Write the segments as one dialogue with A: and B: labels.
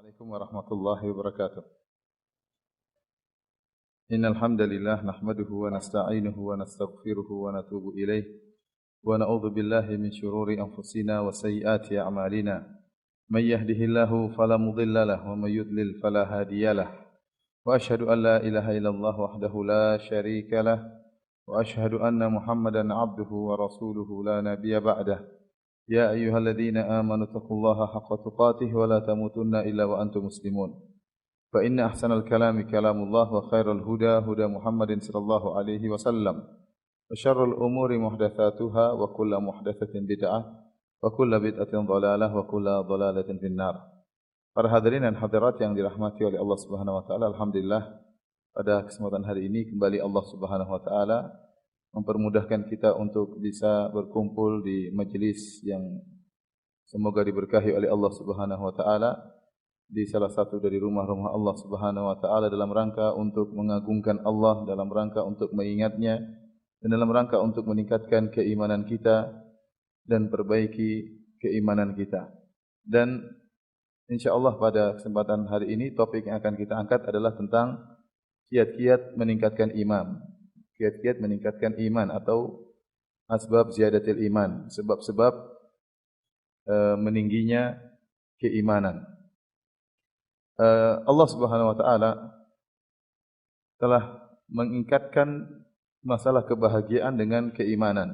A: Assalamualaikum warahmatullahi wabarakatuh. Innal hamdalillah nahmaduhu wa nasta'inuhu wa nastaghfiruhu wa natubu ilaih wa na'udzu billahi min shururi anfusina wa sayyiati a'malina. May yahdihillahu fala mudilla lahu wa may yudlil fala hadiyalah. Wa asyhadu an la ilaha illallah wahdahu la syarika lah wa asyhadu anna Muhammadan 'abduhu wa rasuluhu la nabiyya ba'dah. Ya ayyuhalladzina amanu taqullaha haqqa tuqatih wa la tamutunna illa wa antum muslimun. Fa inna ahsanal kalami kalamullah wa khairal huda huda Muhammadin sallallahu alaihi wasallam. Wa syarrul umuri muhdatsatuha wa kullu muhdatsatin bid'ah wa kullu bid'atin dhalalah wa kullu dhalalatin finnar. Para hadirin dan hadirat yang dirahmati oleh Allah Subhanahu wa taala, alhamdulillah pada kesempatan hari ini kembali Allah Subhanahu wa taala mempermudahkan kita untuk bisa berkumpul di majelis yang semoga diberkahi oleh Allah Subhanahu wa taala di salah satu dari rumah-rumah Allah Subhanahu wa taala dalam rangka untuk mengagungkan Allah, dalam rangka untuk mengingatnya dan dalam rangka untuk meningkatkan keimanan kita dan perbaiki keimanan kita. Dan insyaallah pada kesempatan hari ini topik yang akan kita angkat adalah tentang kiat-kiat meningkatkan iman. Kiat-kiat meningkatkan iman atau asbab ziyadatil iman, sebab-sebab meningginya keimanan. Allah Subhanahu wa taala telah mengingkatkan masalah kebahagiaan dengan keimanan.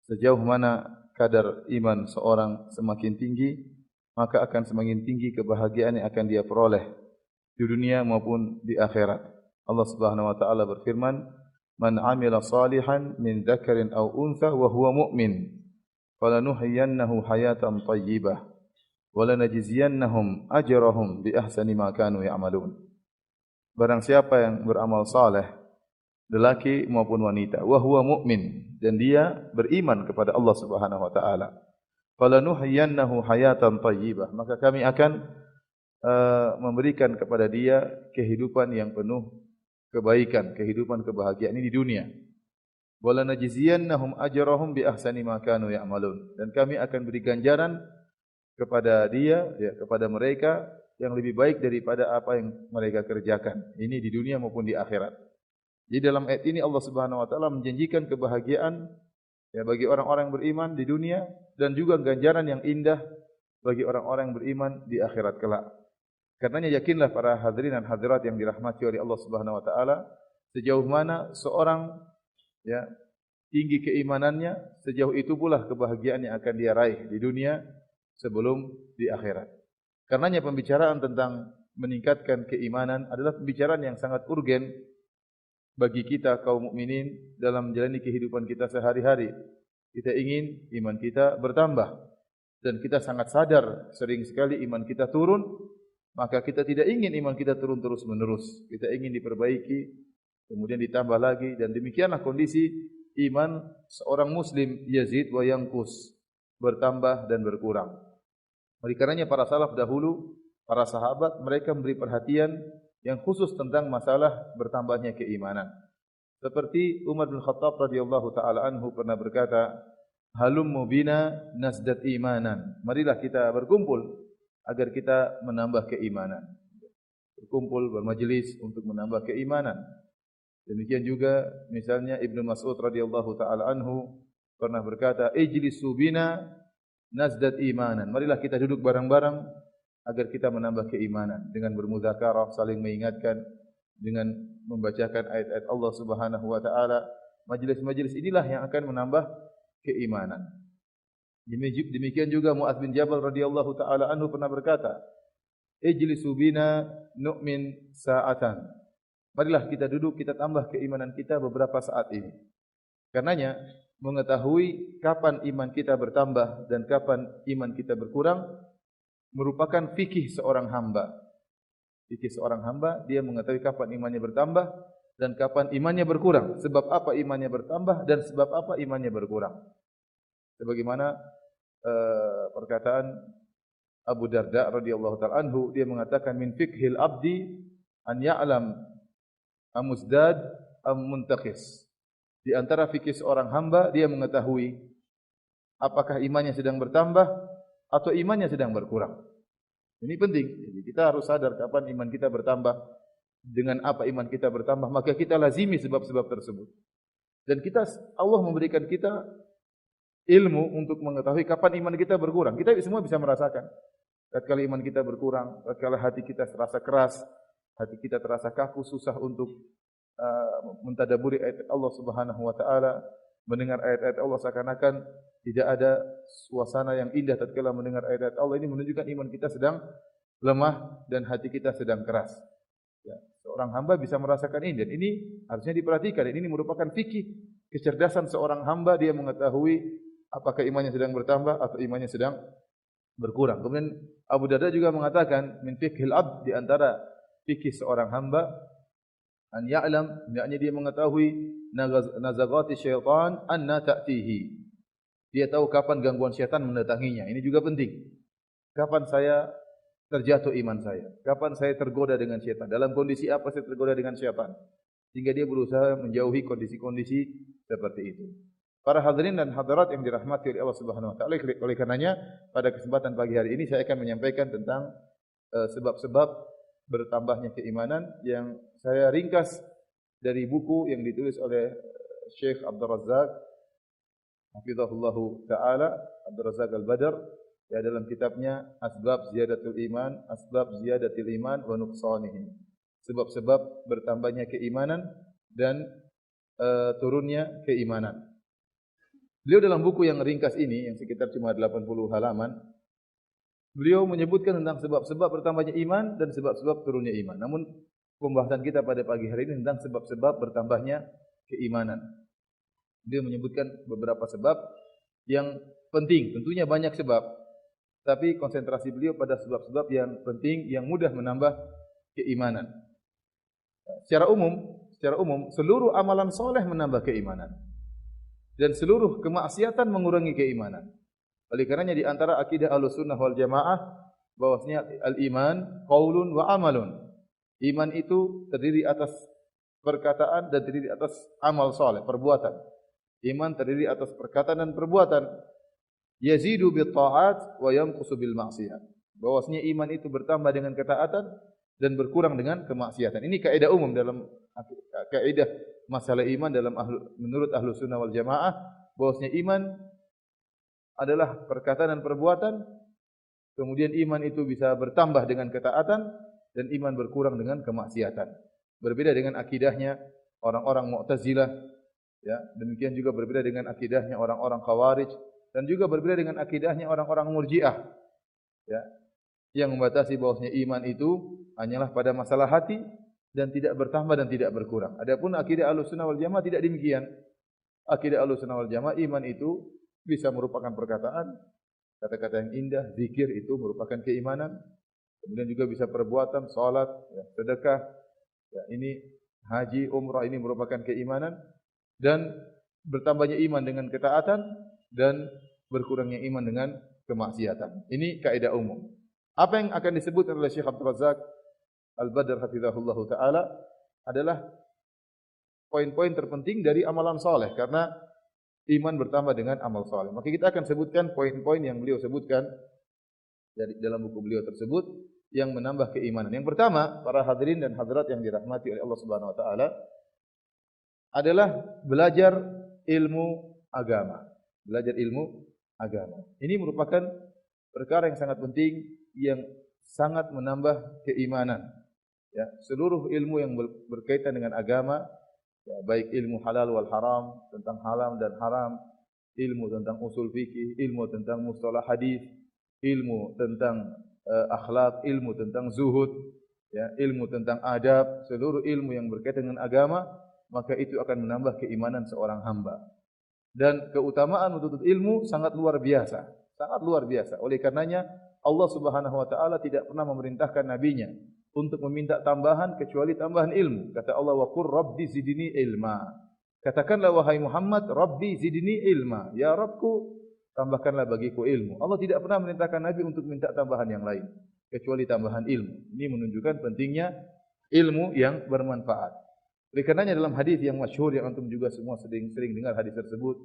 A: Sejauh mana kadar iman seorang semakin tinggi, maka akan semakin tinggi kebahagiaan yang akan dia peroleh di dunia maupun di akhirat. Allah Subhanahu wa taala berfirman, "Man 'amila salihan min dzakarin aw untha wa huwa mu'min, falanuhyiyannahu hayatan thayyibah wa lanajziyannahum ajrahum bi ahsani ma kanu ya'malun." Barang siapa yang beramal saleh, lelaki maupun wanita, wa huwa mu'min, dan dia beriman kepada Allah Subhanahu wa taala, falanuhyiyannahu hayatan thayyibah, maka kami akan memberikan kepada dia kehidupan yang penuh kebaikan, kehidupan kebahagiaan ini di dunia. Wala najziyannahum ajrahum bi ahsani ma kanu ya'malun, dan kami akan beri ganjaran kepada dia, kepada mereka yang lebih baik daripada apa yang mereka kerjakan, ini di dunia maupun di akhirat. Jadi dalam ayat ini Allah Subhanahu wa taala menjanjikan kebahagiaan bagi orang-orang beriman di dunia dan juga ganjaran yang indah bagi orang-orang beriman di akhirat kelak. Karenanya yakinlah para hadirin dan hadirat yang dirahmati oleh Allah Subhanahu wa taala, sejauh mana seorang tinggi keimanannya, sejauh itu pula kebahagiaan yang akan dia raih di dunia sebelum di akhirat. Karenanya pembicaraan tentang meningkatkan keimanan adalah pembicaraan yang sangat urgen bagi kita kaum mukminin dalam menjalani kehidupan kita sehari-hari. Kita ingin iman kita bertambah dan kita sangat sadar sering sekali iman kita turun. Maka kita tidak ingin iman kita turun terus-menerus. Kita ingin diperbaiki, kemudian ditambah lagi, dan demikianlah kondisi iman seorang muslim, yazid wa yanqus, bertambah dan berkurang. Oleh karenanya para salaf dahulu, para sahabat, mereka memberi perhatian yang khusus tentang masalah bertambahnya keimanan. Seperti Umar bin Khattab radhiyallahu taala anhu pernah berkata, "Halummu bina nasdad imanan." Marilah kita berkumpul agar kita menambah keimanan. Berkumpul, bermajelis untuk menambah keimanan. Demikian juga misalnya Ibnu Mas'ud radhiyallahu taala anhu pernah berkata, "Ijlisu bina nazdad imanan." Marilah kita duduk bareng-bareng agar kita menambah keimanan dengan bermudzakarah, saling mengingatkan, dengan membacakan ayat-ayat Allah Subhanahu wa taala. Majelis-majelis inilah yang akan menambah keimanan. Demikian juga Mu'adz bin Jabal radhiyallahu taala anhu pernah berkata, "Ijlisu bina nu'min sa'atan." Marilah kita duduk, kita tambah keimanan kita beberapa saat ini. Karenanya mengetahui kapan iman kita bertambah dan kapan iman kita berkurang merupakan fikih seorang hamba. Fikih seorang hamba, dia mengetahui kapan imannya bertambah dan kapan imannya berkurang. Sebab apa imannya bertambah dan sebab apa imannya berkurang. Sebagaimana perkataan Abu Darda radhiyallahu taala anhu, dia mengatakan, "Min fiqhil abdi an ya'lam amuzdad am muntaqis." Di antara fikih seorang hamba, dia mengetahui apakah imannya sedang bertambah atau imannya sedang berkurang. Ini penting. Jadi kita harus sadar kapan iman kita bertambah, dengan apa iman kita bertambah, maka kita lazimi sebab-sebab tersebut. Dan Allah memberikan kita ilmu untuk mengetahui kapan iman kita berkurang. Kita semua bisa merasakan. Tatkala iman kita berkurang, tatkala hati kita terasa keras, hati kita terasa kaku, susah untuk mentadaburi ayat Allah Subhanahu wa taala, mendengar ayat-ayat Allah seakan-akan tidak ada suasana yang indah tatkala mendengar ayat-ayat Allah. Ini menunjukkan iman kita sedang lemah dan hati kita sedang keras. Ya, seorang hamba bisa merasakan ini dan ini harusnya diperhatikan. Ini merupakan fikih kecerdasan seorang hamba, dia mengetahui apakah imannya sedang bertambah atau imannya sedang berkurang. Kemudian Abu Darda juga mengatakan min fiqhil abd, di antara fikih seorang hamba, an ya'lam, yakni dia mengetahui nazagati syaitan anna ta'tihi. Dia tahu kapan gangguan syaitan mendatanginya. Ini juga penting. Kapan saya terjatuh iman saya? Kapan saya tergoda dengan syaitan? Dalam kondisi apa saya tergoda dengan syaitan? Sehingga dia berusaha menjauhi kondisi-kondisi seperti itu. Para hadirin dan hadirat yang dirahmati oleh Allah Subhanahu wa taala, oleh karenanya pada kesempatan pagi hari ini saya akan menyampaikan tentang sebab-sebab bertambahnya keimanan yang saya ringkas dari buku yang ditulis oleh Syekh Abdul Razak hafizahullahu taala, Abdul Razak Al-Badr, ya, dalam kitabnya Asbab Ziyadatul Iman, Asbab Ziyadatil Iman wa Nuqsanihi. Sebab-sebab bertambahnya keimanan dan turunnya keimanan. Beliau dalam buku yang ringkas ini, yang sekitar cuma 80 halaman, beliau menyebutkan tentang sebab-sebab bertambahnya iman dan sebab-sebab turunnya iman. Namun pembahasan kita pada pagi hari ini tentang sebab-sebab bertambahnya keimanan. Beliau menyebutkan beberapa sebab yang penting. Tentunya banyak sebab, tapi konsentrasi beliau pada sebab-sebab yang penting, yang mudah menambah keimanan. Secara umum seluruh amalan soleh menambah keimanan. Dan seluruh kemaksiatan mengurangi keimanan. Oleh karenanya di antara akidah Ahlussunnah wal Jamaah bahwasanya al-iman qaulun wa amalun. Iman itu terdiri atas perkataan dan terdiri atas amal saleh, perbuatan. Iman terdiri atas perkataan dan perbuatan. Yazidu bil ta'at wa yanqusu bil ma'siyah. Bahwasanya iman itu bertambah dengan ketaatan dan berkurang dengan kemaksiatan. Ini kaidah umum dalam kaidah masalah iman dalam menurut Ahlussunnah wal Jamaah, bahwasanya iman adalah perkataan dan perbuatan, kemudian iman itu bisa bertambah dengan ketaatan dan iman berkurang dengan kemaksiatan. Berbeda dengan akidahnya orang-orang Mu'tazilah, ya, demikian juga berbeda dengan akidahnya orang-orang Khawarij, dan juga berbeda dengan akidahnya orang-orang Murji'ah, ya, yang membatasi bahwasanya iman itu hanyalah pada masalah hati dan tidak bertambah dan tidak berkurang. Adapun akidah Ahlussunnah wal Jamaah tidak demikian. Akidah Ahlussunnah wal Jamaah, iman itu bisa merupakan perkataan, kata-kata yang indah, zikir itu merupakan keimanan. Kemudian juga bisa perbuatan, salat, ya, sedekah, ya, ini haji, umrah, ini merupakan keimanan. Dan bertambahnya iman dengan ketaatan dan berkurangnya iman dengan kemaksiatan. Ini kaidah umum. Apa yang akan disebut oleh Syekh Abdul Razak Al-Badr hafizahullahu taala adalah poin-poin terpenting dari amalan saleh, karena iman bertambah dengan amal saleh. Maka kita akan sebutkan poin-poin yang beliau sebutkan dari dalam buku beliau tersebut yang menambah keimanan. Yang pertama, para hadirin dan hadirat yang dirahmati oleh Allah Subhanahu wa taala, adalah belajar ilmu agama. Belajar ilmu agama. Ini merupakan perkara yang sangat penting, yang sangat menambah keimanan. Ya, seluruh ilmu yang berkaitan dengan agama, ya, baik ilmu halal wal haram, tentang halal dan haram, ilmu tentang usul fikih, ilmu tentang mustalah hadis, ilmu tentang akhlak, ilmu tentang zuhud, ya, ilmu tentang adab, seluruh ilmu yang berkaitan dengan agama, maka itu akan menambah keimanan seorang hamba. Dan keutamaan menuntut ilmu sangat luar biasa, sangat luar biasa. Oleh karenanya Allah Subhanahu wa taala tidak pernah memerintahkan nabinya untuk meminta tambahan kecuali tambahan ilmu. Kata Allah, wa qur rabbi zidni ilma. Katakanlah wahai Muhammad, Rabbi zidni ilma. Ya Rabbku, tambahkanlah bagiku ilmu. Allah tidak pernah memerintahkan nabi untuk minta tambahan yang lain kecuali tambahan ilmu. Ini menunjukkan pentingnya ilmu yang bermanfaat. Oleh karenanya dalam hadis yang masyhur yang antum juga semua sering dengar hadis tersebut,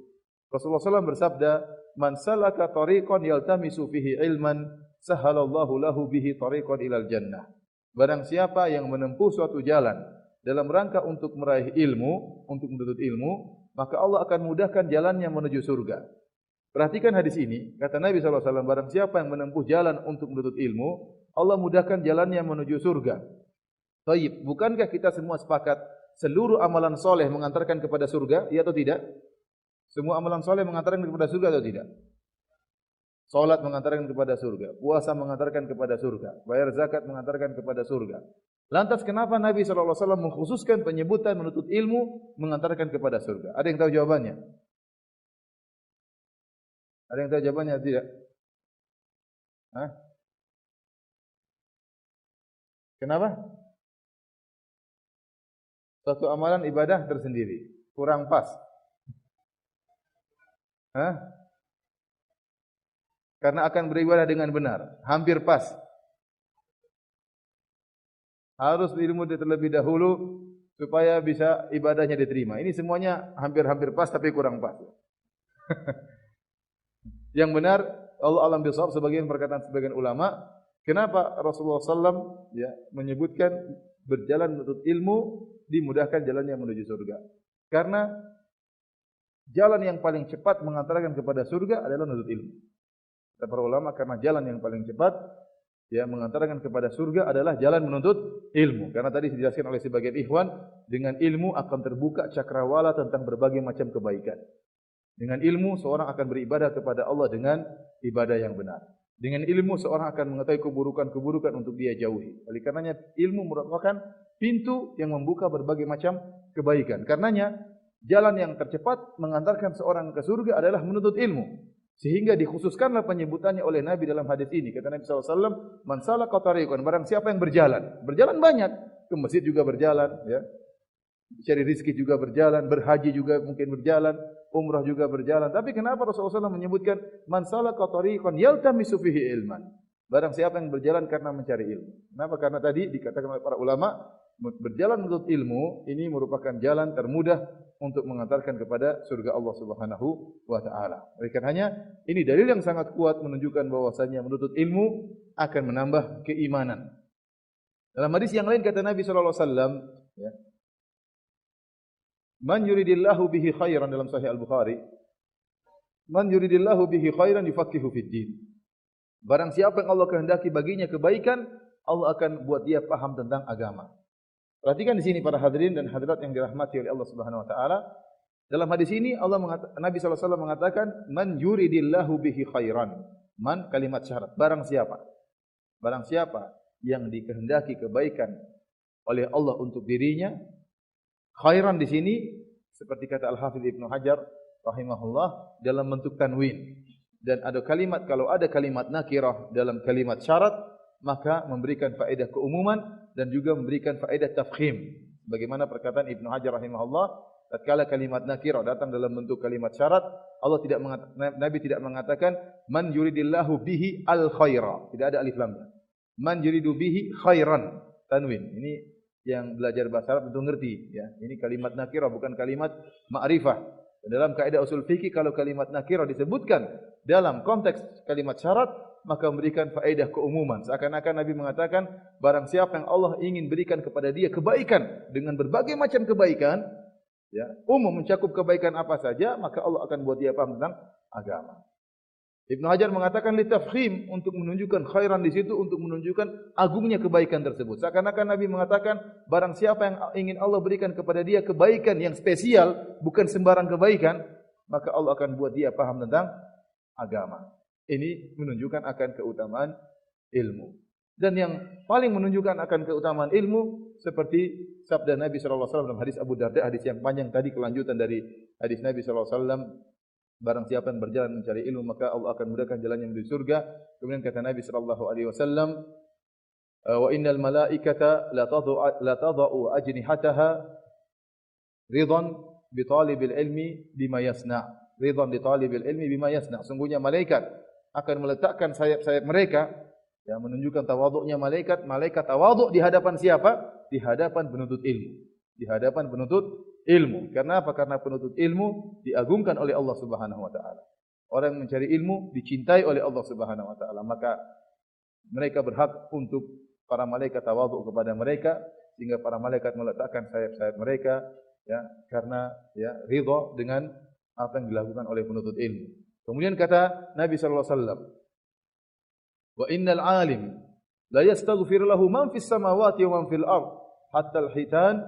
A: Rasulullah SAW bersabda, "Man salaka tariqan yaltamisu fihi ilman, sahalallahu lahu bihi tariqan ilal jannah. Barang siapa yang menempuh suatu jalan dalam rangka untuk meraih ilmu, untuk menuntut ilmu, maka Allah akan mudahkan jalannya menuju surga. Perhatikan hadis ini, kata Nabi SAW, barang siapa yang menempuh jalan untuk menuntut ilmu, Allah mudahkan jalannya menuju surga. Baik, bukankah kita semua sepakat seluruh amalan soleh mengantarkan kepada surga, iya atau tidak? Semua amalan soleh mengantarkan kepada surga atau tidak? Salat mengantarkan kepada surga, puasa mengantarkan kepada surga, bayar zakat mengantarkan kepada surga. Lantas kenapa Nabi SAW mengkhususkan penyebutan menuntut ilmu mengantarkan kepada surga? Ada yang tahu jawabannya? Ada yang tahu jawabannya atau tidak? Hah? Kenapa? Suatu amalan ibadah tersendiri, kurang pas. Hah? Karena akan beribadah dengan benar, hampir pas. Harus ilmu terlebih dahulu supaya bisa ibadahnya diterima. Ini semuanya hampir-hampir pas tapi kurang pas. Yang benar Allah alam bisawab sebagian perkataan sebagian ulama, kenapa Rasulullah SAW menyebutkan berjalan menuntut ilmu dimudahkan jalannya menuju surga? Karena jalan yang paling cepat mengantarkan kepada surga adalah menuntut ilmu. Kata para ulama, karena jalan yang paling cepat mengantarkan kepada surga adalah jalan menuntut ilmu. Karena tadi dijelaskan oleh sebagian ikhwan, dengan ilmu akan terbuka cakrawala tentang berbagai macam kebaikan. Dengan ilmu seorang akan beribadah kepada Allah dengan ibadah yang benar. Dengan ilmu seorang akan mengetahui keburukan-keburukan untuk dia jauhi. Oleh karenanya ilmu merupakan pintu yang membuka berbagai macam kebaikan. Karenanya jalan yang tercepat mengantarkan seorang ke surga adalah menuntut ilmu. Sehingga dikhususkanlah penyebutannya oleh Nabi dalam hadis ini. Kata Nabi SAW, man salaka tariqan, barang siapa yang berjalan. Berjalan banyak. Ke masjid juga berjalan. Ya. Cari rezeki juga berjalan. Berhaji juga mungkin berjalan. Umrah juga berjalan. Tapi kenapa Rasulullah SAW menyebutkan, man salaka tariqan yaltamisu fihi ilman. Barang siapa yang berjalan karena mencari ilmu. Kenapa? Karena tadi dikatakan oleh para ulama, berjalan menuntut ilmu, ini merupakan jalan termudah untuk mengantarkan kepada surga Allah Subhanahu wa taala. Oleh karenanya ini dalil yang sangat kuat menunjukkan bahwasanya menuntut ilmu akan menambah keimanan. Dalam hadis yang lain kata Nabi sallallahu alaihi wasallam, ya. Man yuridillahu bihi khairan dalam Sahih Al-Bukhari. Man yuridillahu bihi khairan yufaqihu fid din. Barang siapa yang Allah kehendaki baginya kebaikan, Allah akan buat dia paham tentang agama. Perhatikan di sini para hadirin dan hadirat yang dirahmati oleh Allah Subhanahu wa taala. Dalam hadis ini Nabi sallallahu alaihi wasallam mengatakan man yuridillahu bihi khairan. Man kalimat syarat. Barang siapa yang dikehendaki kebaikan oleh Allah untuk dirinya. Khairan di sini seperti kata Al-Hafidz Ibnu Hajar rahimahullah dalam bentuk tanwin. Dan ada kalimat, kalau ada kalimat nakirah dalam kalimat syarat, maka memberikan faedah keumuman dan juga memberikan faedah tafkhim. Bagaimana perkataan Ibnu Hajar rahimahullah, tatkala kalimat nakirah datang dalam bentuk kalimat syarat, Nabi tidak mengatakan man yuridillahu bihi al khaira, tidak ada alif lamnya. Man yuridu bihi khairan, tanwin. Ini yang belajar bahasa Arab tentu ngerti, ya. Ini kalimat nakirah bukan kalimat ma'rifah. Dalam kaidah usul fikih kalau kalimat nakirah disebutkan dalam konteks kalimat syarat, maka memberikan faedah keumuman. Seakan-akan Nabi mengatakan, barang siapa yang Allah ingin berikan kepada dia kebaikan dengan berbagai macam kebaikan, ya, umum mencakup kebaikan apa saja, maka Allah akan buat dia paham tentang agama. Ibnu Hajar mengatakan litafkhim, untuk menunjukkan khairan di situ, untuk menunjukkan agungnya kebaikan tersebut. Seakan-akan Nabi mengatakan, barang siapa yang ingin Allah berikan kepada dia kebaikan yang spesial, bukan sembarang kebaikan, maka Allah akan buat dia paham tentang agama. Ini menunjukkan akan keutamaan ilmu. Dan yang paling menunjukkan akan keutamaan ilmu seperti sabda Nabi sallallahu alaihi wasallam dalam hadis Abu Darda, hadis yang panjang tadi, kelanjutan dari hadis Nabi sallallahu alaihi wasallam, barang siapa yang berjalan mencari ilmu maka Allah akan mudahkan jalannya menuju surga. Kemudian kata Nabi sallallahu alaihi wasallam, wa innal malaikata la tadau ajnihataha ridan bi talibil ilmi bima yasna. Ridan bi talibil ilmi bima yasna. Sungguhnya malaikat akan meletakkan sayap-sayap mereka, yang menunjukkan tawaduknya malaikat. Malaikat tawaduk di hadapan siapa? Di hadapan penuntut ilmu. Di hadapan penuntut ilmu. Karena apa? Karena penuntut ilmu diagungkan oleh Allah Subhanahu wa taala. Orang yang mencari ilmu dicintai oleh Allah Subhanahu wa taala. Maka Mereka berhak untuk para malaikat tawadhu kepada mereka, sehingga para malaikat meletakkan sayap-sayap mereka, ya, karena ya ridha dengan apa yang dilakukan oleh penuntut ilmu. Kemudian kata Nabi sallallahu alaihi wasallam, "Wa innal alim la yastaghfir lahu man fis samawati wa man fil ard, hatta al-hitan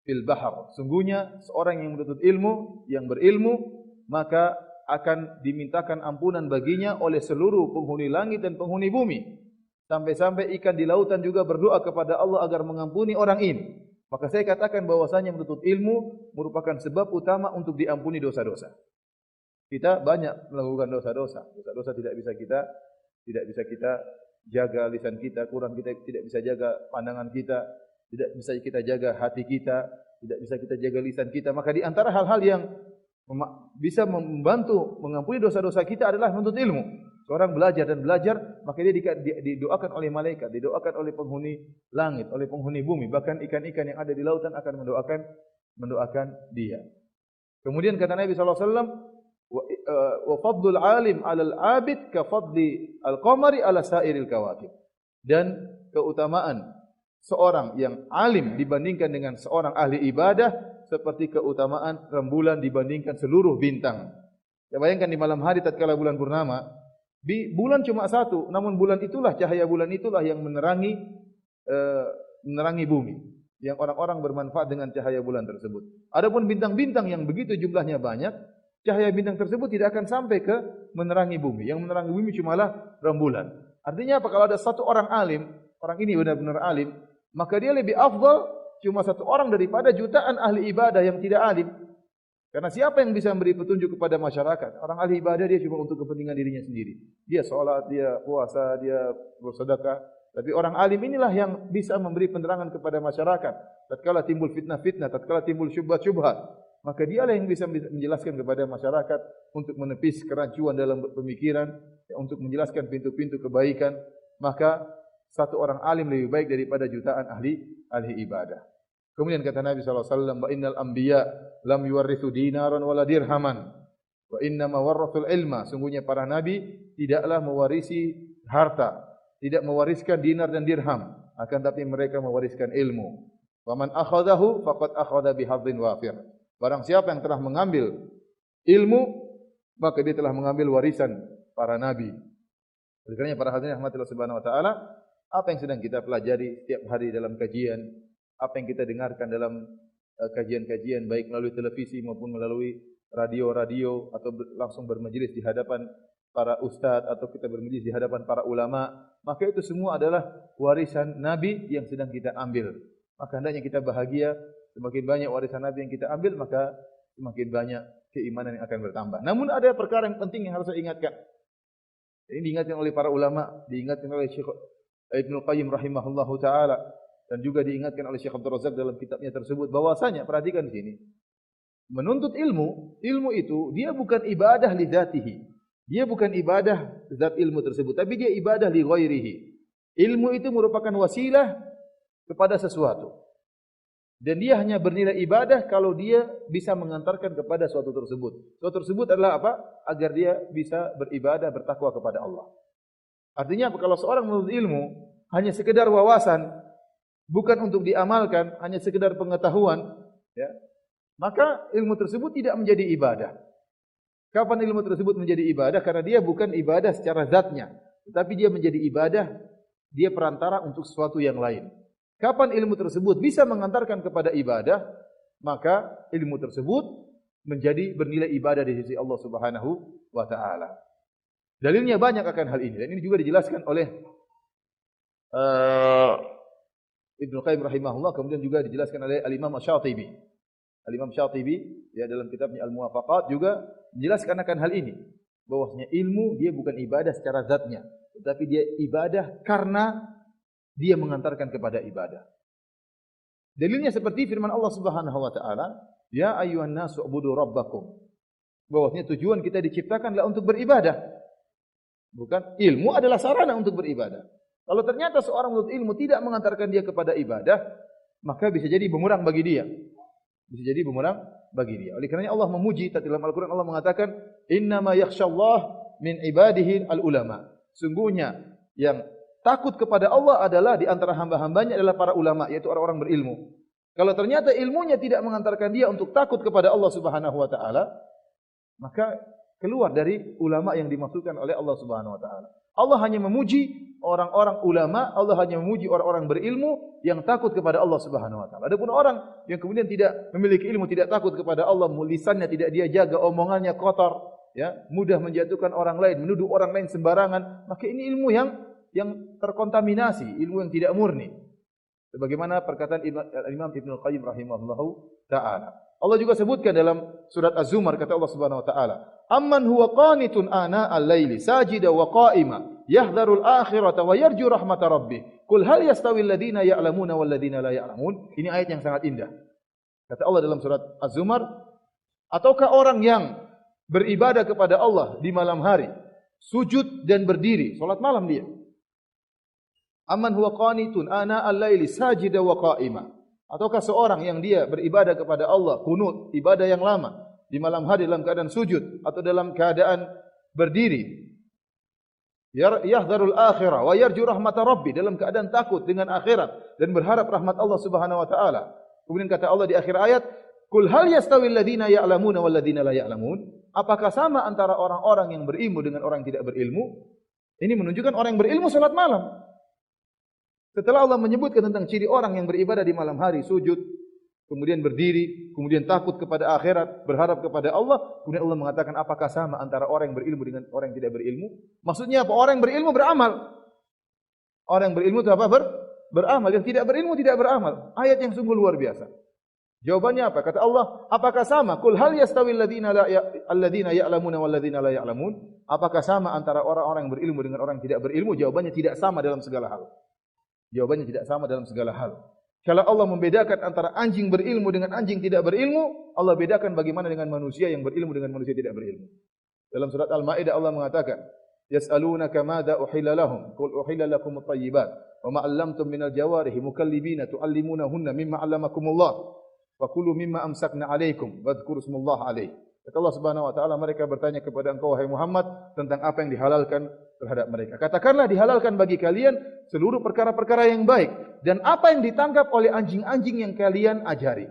A: fil bahr." Sungguhnya seorang yang menuntut ilmu, yang berilmu, maka akan dimintakan ampunan baginya oleh seluruh penghuni langit dan penghuni bumi. Sampai-sampai ikan di lautan juga berdoa kepada Allah agar mengampuni orang ini. Maka saya katakan bahwasanya menuntut ilmu merupakan sebab utama untuk diampuni dosa-dosa. Kita banyak melakukan dosa-dosa. Dosa-dosa tidak bisa kita jaga lisan kita, kita tidak bisa jaga pandangan kita, tidak bisa kita jaga hati kita, tidak bisa kita jaga lisan kita. Maka di antara hal-hal yang bisa membantu mengampuni dosa-dosa kita adalah menuntut ilmu. Seorang belajar dan belajar, maka dia didoakan oleh malaikat, didoakan oleh penghuni langit, oleh penghuni bumi. Bahkan ikan-ikan yang ada di lautan akan mendoakan dia. Kemudian kata Nabi SAW, wa fadlul alim alal abid ka fadli al-qamari ala sairil kawakib. Dan keutamaan seorang yang alim dibandingkan dengan seorang ahli ibadah seperti keutamaan rembulan dibandingkan seluruh bintang. Ya, bayangkan di malam hari tatkala bulan purnama, bulan cuma satu, namun bulan itulah, cahaya bulan itulah yang menerangi bumi, yang orang-orang bermanfaat dengan cahaya bulan tersebut. Adapun bintang-bintang yang begitu jumlahnya banyak, cahaya bintang tersebut tidak akan sampai ke menerangi bumi. Yang menerangi bumi cumalah rembulan. Artinya apa? Kalau ada satu orang alim, orang ini benar-benar alim, maka dia lebih afdal cuma satu orang daripada jutaan ahli ibadah yang tidak alim. Karena siapa yang bisa memberi petunjuk kepada masyarakat? Orang ahli ibadah dia cuma untuk kepentingan dirinya sendiri. Dia sholat, dia puasa, dia bersedekah. Tapi orang alim inilah yang bisa memberi penerangan kepada masyarakat. Tatkala timbul fitnah-fitnah, tatkala timbul syubhat-syubhat, maka dialah yang bisa menjelaskan kepada masyarakat untuk menepis kerancuan dalam pemikiran, untuk menjelaskan pintu-pintu kebaikan. Maka satu orang alim lebih baik daripada jutaan ahli ibadah. Kemudian kata Nabi SAW, "Wa innal anbiya lam yuwarrithu dinaran wala dirhaman, wa inna ma warrathul ilma." Sungguhnya para nabi tidaklah mewarisi harta, tidak mewariskan dinar dan dirham, akan tapi mereka mewariskan ilmu. Wa man akhadahu faqad akhadha bihadzin wafir. Barang siapa yang telah mengambil ilmu, maka dia telah mengambil warisan para nabi. Oleh karena para hadirin rahmatillah subhanahu wa taala, apa yang sedang kita pelajari setiap hari dalam kajian, apa yang kita dengarkan dalam kajian-kajian baik melalui televisi maupun melalui radio-radio atau langsung bermajlis di hadapan para ustaz atau kita bermajlis di hadapan para ulama, maka itu semua adalah warisan Nabi yang sedang kita ambil. Maka hendaknya kita bahagia, semakin banyak warisan Nabi yang kita ambil, maka semakin banyak keimanan yang akan bertambah. Namun ada perkara yang penting yang harus saya ingatkan. Ini diingatkan oleh para ulama, diingatkan oleh Syekh Ibnu Qayyim rahimahullahu taala, dan juga diingatkan oleh Syekh Abdul Razak dalam kitabnya tersebut, bahwasanya perhatikan di sini, menuntut ilmu itu dia bukan ibadah li dzatihi. Dia bukan ibadah zat ilmu tersebut, tapi dia ibadah li ghairihi. Ilmu itu merupakan wasilah kepada sesuatu. Dan dia hanya bernilai ibadah kalau dia bisa mengantarkan kepada suatu tersebut. Suatu tersebut adalah apa? Agar dia bisa beribadah, bertakwa kepada Allah. Artinya kalau seorang menuntut ilmu hanya sekedar wawasan, bukan untuk diamalkan, hanya sekedar pengetahuan, ya, maka ilmu tersebut tidak menjadi ibadah. Kapan ilmu tersebut menjadi ibadah? Karena dia bukan ibadah secara zatnya, tetapi dia menjadi ibadah, dia perantara untuk sesuatu yang lain. Kapan ilmu tersebut bisa mengantarkan kepada ibadah, maka ilmu tersebut menjadi bernilai ibadah di sisi Allah Subhanahu wa taala. Dalilnya banyak akan hal ini, dan ini juga dijelaskan oleh Ibnu Qayyim rahimahullah, kemudian juga dijelaskan oleh Al-Imam Syatibi. Al-Imam Syatibi ya dalam kitabnya Al-Muwafaqat juga menjelaskan akan hal ini, bahwasanya ilmu dia bukan ibadah secara zatnya, tetapi dia ibadah karena dia mengantarkan kepada ibadah. Dalilnya seperti firman Allah Subhanahu wa taala, "Ya ayyuhan nasu ubudu rabbakum." Bahwasanya tujuan kita diciptakanlah untuk beribadah. Bukan, ilmu adalah sarana untuk beribadah. Kalau ternyata seorang menuntut ilmu tidak mengantarkan dia kepada ibadah, maka bisa jadi bumerang bagi dia. Bisa jadi bumerang bagi dia. Oleh kerana Allah memuji dalam Al-Quran, Allah mengatakan, "Innama yakhshallah min ibadihi al-ulama." Sungguhnya yang takut kepada Allah adalah di antara hamba-hambanya adalah para ulama, yaitu orang-orang berilmu. Kalau ternyata ilmunya tidak mengantarkan dia untuk takut kepada Allah Subhanahu wa taala, maka keluar dari ulama yang dimaksudkan oleh Allah Subhanahu wa taala. Allah hanya memuji orang-orang ulama, Allah hanya memuji orang-orang berilmu yang takut kepada Allah Subhanahu wa taala. Adapun orang yang kemudian tidak memiliki ilmu, tidak takut kepada Allah, lisannya tidak dia jaga, omongannya kotor, ya, mudah menjatuhkan orang lain, menuduh orang lain sembarangan, maka ini ilmu yang terkontaminasi, ilmu yang tidak murni. Sebagaimana perkataan Imam Ibnu Qayyim rahimahullahu taala. Allah juga sebutkan dalam surat Az-Zumar, kata Allah Subhanahu wa taala, "Amman huwa qanitun ana al-laili sajida wa qa'ima yahdharul akhirata wa yarju rahmata rabbih. Qul hal yastawi alladziina ya'lamuna wal ladziina la ya'lamun." Ini ayat yang sangat indah. Kata Allah dalam surat Az-Zumar, ataukah orang yang beribadah kepada Allah di malam hari, sujud dan berdiri, salat malam dia. Amman huwa qanitun ana al-laili sajida wa qa'ima. Ataukah seorang yang dia beribadah kepada Allah, kunut, ibadah yang lama, di malam hari dalam keadaan sujud atau dalam keadaan berdiri. Yahdharul akhirah wa yarju rahmata rabbi, dalam keadaan takut dengan akhirat dan berharap rahmat Allah Subhanahu wa taala. Kemudian kata Allah di akhir ayat, "Qul hal yastawi alladziina ya'lamuna wal ladziina la ya'lamun?" Apakah sama antara orang-orang yang berilmu dengan orang yang tidak berilmu? Ini menunjukkan orang yang berilmu salat malam. Setelah Allah menyebutkan tentang ciri orang yang beribadah di malam hari, sujud, kemudian berdiri, kemudian takut kepada akhirat, berharap kepada Allah, kemudian Allah mengatakan apakah sama antara orang yang berilmu dengan orang yang tidak berilmu? Maksudnya apa? Orang yang berilmu beramal. Orang yang berilmu itu apa? Beramal. Yang tidak berilmu tidak beramal. Ayat yang sungguh luar biasa. Jawabannya apa? Kata Allah, apakah sama? Qul hal yastawi alladziina ya'lamuna wal ladziina la ya'lamun? Apakah sama antara orang-orang yang berilmu dengan orang yang tidak berilmu? Jawabannya tidak sama dalam segala hal. Jawabannya tidak sama dalam segala hal. Kalau Allah membedakan antara anjing berilmu dengan anjing tidak berilmu, Allah bedakan bagaimana dengan manusia yang berilmu dengan manusia tidak berilmu. Dalam surat Al-Maidah Allah mengatakan, "Yas'alunaka madza uhilla lahum? Qul uhilla lakumut thayyibat, wa ma 'allamtum minal jawarihi mukallibina tu'allimunahunna mimma 'allamakumullah, wa kulu mimma amsakna 'alaikum wadhkuru ismallaha 'alaihi." Kata Allah Subhanahu wa taala, mereka bertanya kepada engkau wahai Muhammad tentang apa yang dihalalkan terhadap mereka. Katakanlah dihalalkan bagi kalian seluruh perkara-perkara yang baik dan apa yang ditangkap oleh anjing-anjing yang kalian ajari.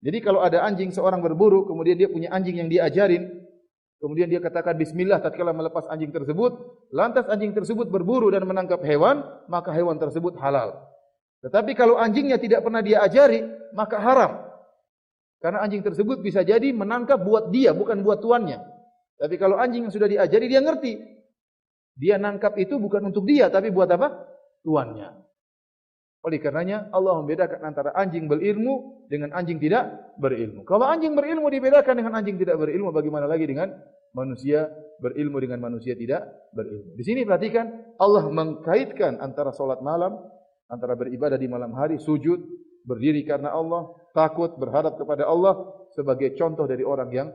A: Jadi kalau ada anjing seorang berburu, kemudian dia punya anjing yang diajarin, kemudian dia katakan bismillah tatkala melepas anjing tersebut, lantas anjing tersebut berburu dan menangkap hewan, maka hewan tersebut halal. Tetapi kalau anjingnya tidak pernah dia ajari, maka haram. Karena anjing tersebut bisa jadi menangkap buat dia, bukan buat tuannya. Tapi kalau anjing yang sudah diajari, dia ngerti. Dia nangkap itu bukan untuk dia, tapi buat apa? Tuannya. Oleh karenanya, Allah membedakan antara anjing berilmu dengan anjing tidak berilmu. Kalau anjing berilmu dibedakan dengan anjing tidak berilmu, bagaimana lagi dengan manusia berilmu dengan manusia tidak berilmu? Di sini perhatikan, Allah mengkaitkan antara solat malam, antara beribadah di malam hari, sujud, berdiri karena Allah, takut, berharap kepada Allah, sebagai contoh dari orang yang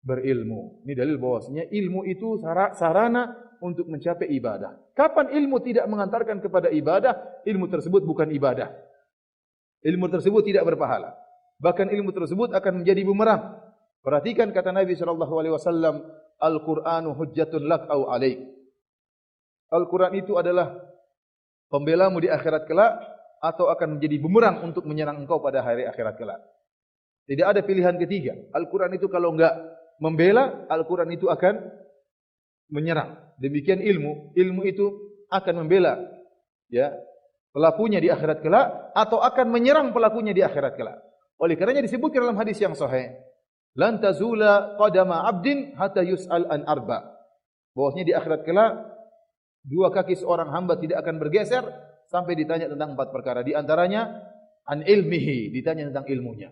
A: berilmu. Ini dalil bahwasanya ilmu itu sarana untuk mencapai ibadah. Kapan ilmu tidak mengantarkan kepada ibadah, ilmu tersebut bukan ibadah. Ilmu tersebut tidak berpahala. Bahkan ilmu tersebut akan menjadi bumerang. Perhatikan kata Nabi SAW, Al-Qur'anu hujjatun lak au alaik. Al-Quran itu adalah pembelamu di akhirat kelak, atau akan menjadi bumerang untuk menyerang engkau pada hari akhirat kelak. Tidak ada pilihan ketiga. Al-Quran itu kalau enggak membela, Al-Quran itu akan menyerang. Demikian ilmu, ilmu itu akan membela ya pelakunya di akhirat kelak atau akan menyerang pelakunya di akhirat kelak. Oleh karenanya disebutkan dalam hadis yang sahih, lan tazula qadama 'abdin hatta yus'al an arba. Bahwasanya di akhirat kelak dua kaki seorang hamba tidak akan bergeser sampai ditanya tentang 4 perkara. Di antaranya an ilmihi, ditanya tentang ilmunya.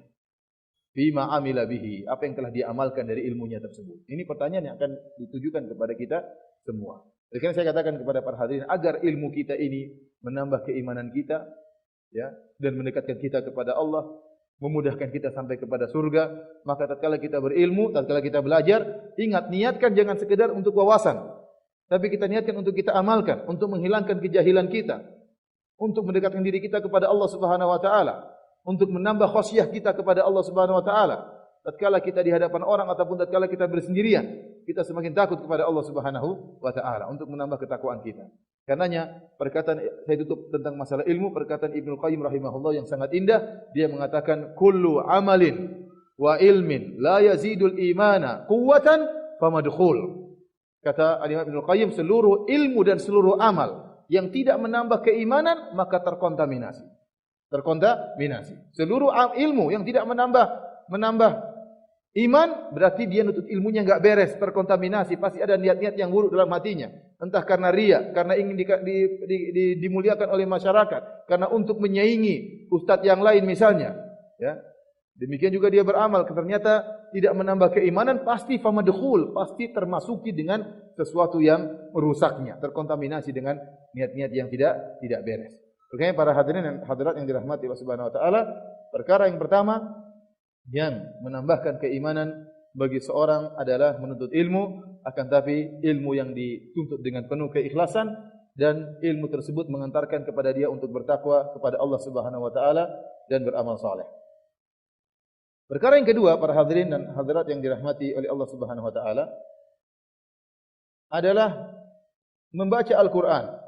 A: Bima amila bihi, apa yang telah dia amalkan dari ilmunya tersebut. Ini pertanyaan yang akan ditujukan kepada kita semua. Oleh karena saya katakan kepada para hadirin, agar ilmu kita ini menambah keimanan kita, ya, dan mendekatkan kita kepada Allah, memudahkan kita sampai kepada surga, maka tatkala kita berilmu, tatkala kita belajar, ingat, niatkan jangan sekedar untuk wawasan, tapi kita niatkan untuk kita amalkan, untuk menghilangkan kejahilan kita, untuk mendekatkan diri kita kepada Allah Subhanahu wa taala, untuk menambah khasyah kita kepada Allah Subhanahu wa taala. Tatkala kita di hadapan orang ataupun tatkala kita bersendirian, kita semakin takut kepada Allah Subhanahu wa taala untuk menambah ketakwaan kita. Karenanya perkataan saya tutup tentang masalah ilmu, perkataan Ibnu Qayyim rahimahullah yang sangat indah. Dia mengatakan kullu amalin wa ilmin la yazidul imana quwwatan famadkhul. Kata Imam Ibnu Qayyim, seluruh ilmu dan seluruh amal yang tidak menambah keimanan maka terkontaminasi. Terkontaminasi. Seluruh ilmu yang tidak menambah iman berarti dia nutut ilmunya enggak beres, terkontaminasi, pasti ada niat-niat yang buruk dalam hatinya. Entah karena riya, karena ingin dimuliakan oleh masyarakat, karena untuk menyaingi ustaz yang lain misalnya, ya. Demikian juga dia beramal, ternyata tidak menambah keimanan, pasti famadkhul, pasti termasuki dengan sesuatu yang merusaknya, terkontaminasi dengan niat-niat yang tidak beres. Makanya para hadirin dan hadirat yang dirahmati Allah Subhanahu wa taala, perkara yang pertama yang menambahkan keimanan bagi seorang adalah menuntut ilmu, akan tapi ilmu yang dituntut dengan penuh keikhlasan dan ilmu tersebut mengantarkan kepada dia untuk bertakwa kepada Allah Subhanahu wa taala dan beramal saleh. Perkara yang kedua, para hadirin dan hadirat yang dirahmati oleh Allah Subhanahu wa taala adalah membaca Al-Qur'an.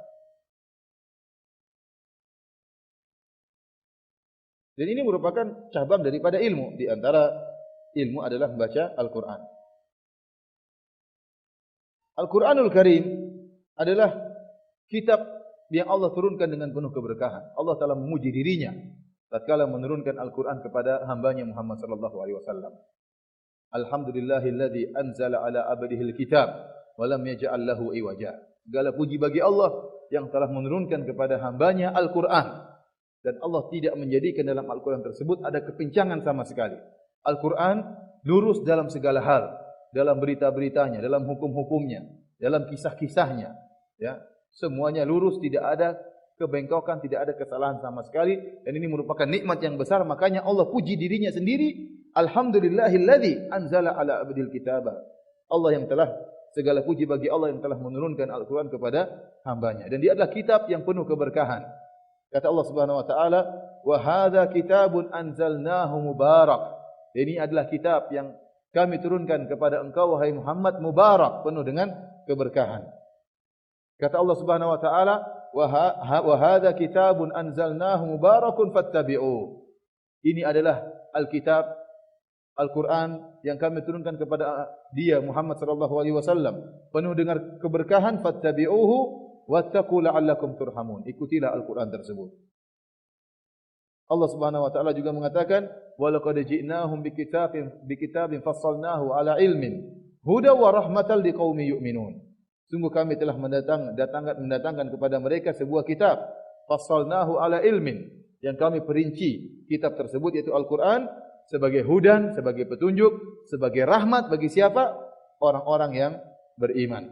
A: Dan ini merupakan cabang daripada ilmu. Di antara ilmu adalah membaca Al-Qur'an. Al-Qur'anul Karim adalah kitab yang Allah turunkan dengan penuh keberkahan. Allah Ta'ala memuji dirinya tatkala menurunkan Al-Qur'an kepada hambanya Muhammad sallallahu alaihi wasallam. Alhamdulillahilladzi anzala ala abdihil kitab wa lam yaj'al lahu iwaja. Segala puji bagi Allah yang telah menurunkan kepada hambanya Al-Qur'an dan Allah tidak menjadikan dalam Al-Qur'an tersebut ada kepincangan sama sekali. Al-Qur'an lurus dalam segala hal, dalam berita-beritanya, dalam hukum-hukumnya, dalam kisah-kisahnya, ya. Semuanya lurus, tidak ada kebengkokan, tidak ada kesalahan sama sekali, dan ini merupakan nikmat yang besar. Makanya Allah puji dirinya sendiri, alhamdulillahilladzi anzala ala abdil kitaba. Allah yang telah, segala puji bagi Allah yang telah menurunkan Al-Qur'an kepada hambanya, dan dia adalah kitab yang penuh keberkahan. Kata Allah Subhanahu wa taala, wa hadza kitabun anzalnahu mubarak. Ini adalah kitab yang kami turunkan kepada engkau wahai Muhammad, mubarak, penuh dengan keberkahan. Kata Allah Subhanahu wa taala, wa hadza kitabun anzalnahu mubarakun fattabi'u. Ini adalah Alkitab Al-Qur'an yang kami turunkan kepada dia Muhammad sallallahu alaihi wasallam, penuh dengan keberkahan, fattabi'uhu wattaqu la'allakum turhamun. Ikutilah Al-Qur'an tersebut. Allah Subhanahu wa taala juga mengatakan, wa laqad ji'nahum bikitabin fassalnahu ala ilmin huda wa rahmatan liqaumin yu'minun. Sungguh kami telah mendatangkan kepada mereka sebuah kitab, fassalnahu ala ilmin, yang kami perinci kitab tersebut yaitu Al-Qur'an sebagai hudan, sebagai petunjuk, sebagai rahmat bagi siapa? Orang-orang yang beriman.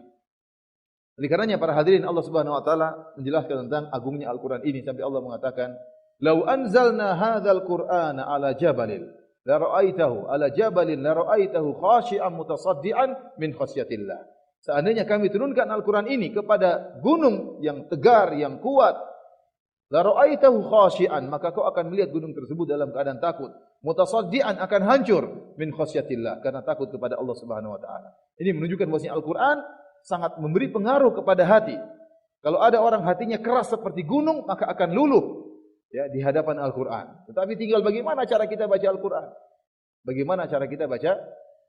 A: Oleh karenanya para hadirin, Allah Subhanahu wa taala menjelaskan tentang agungnya Al-Qur'an ini sampai Allah mengatakan, "Lau anzalna hadzal Qur'ana ala jabalin la ra'aitahu khashi'an mutasaddian min khasyatillah." Seandainya kami turunkan Al-Qur'an ini kepada gunung yang tegar, yang kuat, la ra'aitahu khashi'an, maka kau akan melihat gunung tersebut dalam keadaan takut, mutasaddian, akan hancur min khasyatillah, karena takut kepada Allah Subhanahu wa taala. Ini menunjukkan bahwasanya Al-Qur'an sangat memberi pengaruh kepada hati. Kalau ada orang hatinya keras seperti gunung, maka akan luluh, ya, di hadapan Al-Qur'an. Tetapi tinggal bagaimana cara kita baca Al-Qur'an? Bagaimana cara kita baca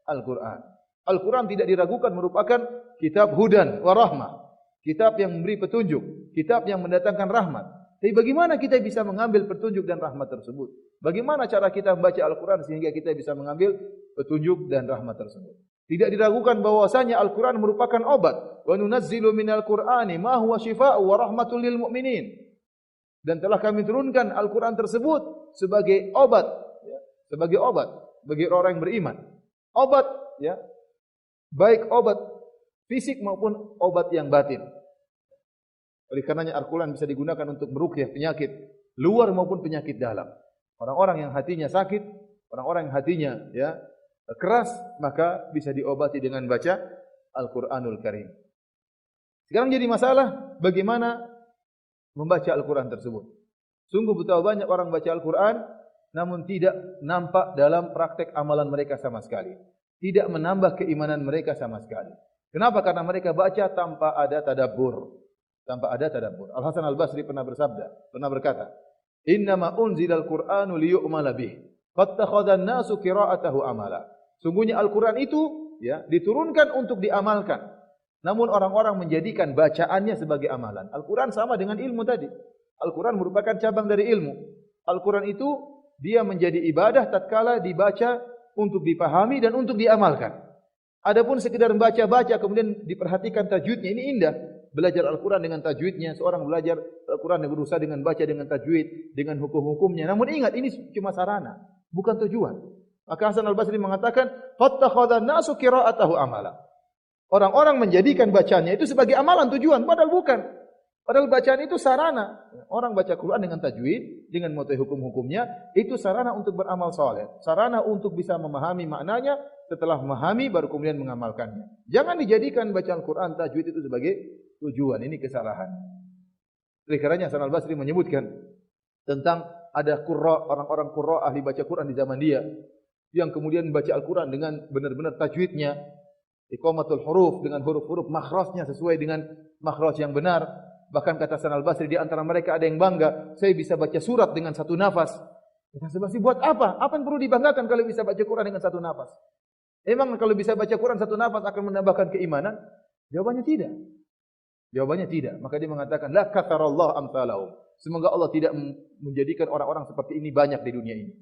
A: Al-Qur'an? Al-Qur'an tidak diragukan merupakan kitab hudan wa rahmah, kitab yang memberi petunjuk, kitab yang mendatangkan rahmat. Tapi bagaimana kita bisa mengambil petunjuk dan rahmat tersebut? Bagaimana cara kita membaca Al-Qur'an sehingga kita bisa mengambil petunjuk dan rahmat tersebut? Tidak diragukan bahwasanya Al-Qur'an merupakan obat. Wa nunazzilu minal Qur'ani ma huwa syifaa'un wa rahmatul lil mu'minin. Dan telah kami turunkan Al-Qur'an tersebut sebagai obat, ya, sebagai obat bagi orang yang beriman. Obat, ya, baik obat fisik maupun obat yang batin. Oleh karenanya Al-Qur'an bisa digunakan untuk meruqyah penyakit luar maupun penyakit dalam. Orang-orang yang hatinya sakit, orang-orang yang hatinya, ya, keras, maka bisa diobati dengan baca Al-Qur'anul Karim. Sekarang jadi masalah bagaimana membaca Al-Qur'an tersebut. Sungguh betapa banyak orang baca Al-Qur'an namun tidak nampak dalam praktek amalan mereka sama sekali. Tidak menambah keimanan mereka sama sekali. Kenapa? Karena mereka baca tanpa ada tadabbur, tanpa ada tadabbur. Al-Hasan Al-Basri pernah berkata, "Innama unzilal Qur'anu liyu'mala bih, fattakhadhan nasu qira'atahu amala." Sungguhnya Al-Qur'an itu diturunkan untuk diamalkan. Namun orang-orang menjadikan bacaannya sebagai amalan. Al-Qur'an sama dengan ilmu tadi. Al-Qur'an merupakan cabang dari ilmu. Al-Qur'an itu dia menjadi ibadah tatkala dibaca untuk dipahami dan untuk diamalkan. Adapun sekedar membaca-baca kemudian diperhatikan tajwidnya, ini indah. Belajar Al-Quran dengan tajwidnya, seorang belajar Al-Quran dan berusaha dengan baca dengan tajwid, dengan hukum-hukumnya. Namun ingat, ini cuma sarana, bukan tujuan. Maka Hasan Al-Basri mengatakan, "Fattakhadhan nasu qira'atahu amala." Orang-orang menjadikan bacanya itu sebagai amalan tujuan, padahal bukan. Padahal bacaan itu sarana. Orang baca Quran dengan tajwid, dengan mengetahui hukum-hukumnya, itu sarana untuk beramal saleh. Sarana untuk bisa memahami maknanya, setelah memahami baru kemudian mengamalkannya. Jangan dijadikan bacaan Quran tajwid itu sebagai tujuan, ini kesalahan. Oleh karenanya Hasan Al-Basri menyebutkan tentang ada qurra, orang-orang qurra ahli baca Quran di zaman dia, yang kemudian membaca Al-Quran dengan benar-benar tajwidnya, iqamatul huruf, dengan huruf-huruf makhrajnya sesuai dengan makhraj yang benar. Bahkan kata Hasan Al-Basri, di antara mereka ada yang bangga, saya bisa baca surat dengan satu nafas. Hasan Al-Basri, buat apa? Apa yang perlu dibanggakan kalau bisa baca Quran dengan satu nafas? Emang kalau bisa baca Quran satu nafas akan menambahkan keimanan? Jawabannya tidak. Jawabannya tidak. Maka dia mengatakan, la katharallahu amsalahum. Semoga Allah tidak menjadikan orang-orang seperti ini banyak di dunia ini.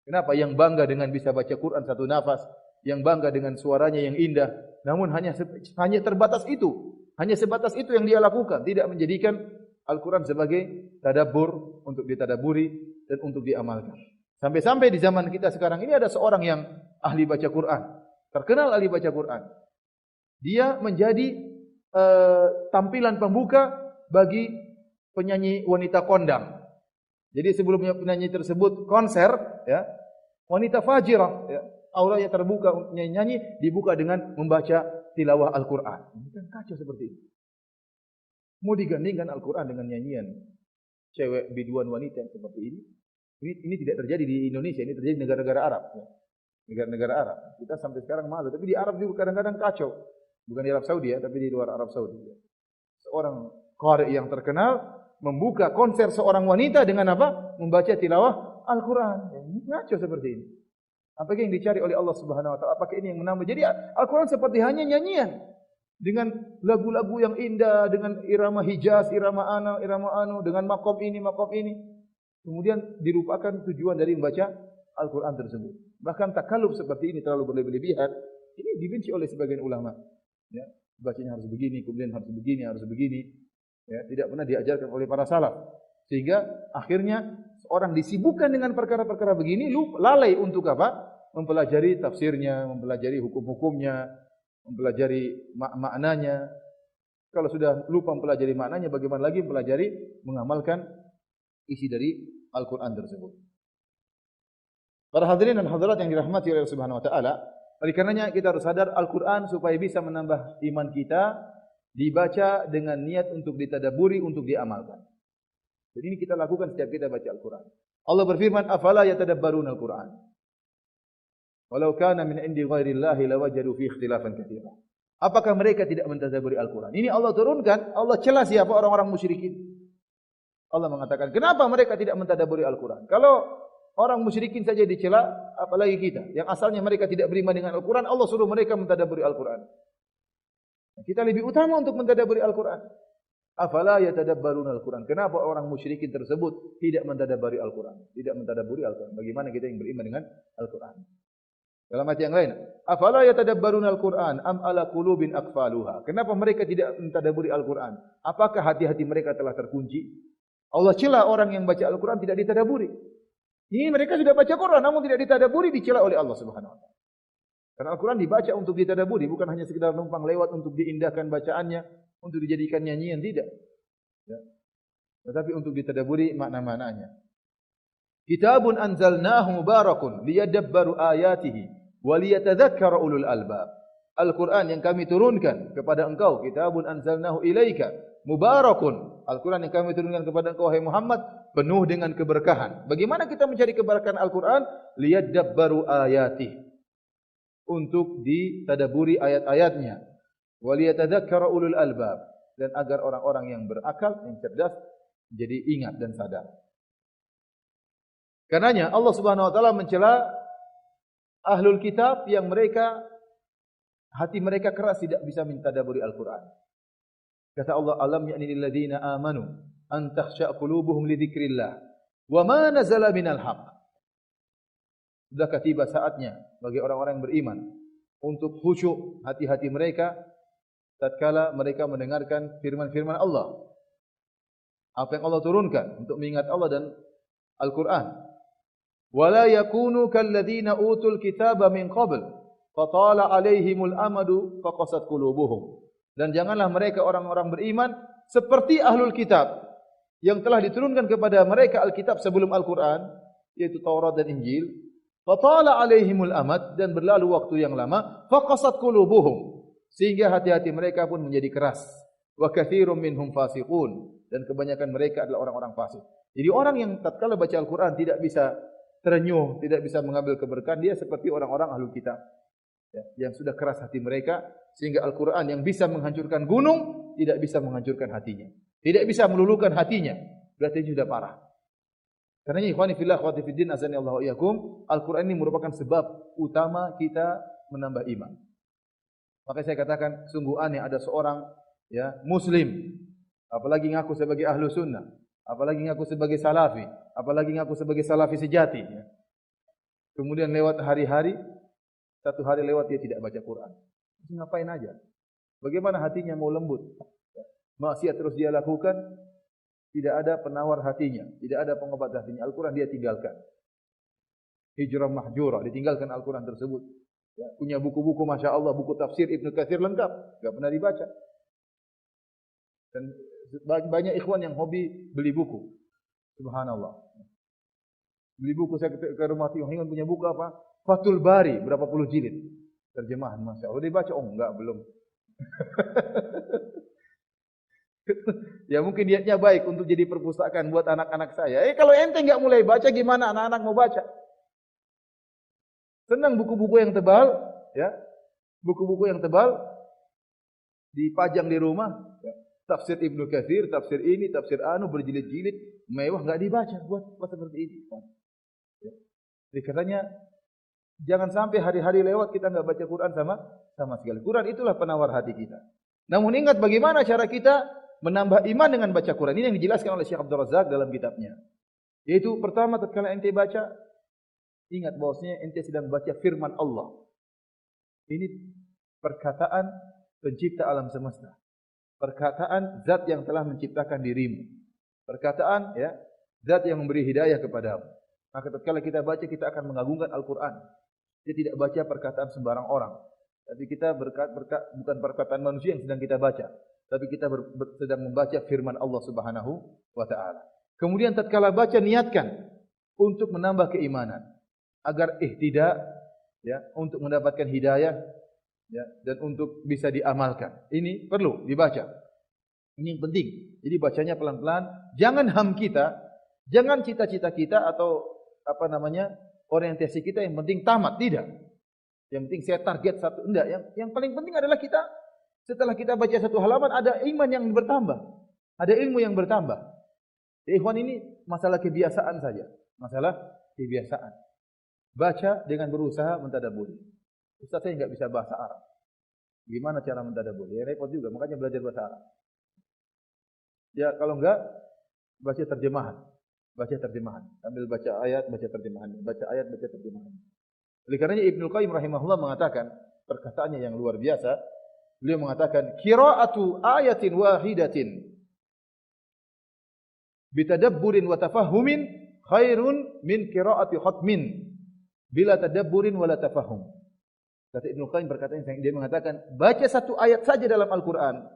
A: Kenapa? Yang bangga dengan bisa baca Quran satu nafas, yang bangga dengan suaranya yang indah, namun hanya terbatas itu. Hanya sebatas itu yang dia lakukan, tidak menjadikan Al-Quran sebagai tadabbur, untuk ditadaburi dan untuk diamalkan. Sampai-sampai di zaman kita sekarang ini ada seorang yang ahli baca Quran, terkenal ahli baca Quran. Dia menjadi tampilan pembuka bagi penyanyi wanita kondang. Jadi sebelumnya penyanyi tersebut konser, wanita fajirah, auranya terbuka, nyanyi dibuka dengan membaca tilawah Al-Quran. Ini kan kacau seperti ini. Mau digandingkan Al-Quran dengan nyanyian cewek biduan wanita yang seperti ini. Ini tidak terjadi di Indonesia, ini terjadi di negara-negara Arab. Negara-negara Arab. Kita sampai sekarang malu, tapi di Arab juga kadang-kadang kacau. Bukan di Arab Saudi tapi di luar Arab Saudi. Seorang qari yang terkenal membuka konser seorang wanita dengan apa? Membaca tilawah Al-Quran. Ini kacau seperti ini. Apakah yang dicari oleh Allah Subhanahu wa taala? Apakah ini yang menambah? Jadi Al-Quran seperti hanya nyanyian dengan lagu-lagu yang indah, dengan irama Hijaz, irama anu, dengan makom ini. Kemudian dilupakan tujuan dari membaca Al-Quran tersebut. Bahkan takalluf seperti ini terlalu berlebihan. Ini dibenci oleh sebagian ulama. Ya, bacanya harus begini, kemudian harus begini. Ya, tidak pernah diajarkan oleh para salaf. Sehingga akhirnya seorang disibukkan dengan perkara-perkara begini, lalai untuk apa? Mempelajari tafsirnya, mempelajari hukum-hukumnya, mempelajari maknanya. Kalau sudah lupa mempelajari maknanya, bagaimana lagi mempelajari, mengamalkan isi dari Al-Quran tersebut. Para hadirin dan hadirat yang dirahmati oleh Allah Subhanahu wa taala, oleh karenanya kita harus sadar Al-Quran supaya bisa menambah iman kita, dibaca dengan niat untuk ditadaburi, untuk diamalkan. Jadi ini kita lakukan setiap kita baca Al-Quran. Allah berfirman, "Afala yatadabbaruna Al-Quran? Walau kana min indi ghairillahi lawajadu fi ikhtilafan katsiran." Apakah mereka tidak mentadabburi Al-Quran? Ini Allah turunkan, Allah celah siapa orang-orang musyrikin. Allah mengatakan, kenapa mereka tidak mentadabburi Al-Quran? Kalau orang musyrikin saja dicela, apalagi kita yang asalnya mereka tidak beriman dengan Al-Quran, Allah suruh mereka mentadabburi Al-Quran. Kita lebih utama untuk mentadabburi Al-Quran. Afala yatadabbaruna Al-Quran? Kenapa orang musyrikin tersebut tidak mentadabburi Al-Quran? Tidak mentadabburi Al-Quran. Bagaimana kita yang beriman dengan Al-Quran? Dalam ayat yang lain, afala yatadabbaruna Al-Quran am ala qulubin aqfaluha? Kenapa mereka tidak mentadabburi Al-Quran? Apakah hati-hati mereka telah terkunci? Allah cela orang yang baca Al-Quran tidak ditadabburi. Ini mereka sudah baca Quran namun tidak ditadabburi, dicela oleh Allah Subhanahu wa taala. Karena Al-Quran dibaca untuk ditadabburi, bukan hanya sekedar numpang lewat untuk diindahkan bacaannya, untuk dijadikan nyanyian, tidak. Ya. Tetapi untuk ditadabburi makna-maknanya. Kitabun anzalnahu mubarakun liyadabbaru ayatihi wa liyatadzakkara ulul albab. Al-Quran yang kami turunkan kepada engkau, kitabun anzalnahu ilaika mubarakun. Al-Quran yang kami turunkan kepada engkau, hai Muhammad, penuh dengan keberkahan. Bagaimana kita mencari keberkahan Al-Quran? Liyadabbaru ayatihi, untuk ditadaburi ayat-ayatnya. Waliyatadzakkara ulul albab, dan agar orang-orang yang berakal, yang cerdas jadi ingat dan sadar. Karenanya Allah Subhanahu wa taala mencela ahlul kitab yang hati mereka keras tidak bisa mentadabburi Al-Qur'an. Kata Allah, "Alam ya'ni lil ladzina amanu an takhsha' qulubuhum li dzikrillah wa ma nazala minal haqq." Sudahkah tiba saatnya bagi orang-orang yang beriman untuk khusyuk hati-hati mereka tatkala mereka mendengarkan firman-firman Allah. Apa yang Allah turunkan untuk mengingat Allah dan Al-Qur'an. Wala yakunu kalladzina utul kitaba min qabl fatala alaihimul amadu faqasat qulubuhum. Dan janganlah mereka orang-orang beriman seperti ahlul kitab yang telah diturunkan kepada mereka Alkitab sebelum Al-Qur'an, yaitu Taurat dan Injil. Fatala alaihimul amad, dan berlalu waktu yang lama, faqasat qulubuhum, sehingga hati-hati mereka pun menjadi keras. Wa katsirum minhum fasiqun, dan kebanyakan mereka adalah orang-orang fasik. Jadi orang yang tatkala baca Al-Qur'an tidak bisa terenyuh, tidak bisa mengambil keberkahan, dia seperti orang-orang ahlul kitab, ya, yang sudah keras hati mereka, sehingga Al-Qur'an yang bisa menghancurkan gunung tidak bisa menghancurkan hatinya, tidak bisa meluluhkan hatinya, berarti sudah parah. Karena ikhwani fillah akhwati fiddin azani Allahu iyyakum, Al-Qur'an ini merupakan sebab utama kita menambah iman. Maka saya katakan sungguh aneh ada seorang muslim, apalagi ngaku sebagai ahlu sunnah, apalagi ngaku sebagai salafi, apalagi ngaku sebagai salafi sejati, kemudian lewat hari-hari, satu hari lewat dia tidak baca Quran. Ngapain aja? Bagaimana hatinya mau lembut? Maksiat terus dia lakukan, tidak ada penawar hatinya, tidak ada pengobat hatinya. Al-Quran dia tinggalkan. Hijrah mahjurah, ditinggalkan Al-Quran tersebut. Ya, punya buku-buku, Masya Allah, buku tafsir Ibnu Katsir lengkap, tidak pernah dibaca. Dan banyak ikhwan yang hobi beli buku. Subhanallah. Beli buku, saya ke rumah Tiyuhingan punya buku apa? Fathul Bari, berapa puluh jilid. Terjemahan, Masya Allah. Dibaca? Oh enggak, belum. Ya mungkin niatnya baik untuk jadi perpustakaan buat anak-anak saya. Kalau ente enggak mulai baca, gimana anak-anak mau baca? Senang buku-buku yang tebal, ya. Buku-buku yang tebal dipajang di rumah, ya. Tafsir Ibnu Katsir, tafsir ini, tafsir anu berjilid-jilid, mewah enggak dibaca buat seperti ini. Ya. Jadi katanya jangan sampai hari-hari lewat kita enggak baca Quran sama sekali. Quran itulah penawar hati kita. Namun ingat bagaimana cara kita menambah iman dengan baca Quran. Ini yang dijelaskan oleh Syekh Abdul Razak dalam kitabnya. Yaitu pertama tatkala ente baca, ingat bahwasanya ente sedang baca firman Allah. Ini perkataan pencipta alam semesta. Perkataan zat yang telah menciptakan dirimu. Perkataan zat yang memberi hidayah kepadamu. Maka tatkala kita baca, kita akan mengagungkan Al-Quran. Kita tidak baca perkataan sembarang orang. Tapi kita bukan perkataan manusia yang sedang kita baca. Tapi kita sedang membaca firman Allah Subhanahu wa ta'ala. Kemudian tatkala baca, niatkan untuk menambah keimanan. Agar ihtidak, untuk mendapatkan hidayah, dan untuk bisa diamalkan. Ini perlu dibaca. Ini yang penting. Jadi bacanya pelan-pelan. Jangan ham kita, jangan cita-cita kita atau orientasi kita yang penting tamat, tidak. Yang penting saya target satu, enggak. Yang paling penting adalah kita setelah kita baca satu halaman ada iman yang bertambah, ada ilmu yang bertambah. Ikhwan, ini masalah kebiasaan saja, masalah kebiasaan. Baca dengan berusaha mentadabburi. Ustaz, saya enggak bisa bahasa Arab. Gimana cara mentadabburi? Ya repot juga, makanya belajar bahasa Arab. Ya kalau enggak baca terjemahan. Baca terjemahan. Sambil baca ayat, baca terjemahan. Baca ayat, baca terjemahan. Oleh karenanya Ibnu Qayyim rahimahullah mengatakan, perkataannya yang luar biasa. Beliau mengatakan, qira'atu ayatin wahidatin bitadabburin wa tafahhumin khairun min qira'ati khatmin bila tadabburin wa la tafahhum. Kata Ibnu Qayyim perkataan dia mengatakan, baca satu ayat saja dalam Al-Qur'an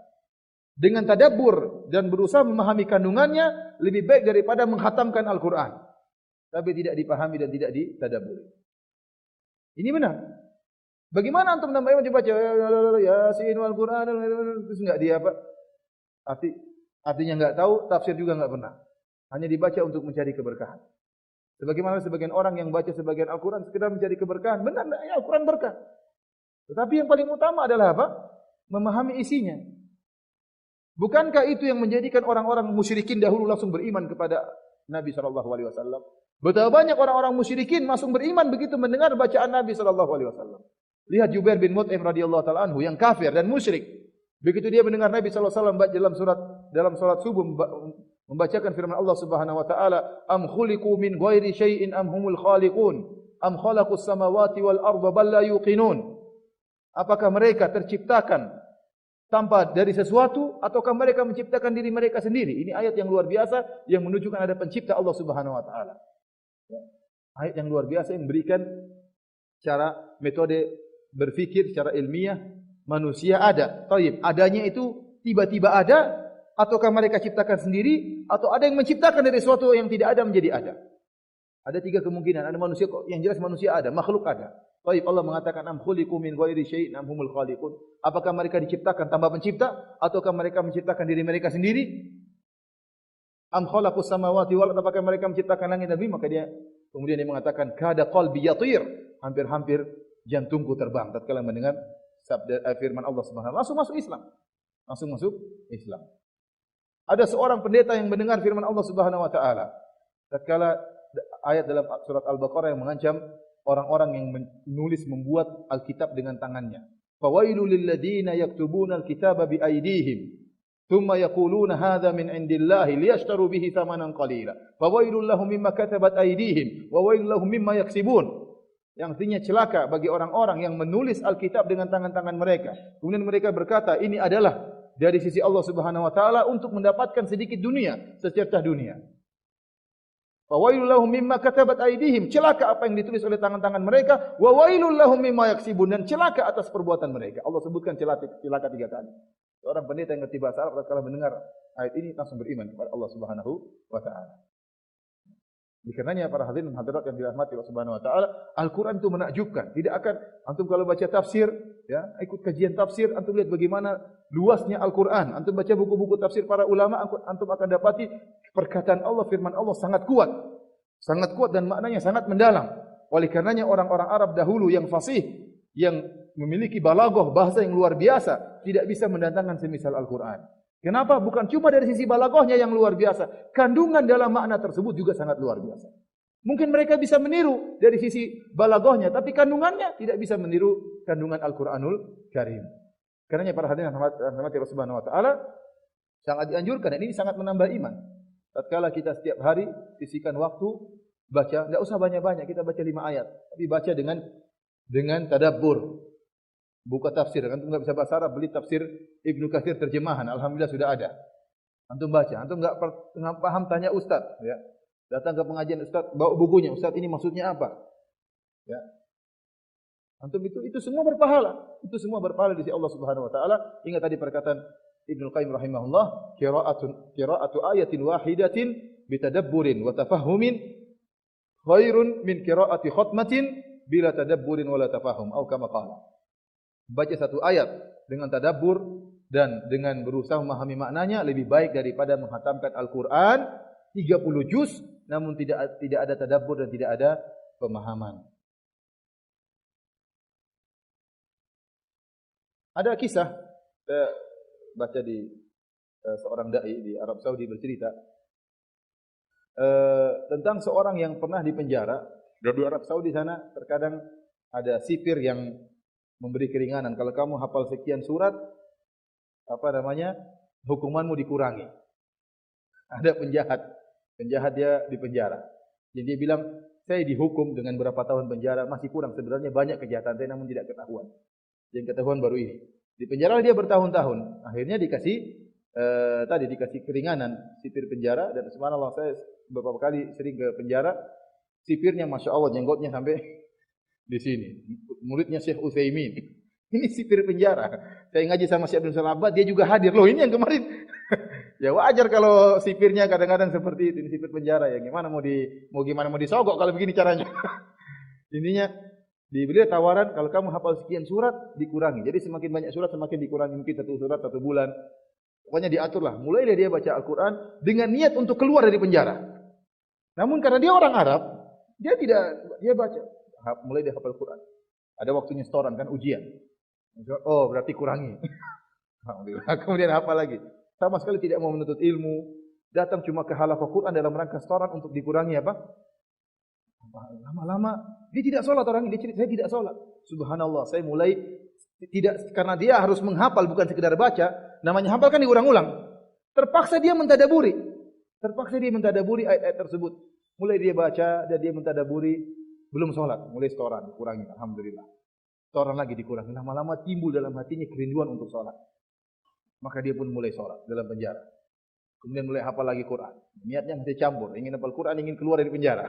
A: dengan tadabbur dan berusaha memahami kandungannya lebih baik daripada menghatamkan Al-Qur'an tapi tidak dipahami dan tidak ditadabburi. Ini benar. Bagaimana antum menambah iman? Dibaca Yasin wal Qur'an, terus enggak dia apa? Artinya enggak tahu, tafsir juga enggak pernah. Hanya dibaca untuk mencari keberkahan. Sebagaimana sebagian orang yang baca sebagian Al-Qur'an sekedar mencari keberkahan. Benar, Al-Qur'an berkah. Tetapi yang paling utama adalah apa? Memahami isinya. Bukankah itu yang menjadikan orang-orang musyrikin dahulu langsung beriman kepada Nabi sallallahu alaihi wasallam? Betapa banyak orang-orang musyrikin langsung beriman begitu mendengar bacaan Nabi sallallahu alaihi wasallam. Lihat Jubair bin Mut'im radhiyallahu taala anhu yang kafir dan musyrik. Begitu dia mendengar Nabi sallallahu alaihi wasallam dalam salat subuh membacakan firman Allah Subhanahu wa taala, "Am khuliqu min ghairi syai'in am humul khaliqun? Am khalaqus samawati wal arda bal la yuqinun?" Apakah mereka terciptakan tanpa dari sesuatu ataukah mereka menciptakan diri mereka sendiri? Ini ayat yang luar biasa yang menunjukkan ada pencipta Allah Subhanahu wa taala. Ayat yang luar biasa yang memberikan cara metode berfikir secara ilmiah manusia ada. Taib, adanya itu tiba-tiba ada ataukah mereka ciptakan sendiri atau ada yang menciptakan dari sesuatu yang tidak ada menjadi ada. Ada tiga kemungkinan. Ada manusia yang jelas manusia ada, makhluk ada. Baik, Allah mengatakan am khuliqu min ghairi syai'in am humul khaliqun. Apakah mereka diciptakan tanpa pencipta ataukah mereka menciptakan diri mereka sendiri? Am khalaqus samawati wal arda, apakah mereka menciptakan langit dan bumi? Maka kemudian dia mengatakan kada qalbi yatir, hampir-hampir jantungku terbang tatkala mendengar sabda firman Allah Subhanahu wa taala. Langsung masuk Islam. Ada seorang pendeta yang mendengar firman Allah Subhanahu wa taala tatkala ayat dalam surat Al-Baqarah yang mengancam orang-orang yang membuat Alkitab dengan tangannya. Fawailul lil ladzina yaktubuna alkitaba bi aydihim thumma yaquluna hadza min indillahi liyashtaru bihi thamanan qalila. Fawailul lahum mimma katabat aydihim wa wailul lahum mimma yaksibun. Yang artinya celaka bagi orang-orang yang menulis Alkitab dengan tangan-tangan mereka. Kemudian mereka berkata, ini adalah dari sisi Allah Subhanahu wa taala untuk mendapatkan sedikit dunia, secercah dunia. Fawailul lahum mimma katabat aydihim, celaka apa yang ditulis oleh tangan-tangan mereka, wa wailul lahum mimma yaksibun, dan celaka atas perbuatan mereka. Allah sebutkan celaka 3 kali. Seorang pendeta yang ngerti bahasa Arab tatkala mendengar ayat ini langsung beriman kepada Allah Subhanahu wa taala. Dikarenanya para hadirin dan hadirat yang dirahmati Allah Subhanahu wa taala, Al-Qur'an itu menakjubkan. Tidak akan antum kalau baca tafsir, ya, ikut kajian tafsir, antum lihat bagaimana luasnya Al-Qur'an. Antum baca buku-buku tafsir para ulama, antum akan dapati perkataan Allah, firman Allah sangat kuat. Sangat kuat dan maknanya sangat mendalam. Oleh karenanya orang-orang Arab dahulu yang fasih, yang memiliki balaghah, bahasa yang luar biasa, tidak bisa mendatangkan semisal Al-Qur'an. Kenapa? Bukan cuma dari sisi balaghahnya yang luar biasa, kandungan dalam makna tersebut juga sangat luar biasa. Mungkin mereka bisa meniru dari sisi balaghahnya, tapi kandungannya tidak bisa meniru kandungan Al-Qur'anul Karim. Karenanya para hadirin rahmati Allah Subhanahu wa taala, sangat dianjurkan, dan ini sangat menambah iman. Tatkala kita setiap hari sisihkan waktu baca, enggak usah banyak-banyak, kita baca 5 ayat, tapi baca dengan tadabbur. Buka tafsir, antum enggak bisa bahasa Arab, beli tafsir Ibnu Katsir terjemahan, alhamdulillah sudah ada. Antum baca, antum enggak paham tanya ustaz, ya. Datang ke pengajian ustaz, bawa bukunya, ustaz ini maksudnya apa? Ya. Antum itu semua berpahala. Itu semua berpahala di sisi Allah Subhanahu wa taala. Ingat tadi perkataan Ibnu Qayyim rahimahullah, qira'atu ayatin wahidatin bitadabburin wa tafahhumin khairun min qira'ati khatmatin bila tadabburin wala tafahum, atau kama qala. Baca satu ayat dengan tadabbur dan dengan berusaha memahami maknanya lebih baik daripada menghatamkan Al-Qur'an 30 juz namun tidak ada tadabbur dan tidak ada pemahaman. Ada kisah saya baca di seorang dai di Arab Saudi bercerita tentang seorang yang pernah dipenjara. Di Arab Saudi sana terkadang ada sipir yang memberi keringanan. Kalau kamu hafal sekian surat, hukumanmu dikurangi. Ada penjahat dia dipenjara. Jadi dia bilang, saya dihukum dengan berapa tahun penjara, masih kurang. Sebenarnya banyak kejahatan saya namun tidak ketahuan. Yang ketahuan baru ini. Di penjara dia bertahun-tahun. Akhirnya dikasih keringanan sipir penjara, dan subhanallah saya beberapa kali sering ke penjara, sipirnya masya Allah jenggotnya sampai di sini, muridnya Syekh Utsaimin. Ini sipir penjara. Saya ngaji sama Syekh Abdul Salam, dia juga hadir. Loh, ini yang kemarin. Ya wajar kalau sipirnya kadang-kadang seperti itu, ini sipir penjara ya. Gimana mau disogok kalau begini caranya. Intinya diberi tawaran kalau kamu hafal sekian surat dikurangi. Jadi semakin banyak surat semakin dikurangi, mungkin 1 surat 1 bulan. Pokoknya diaturlah. Mulai dia baca Al-Qur'an dengan niat untuk keluar dari penjara. Namun karena dia orang Arab, dia baca. Mulai dia hafal Quran. Ada waktunya setoran kan, ujian. Oh, berarti kurangi. Alhamdulillah. Kemudian hafal lagi. sama sekali tidak mau menuntut ilmu, datang cuma ke halaqah Quran dalam rangka setoran untuk dikurangi apa? Lama-lama dia tidak sholat orang ini, dia cerita, saya tidak sholat. Subhanallah, saya mulai tidak, karena dia harus menghafal bukan sekedar baca, namanya hafal kan diulang-ulang. Terpaksa dia mentadaburi. Ayat-ayat tersebut. Mulai dia baca dan dia mentadaburi, belum sholat, mulai setoran, dikurangi, alhamdulillah. Setoran lagi dikurangi, lama-lama timbul dalam hatinya kerinduan untuk sholat. Maka dia pun mulai sholat dalam penjara. Kemudian mulai hafal lagi Quran. Niatnya masih campur, ingin hafal Quran, ingin keluar dari penjara.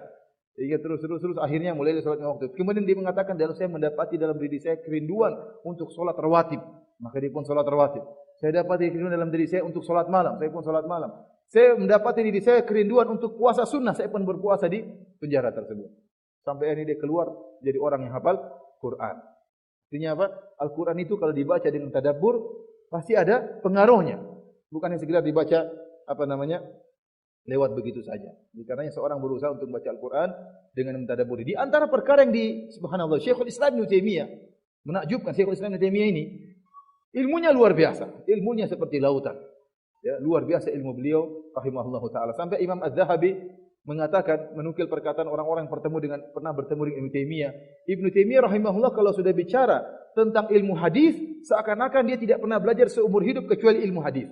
A: Sehingga terus akhirnya mulai sholatnya waktu. Kemudian dia mengatakan, dalam saya mendapati dalam diri saya kerinduan untuk sholat rawatib. Maka dia pun sholat rawatib. Saya dapati kerinduan dalam diri saya untuk sholat malam. Saya pun sholat malam. Saya mendapati diri saya kerinduan untuk puasa sunnah. Saya pun berpuasa di penjara tersebut. Sampai akhirnya dia keluar jadi orang yang hafal Quran. Artinya apa? Al-Quran itu kalau dibaca dengan tadabbur pasti ada pengaruhnya. Bukan yang sekedar dibaca lewat begitu saja. Karena seorang berusaha untuk membaca Al-Quran dengan mentadabburi. Di antara perkara yang subhanallah, Syekhul Islam Ibnu Taimiyah, menakjubkan Syekhul Islam Ibnu Taimiyah ini, ilmunya luar biasa. Ilmunya seperti lautan. Ya, luar biasa ilmu beliau rahimahullahu taala. Sampai Imam Az-Zahabi mengatakan, menukil perkataan orang-orang yang pernah bertemu dengan Ibnu Taimiyah. Ibnu Taimiyah rahimahullah kalau sudah bicara tentang ilmu hadis, seakan-akan dia tidak pernah belajar seumur hidup kecuali ilmu hadis.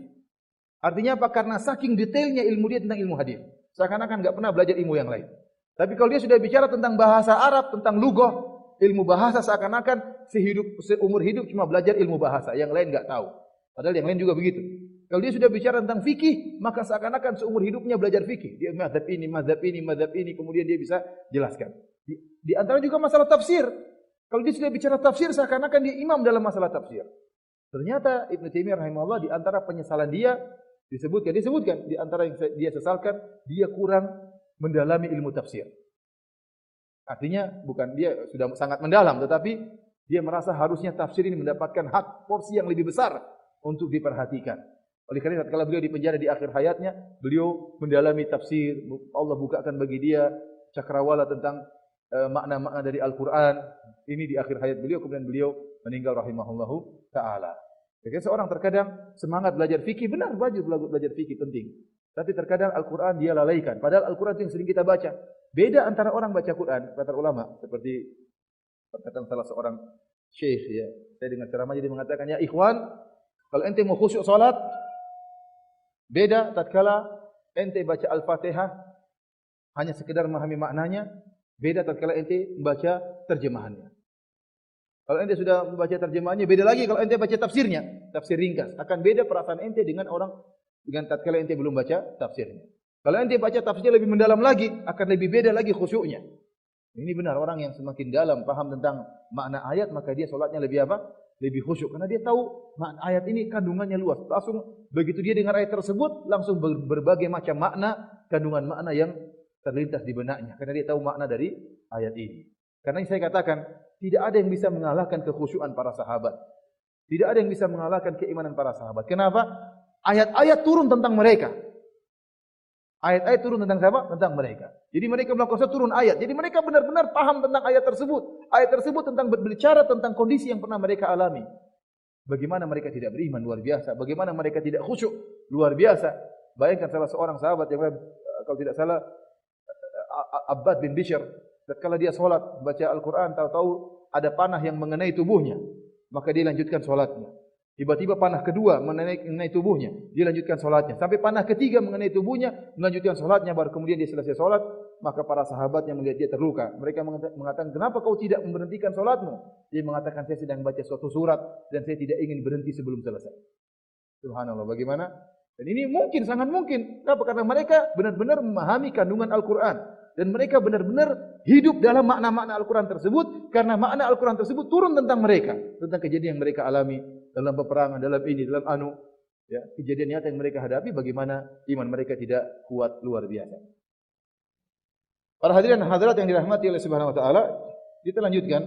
A: Artinya apa? Karena saking detailnya ilmu dia tentang ilmu hadis. Seakan-akan enggak pernah belajar ilmu yang lain. Tapi kalau dia sudah bicara tentang bahasa Arab, tentang lughah, ilmu bahasa, seakan-akan seumur hidup cuma belajar ilmu bahasa, yang lain enggak tahu. Padahal yang lain juga begitu. Kalau dia sudah bicara tentang fikih, maka seakan-akan seumur hidupnya belajar fikih. Dia mazhab ini, kemudian dia bisa jelaskan. Di antara juga masalah tafsir. Kalau dia sudah bicara tafsir, seakan-akan dia imam dalam masalah tafsir. Ternyata Ibnu Taimiyah rahimahullah di antara penyesalan dia disebutkan di antara yang dia sesalkan, dia kurang mendalami ilmu tafsir. Artinya bukan dia sudah sangat mendalam, tetapi dia merasa harusnya tafsir ini mendapatkan hak porsi yang lebih besar untuk diperhatikan. Oleh karena kalau beliau di penjara di akhir hayatnya, beliau mendalami tafsir. Allah bukakan bagi dia cakrawala tentang makna-makna dari Al-Quran. Ini di akhir hayat beliau, kemudian beliau meninggal rahimahullahu ta'ala. Jadi seorang terkadang semangat belajar fikih, benar belajar fikih penting. Tapi terkadang Al-Quran dia lalaikan. Padahal Al-Quran itu yang sering kita baca. Beda antara orang baca Quran, kata ulama, seperti perkataan salah seorang syekh ya. Saya dengar ceramahnya dia mengatakan, ya ikhwan, kalau ente mau khusyuk salat, beda tatkala ente baca Al-Fatihah hanya sekedar memahami maknanya, beda tatkala ente membaca terjemahannya. Kalau ente sudah membaca terjemahannya, beda lagi kalau ente baca tafsirnya, tafsir ringkas. Akan beda perasaan ente dengan tatkala ente belum baca tafsirnya. Kalau ente baca tafsirnya lebih mendalam lagi, akan lebih beda lagi khusyuknya. Ini benar, orang yang semakin dalam paham tentang makna ayat, maka dia solatnya lebih apa? Lebih khusyuk. Karena dia tahu makna ayat ini kandungannya luas. Langsung begitu dia dengar ayat tersebut, langsung berbagai macam makna, kandungan makna yang terlintas di benaknya. Karena dia tahu makna dari ayat ini. Karena yang saya katakan, tidak ada yang bisa mengalahkan kekhusyuan para sahabat. Tidak ada yang bisa mengalahkan keimanan para sahabat. Kenapa? Ayat-ayat turun tentang mereka. Ayat-ayat turun tentang siapa? Tentang mereka. Jadi mereka melakukan turun ayat. Jadi mereka benar-benar paham tentang ayat tersebut. Ayat tersebut tentang berbicara tentang kondisi yang pernah mereka alami. Bagaimana mereka tidak beriman, luar biasa. Bagaimana mereka tidak khusyuk, luar biasa. Bayangkan salah seorang sahabat yang kalau tidak salah Abbad bin Bishr, tatkala dia salat baca Al-Qur'an, tahu-tahu ada panah yang mengenai tubuhnya, maka dia lanjutkan salatnya. Tiba-tiba panah kedua mengenai tubuhnya, dia lanjutkan salatnya. Sampai panah ketiga mengenai tubuhnya, melanjutkan salatnya, baru kemudian dia selesai salat, maka para sahabat yang melihat dia terluka. Mereka mengatakan, "Kenapa kau tidak memberhentikan salatmu?" Dia mengatakan, "Saya sedang baca suatu surat dan saya tidak ingin berhenti sebelum selesai." Subhanallah, bagaimana? Dan ini mungkin, sangat mungkin. Kenapa? Karena mereka benar-benar memahami kandungan Al-Quran. Dan mereka benar-benar hidup dalam makna-makna Al-Quran tersebut. Karena makna Al-Quran tersebut turun tentang mereka. Tentang kejadian yang mereka alami dalam peperangan, dalam ya, kejadian nyata yang mereka hadapi, bagaimana iman mereka tidak kuat, luar biasa. Para hadirin dan hadirat yang dirahmati oleh Subhanahu wa taala, kita lanjutkan.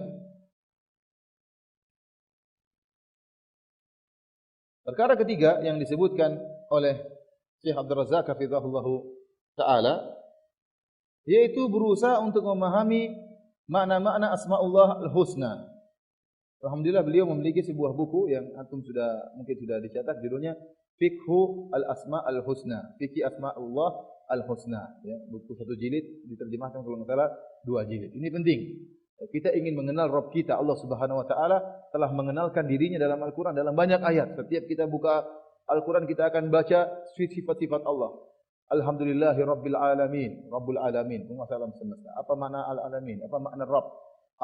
A: Perkara ketiga yang disebutkan oleh Syekh Abdul Razak hafizahullahu taala, yaitu berusaha untuk memahami makna-makna Asmaullah Al-Husna. Alhamdulillah beliau memiliki sebuah buku yang antum mungkin sudah dicetak, judulnya Fiqhu al-Asma al-Husna, Fiqhi Asma'ullah al-Husna, ya, buku 1 jilid diterjemahkan kalau enggak salah 2 jilid. Ini penting. Kita ingin mengenal Rabb kita. Allah Subhanahu wa taala telah mengenalkan dirinya dalam Al-Qur'an dalam banyak ayat. Setiap kita buka Al-Qur'an kita akan baca sifat-sifat Allah. Alhamdulillahi Rabbil Alamin, Rabbul Alamin, penguasa alam semesta. Apa makna Al-Alamin? Apa makna Rabb?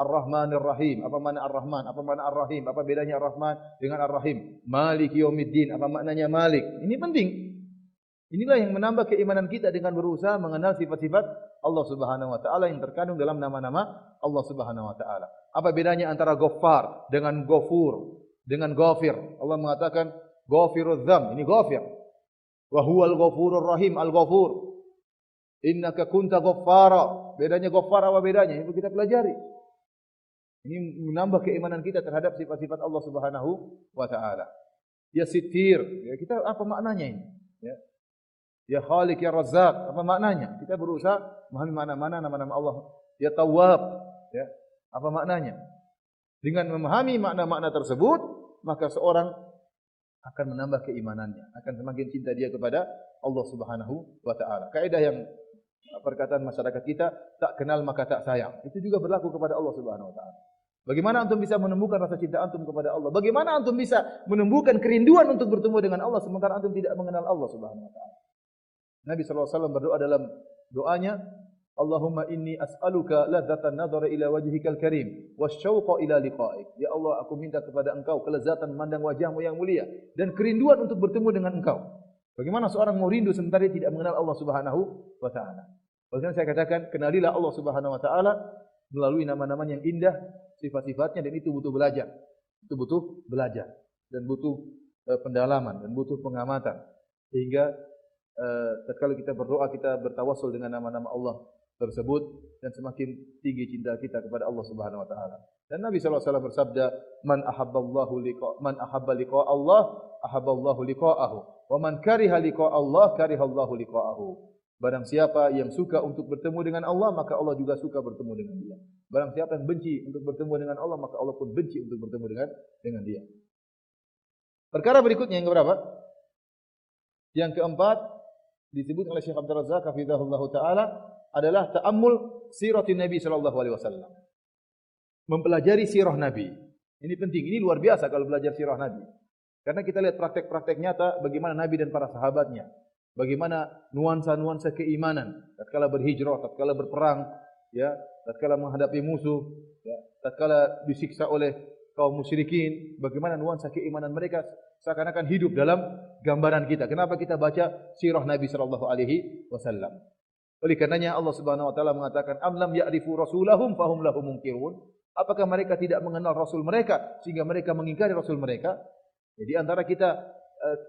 A: Ar-Rahmanir Rahim, apa makna Ar-Rahman? Apa makna Ar-Rahim? Apa bedanya Ar-Rahman dengan Ar-Rahim? Maliki Yaumiddin, apa maknanya Malik? Ini penting. Inilah yang menambah keimanan kita dengan berusaha mengenal sifat-sifat Allah Subhanahu wa taala yang terkandung dalam nama-nama Allah Subhanahu wa taala. Apa bedanya antara Ghaffar dengan Ghafur, dengan Ghafir? Allah mengatakan Ghafirudz dzam, ini Ghafir. Wa huwal Ghafurur Rahim, Al-Ghafur. Innaka kunta Ghaffara. Bedanya Ghaffar apa bedanya? Itu kita pelajari. Ini menambah keimanan kita terhadap sifat-sifat Allah Subhanahu wa taala. Ya Sittir, ya kita apa maknanya ini? Ya. Ya Khaliq, ya Razzaq, apa maknanya? Kita berusaha memahami mana-mana nama-nama Allah. Ya Tawwab, ya. Apa maknanya? Dengan memahami makna-makna tersebut, maka seorang akan menambah keimanannya, akan semakin cinta dia kepada Allah Subhanahu wa taala. Kaidah yang perkataan masyarakat kita, tak kenal maka tak sayang. Itu juga berlaku kepada Allah Subhanahu wa taala. Bagaimana antum bisa menumbuhkan rasa cinta antum kepada Allah? Bagaimana antum bisa menumbuhkan kerinduan untuk bertemu dengan Allah sementara antum tidak mengenal Allah Subhanahu wa taala? Nabi sallallahu alaihi wasallam berdoa dalam doanya, Allahumma inni as'aluka ladzatan nadhara ila wajhikal karim wasyauqa ila liqa'ik. Ya Allah, aku minta kepada Engkau kelezatan memandang wajahmu yang mulia dan kerinduan untuk bertemu dengan Engkau. Bagaimana seorang mau rindu sementara dia tidak mengenal Allah Subhanahu wa taala? Oleh karena saya katakan, kenalilah Allah Subhanahu wa taala melalui nama-namanya yang indah, sifat-sifatnya, dan itu butuh belajar. Itu butuh belajar dan butuh pendalaman dan butuh pengamatan. Sehingga tatkala kita berdoa, kita bertawassul dengan nama-nama Allah tersebut dan semakin tinggi cinta kita kepada Allah Subhanahu wa taala. Dan Nabi sallallahu alaihi wasallam bersabda, "Man ahabba liqa Allah, ahabballahu liqa'ahu, wa man kariha liqa Allah, karihallahu liqa'ahu." Barang siapa yang suka untuk bertemu dengan Allah, maka Allah juga suka bertemu dengan dia. Barang siapa yang benci untuk bertemu dengan Allah, maka Allah pun benci untuk bertemu dengan dia. Perkara berikutnya yang keberapa? Yang keempat disebut oleh Syekh Abdul Razzaq hafizahullah taala adalah ta'ammul siratin Nabi sallallahu alaihi wasallam. Mempelajari sirah Nabi. Ini penting, ini luar biasa kalau belajar sirah Nabi. Karena kita lihat praktek-praktek nyata bagaimana Nabi dan para sahabatnya, bagaimana nuansa-nuansa keimanan tatkala berhijrah, tatkala berperang, ya, tatkala menghadapi musuh, ya, tatkala disiksa oleh kaum musyrikin, bagaimana nuansa keimanan mereka seakan-akan hidup dalam gambaran kita. Kenapa kita baca sirah Nabi sallallahu alaihi wasallam? Oleh karenanya Allah Subhanahu wa taala mengatakan, "Am lam ya'rifu rasulahum fahum lahu munkirun?" Apakah mereka tidak mengenal rasul mereka sehingga mereka mengingkari rasul mereka? Jadi antara kita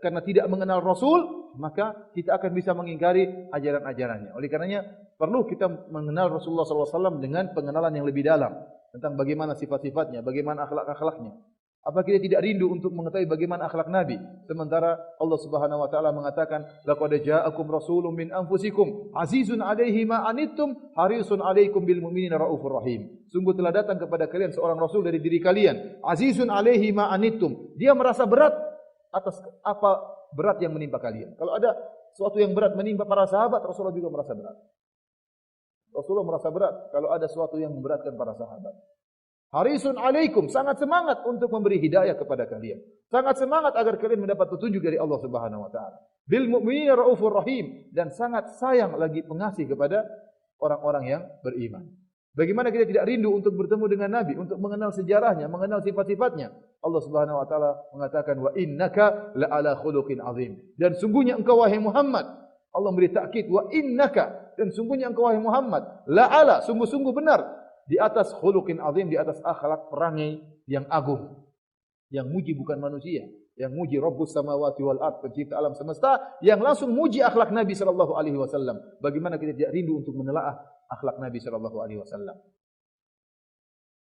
A: karena tidak mengenal rasul, maka kita akan bisa mengingkari ajaran-ajarannya. Oleh karenanya perlu kita mengenal Rasulullah SAW dengan pengenalan yang lebih dalam tentang bagaimana sifat-sifatnya, bagaimana akhlak-akhlaknya. Apa kita tidak rindu untuk mengetahui bagaimana akhlak Nabi? Sementara Allah Subhanahu wa taala mengatakan, "Laqad ja'akum rasulun min anfusikum, azizun 'alaihi ma anittum, harisun 'alaikum bil mu'minina raufur rahim." Sungguh telah datang kepada kalian seorang rasul dari diri kalian, azizun 'alaihi ma anittum. Dia merasa berat atas apa berat yang menimpa kalian. Kalau ada sesuatu yang berat menimpa para sahabat, Rasulullah juga merasa berat. Rasulullah merasa berat kalau ada sesuatu yang memberatkan para sahabat. Harisun alaikum, sangat semangat untuk memberi hidayah kepada kalian. Sangat semangat agar kalian mendapat petunjuk dari Allah Subhanahu wa taala. Bil mu'minina raufur rahim, dan sangat sayang lagi pengasih kepada orang-orang yang beriman. Bagaimana kita tidak rindu untuk bertemu dengan Nabi, untuk mengenal sejarahnya, mengenal sifat-sifatnya. Allah Subhanahu wa taala mengatakan, "Wa innaka la'ala khuluqin azim." Dan sungguhnya engkau wahai Muhammad, Allah beri takkid, "Wa innaka," dan sungguhnya engkau wahai Muhammad, la'ala, sungguh-sungguh benar, di atas khuluqin azim, di atas akhlak perangai yang agung. Yang muji bukan manusia, yang muji Rabbus samawati wal ard, pencipta alam semesta, yang langsung muji akhlak Nabi sallallahu alaihi wasallam. Bagaimana kita tidak rindu untuk menelaah akhlak Nabi sallallahu alaihi wasallam?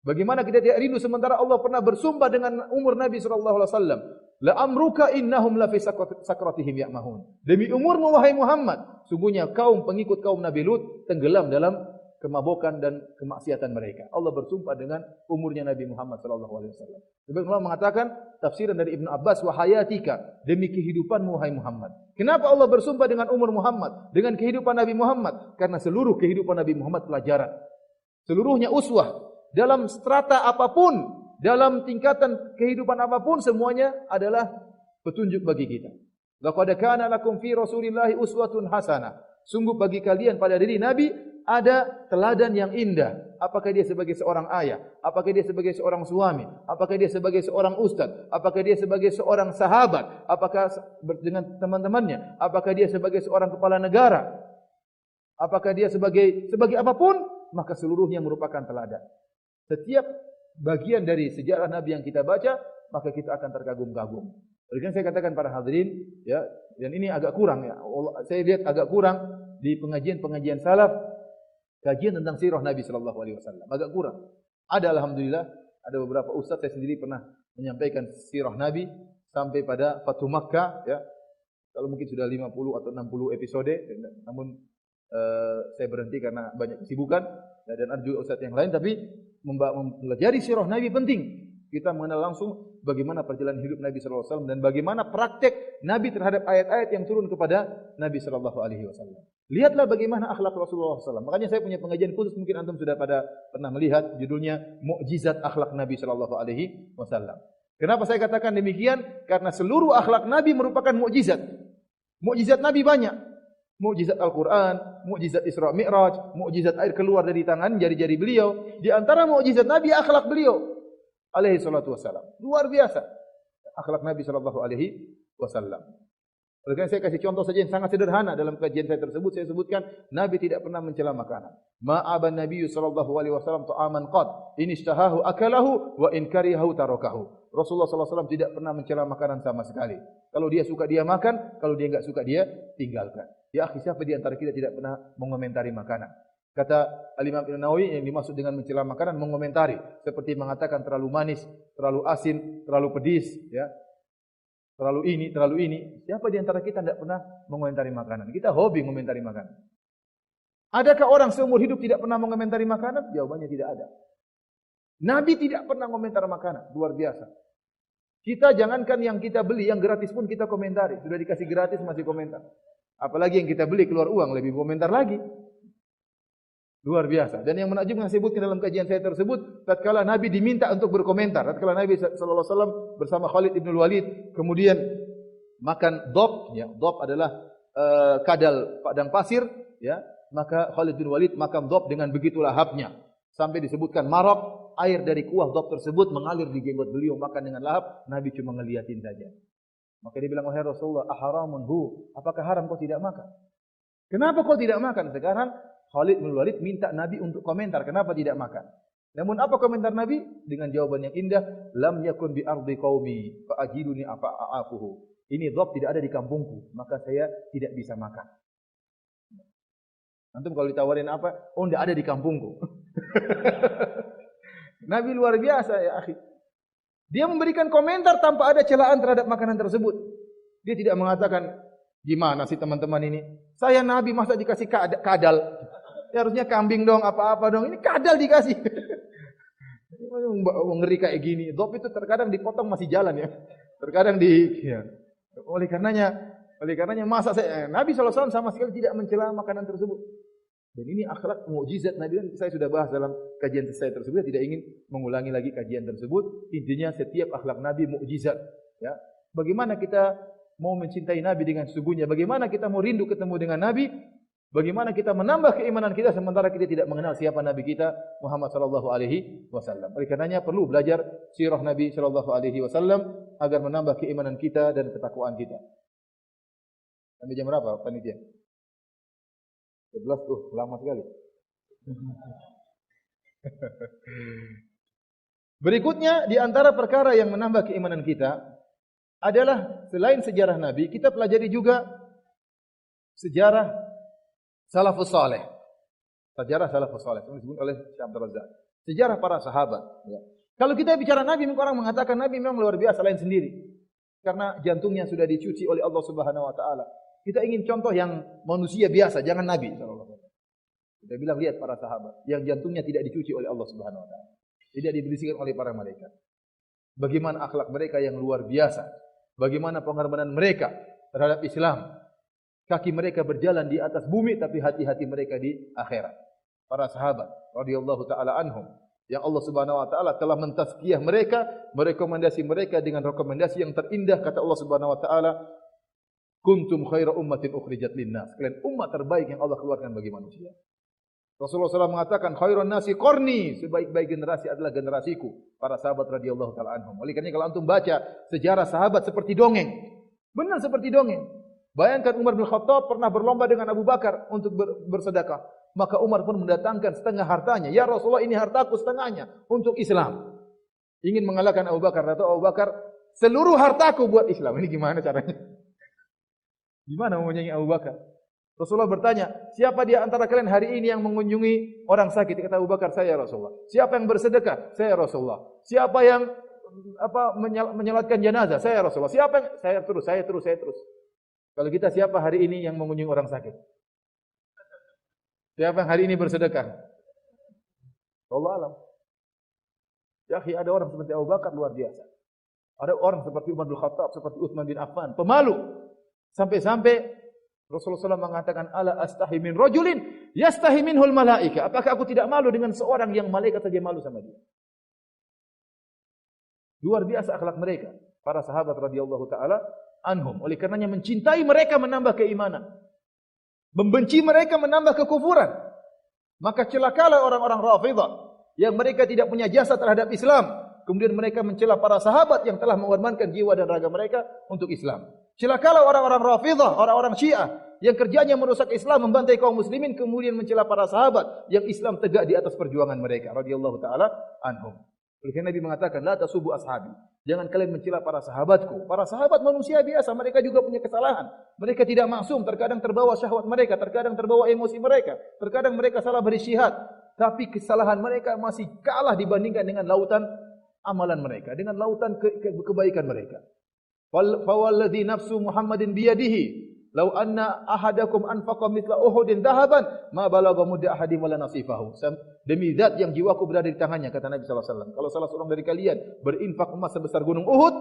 A: Bagaimana kita tidak rindu sementara Allah pernah bersumpah dengan umur Nabi sallallahu alaihi wasallam, "La amruka innahum la fi sakratihim ya'mahun." Demi umurmu wahai Muhammad, sungguhnya kaum pengikut kaum Nabi Lut tenggelam dalam
B: kemabukan dan kemaksiatan mereka. Allah bersumpah dengan umurnya Nabi Muhammad sallallahu alaihi wasallam. Sebagian ulama mengatakan tafsiran dari Ibnu Abbas, wa hayatika, demi kehidupanmu wahai Muhammad. Kenapa Allah bersumpah dengan umur Muhammad, dengan kehidupan Nabi Muhammad? Karena seluruh kehidupan Nabi Muhammad pelajaran. Seluruhnya uswah. Dalam strata apapun, dalam tingkatan kehidupan apapun, semuanya adalah petunjuk bagi kita. Laqad kana lakum fi Rasulillahi uswatun hasanah. Sungguh bagi kalian pada diri Nabi ada teladan yang indah. Apakah dia sebagai seorang ayah? Apakah dia sebagai seorang suami? Apakah dia sebagai seorang ustaz? Apakah dia sebagai seorang sahabat? Apakah dengan teman-temannya? Apakah dia sebagai seorang kepala negara? Apakah dia sebagai apapun? Maka seluruhnya merupakan teladan. Setiap bagian dari sejarah Nabi yang kita baca, maka kita akan terkagum-kagum. Oleh karena saya katakan para hadirin, ya, dan ini agak kurang ya. Saya lihat agak kurang di pengajian-pengajian salaf, kajian tentang sirah Nabi sallallahu alaihi wasallam. Agak kurang. Ada alhamdulillah, ada beberapa ustaz, saya sendiri pernah menyampaikan sirah Nabi sampai pada Fatu Makkah ya. Kalau mungkin sudah 50 atau 60 episode, namun saya berhenti karena banyak kesibukan dan ada juga ustaz yang lain, tapi mempelajari sirah Nabi penting. Kita mengenal langsung bagaimana perjalanan hidup Nabi sallallahu alaihi wasallam dan bagaimana praktek Nabi terhadap ayat-ayat yang turun kepada Nabi sallallahu alaihi wasallam. Lihatlah bagaimana akhlak Rasulullah SAW. Makanya saya punya pengajian khusus, mungkin antum sudah pernah melihat, judulnya Mukjizat Akhlak Nabi sallallahu alaihi wasallam. Kenapa saya katakan demikian? Karena seluruh akhlak Nabi merupakan mukjizat. Mukjizat Nabi banyak. Mukjizat Al-Qur'an, mukjizat Isra Mi'raj, mukjizat air keluar dari tangan jari-jari beliau. Di antara mukjizat Nabi akhlak beliau alaihi salatu wasallam. Luar biasa akhlak Nabi sallallahu alaihi wasallam. Oleh karena saya kasih contoh saja yang sangat sederhana dalam kajian saya tersebut, saya sebutkan Nabi tidak pernah mencela makanan. Ma'aban Nabi sallallahu alaihi wasallam ta'aman qad in ishtahahu akalahu wa in karihahu tarakahu. Rasulullah sallallahu alaihi wasallam tidak pernah mencela makanan sama sekali. Kalau dia suka dia makan, kalau dia enggak suka dia tinggalkan. Ya akhi, siapa di antara kita tidak pernah mengomentari makanan? Kata Al-Imam Ibnu Nawawi, yang dimaksud dengan mencela makanan mengomentari, seperti mengatakan terlalu manis, terlalu asin, terlalu pedis, ya. Terlalu ini. Siapa di antara kita tidak pernah mengomentari makanan? Kita hobi mengomentari makanan. Adakah orang seumur hidup tidak pernah mengomentari makanan? Jawabannya tidak ada. Nabi tidak pernah mengomentar makanan, luar biasa. Kita jangankan yang kita beli, yang gratis pun kita komentari. Sudah dikasih gratis masih komentar. Apalagi yang kita beli keluar uang, lebih komentar lagi. Luar biasa. Dan yang menakjubkan saya sebutkan dalam kajian saya tersebut, tatkala Nabi diminta untuk berkomentar, tatkala Nabi sallallahu alaihi wasallam bersama Khalid bin Walid kemudian makan dhab, ya, dhab adalah kadal padang pasir, ya, maka Khalid bin Walid makan dhab dengan begitu lahapnya. Sampai disebutkan marok, air dari kuah dhab tersebut mengalir di jenggot beliau, makan dengan lahap, Nabi cuma ngeliatin saja. Maka dia bilang, "Wahai Rasulullah, aharamun hu? Apakah haram kau tidak makan?" Kenapa kau tidak makan? Sekarang Khalid bin Walid minta Nabi untuk komentar, kenapa tidak makan? Namun apa komentar Nabi? Dengan jawaban yang indah, lam yakun bi ardi qaumi fa ajiduni afa'afuhu. Ini dhab tidak ada di kampungku, maka saya tidak bisa makan. Antum kalau ditawarin apa? Oh, tidak ada di kampungku. Nabi luar biasa ya akhi. Dia memberikan komentar tanpa ada celaan terhadap makanan tersebut. Dia tidak mengatakan, gimana sih teman-teman ini? Saya Nabi masa dikasih kadal? Ya, harusnya kambing dong, apa-apa dong. Ini kadal dikasih. Ngeri kayak gini. Dhab itu terkadang dipotong masih jalan ya. Terkadang ya. Oleh karenanya masa Nabi SAW sama sekali tidak mencela makanan tersebut. Dan ini akhlak mukjizat Nabi, dan saya sudah bahas dalam kajian saya tersebut, tidak ingin mengulangi lagi kajian tersebut. Intinya setiap akhlak Nabi mukjizat, ya. Bagaimana kita mau mencintai Nabi dengan sesungguhnya? Bagaimana kita mau rindu ketemu dengan Nabi? Bagaimana kita menambah keimanan kita sementara kita tidak mengenal siapa Nabi kita Muhammad sallallahu alaihi wasallam. Oleh karenanya perlu belajar sirah Nabi sallallahu alaihi wasallam agar menambah keimanan kita dan ketakwaan kita. Sampai jam berapa panitia? 11 lama sekali. Berikutnya di antara perkara yang menambah keimanan kita adalah selain sejarah Nabi, kita pelajari juga sejarah salafus saleh. Sejarah salafus saleh disebut oleh Syekh Abdul Razak. Sejarah para sahabat, ya. Kalau kita bicara Nabi, orang mengatakan Nabi memang luar biasa lain sendiri. Karena jantungnya sudah dicuci oleh Allah Subhanahu wa taala. Kita ingin contoh yang manusia biasa, jangan Nabi sallallahu alaihi wasallam. Kita bilang lihat para sahabat yang jantungnya tidak dicuci oleh Allah Subhanahu wa taala. Tidak dibersihkan oleh para malaikat. Bagaimana akhlak mereka yang luar biasa. Bagaimana pengorbanan mereka terhadap Islam. Kaki mereka berjalan di atas bumi tapi hati-hati mereka di akhirat. Para sahabat radhiyallahu taala anhum yang Allah Subhanahu wa taala telah mentazkiyah mereka, merekomendasi mereka dengan rekomendasi yang terindah kata Allah Subhanahu wa taala, kuntum khaira ummatin ukhrijat linnas. Kalian umat terbaik yang Allah keluarkan bagi manusia. Rasulullah SAW mengatakan khairun nasi qarni, sebaik-baik generasi adalah generasiku, para sahabat radhiyallahu taala anhum. Oleh karena kalau antum baca sejarah sahabat seperti dongeng. Benar seperti dongeng. Bayangkan Umar bin Khattab pernah berlomba dengan Abu Bakar untuk bersedekah. Maka Umar pun mendatangkan setengah hartanya. Ya Rasulullah, ini hartaku setengahnya untuk Islam. Ingin mengalahkan Abu Bakar. Kata Abu Bakar, seluruh hartaku buat Islam. Ini gimana caranya? Gimana mau menyanyi Abu Bakar? Rasulullah bertanya, siapa di antara kalian hari ini yang mengunjungi orang sakit? Kata Abu Bakar, saya Rasulullah. Siapa yang bersedekah? Saya Rasulullah. Siapa yang menyolatkan jenazah? Saya Rasulullah. Siapa yang saya terus. Kalau kita siapa hari ini yang mengunjungi orang sakit? Siapa yang hari ini bersedekah? Allah alam. Ya, ada orang seperti Abu Bakar luar biasa. Ada orang seperti Umar bin Khattab, seperti Utsman bin Affan, pemalu. Sampai Rasulullah SAW mengatakan, ala astahi min rajulin yastahi minhul malaika. Apakah aku tidak malu dengan seorang yang malaikat saja malu sama dia? Luar biasa akhlak mereka, para sahabat radhiyallahu taala anhum. Oleh karenanya mencintai mereka menambah keimanan. Membenci mereka menambah kekufuran. Maka celakalah orang-orang Rafidhah yang mereka tidak punya jasa terhadap Islam. Kemudian mereka mencela para sahabat yang telah mengorbankan jiwa dan raga mereka untuk Islam. Celakalah orang-orang Rafidhah, orang-orang Syiah yang kerjanya merusak Islam, membantai kaum muslimin, kemudian mencela para sahabat yang Islam tegak di atas perjuangan mereka radhiyallahu taala anhum. Oleh karena Nabi mengatakan, la tasubu ashabi. Jangan kalian mencela para sahabatku. Para sahabat manusia biasa, mereka juga punya kesalahan. Mereka tidak maksum, terkadang terbawa syahwat mereka, terkadang terbawa emosi mereka, terkadang mereka salah beristihad. Tapi kesalahan mereka masih kalah dibandingkan dengan lautan amalan mereka, dengan lautan kebaikan mereka. Fawalladzi nafsu Muhammadin biyadihi, law anna ahadakum anfaqa mithla Uhudin dhahaban, ma balagha mudda ahadin wala nasifahu. Demi zat yang jiwaku berada di tangannya, kata Nabi sallallahu alaihi wasallam, kalau salah seorang dari kalian berinfak emas sebesar gunung Uhud,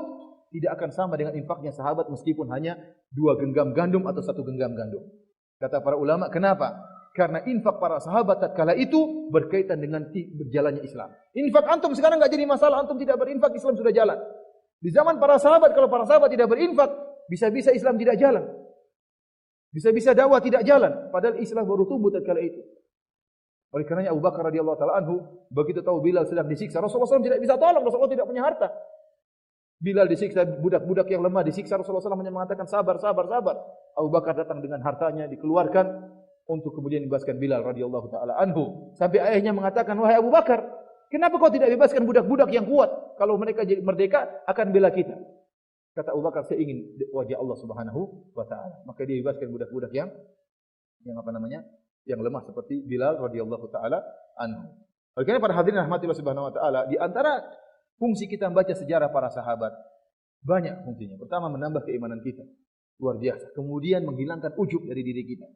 B: tidak akan sama dengan infaknya sahabat meskipun hanya 2 genggam gandum atau 1 genggam gandum. Kata para ulama, kenapa? Karena infak para sahabat tatkala itu berkaitan dengan berjalannya Islam. Infak antum sekarang enggak jadi masalah, antum tidak berinfak, Islam sudah jalan. Di zaman para sahabat, kalau para sahabat tidak berinfak, bisa-bisa Islam tidak jalan. Bisa-bisa dakwah tidak jalan, padahal Islam baru tumbuh tatkala itu. Oleh karenanya Abu Bakar radhiyallahu taala anhu begitu tahu Bilal sedang disiksa, Rasulullah SAW tidak bisa tolong, Rasulullah tidak punya harta. Bilal disiksa, budak-budak yang lemah disiksa, Rasulullah SAW hanya mengatakan sabar. Abu Bakar datang dengan hartanya dikeluarkan untuk kemudian dibebaskan Bilal radhiyallahu taala anhu. Sampai ayahnya mengatakan, wahai Abu Bakar, kenapa kau tidak bebaskan budak-budak yang kuat? Kalau mereka jadi merdeka akan bela kita. Kata Abu Bakar, saya ingin wajah Allah Subhanahu wa taala. Maka dia bebaskan budak-budak yang yang lemah seperti Bilal radhiyallahu taala anhu. Oleh karena para hadirin rahmatillah subhanahu wa taala, di antara fungsi kita membaca sejarah para sahabat banyak fungsinya. Pertama, menambah keimanan kita. Luar biasa. Kemudian menghilangkan ujub dari diri kita.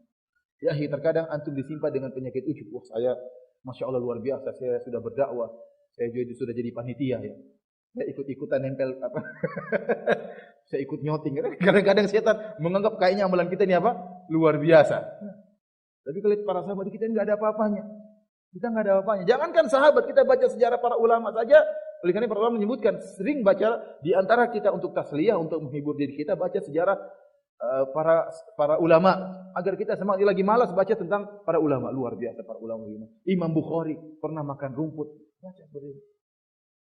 B: Ya, terkadang antum disimpa dengan penyakit ujub. Wah, saya Masya Allah luar biasa, saya sudah berdakwah, saya juga sudah jadi panitia ya. Saya ikut-ikutan nempel apa? Saya ikut nyoting. Kadang-kadang setan menganggap kayaknya amalan kita ini apa? Luar biasa. Tapi kalau para sahabat kita enggak ada apa-apanya. Kita enggak ada apa-apanya. Jangankan sahabat, kita baca sejarah para ulama saja. Oleh karena para ulama menyebutkan sering baca di antara kita untuk tasliyah, untuk menghibur diri kita, baca sejarah para ulama agar kita semangat. Lagi malas baca tentang para ulama, luar biasa para ulama. Imam Bukhari pernah makan rumput, baca berdiri.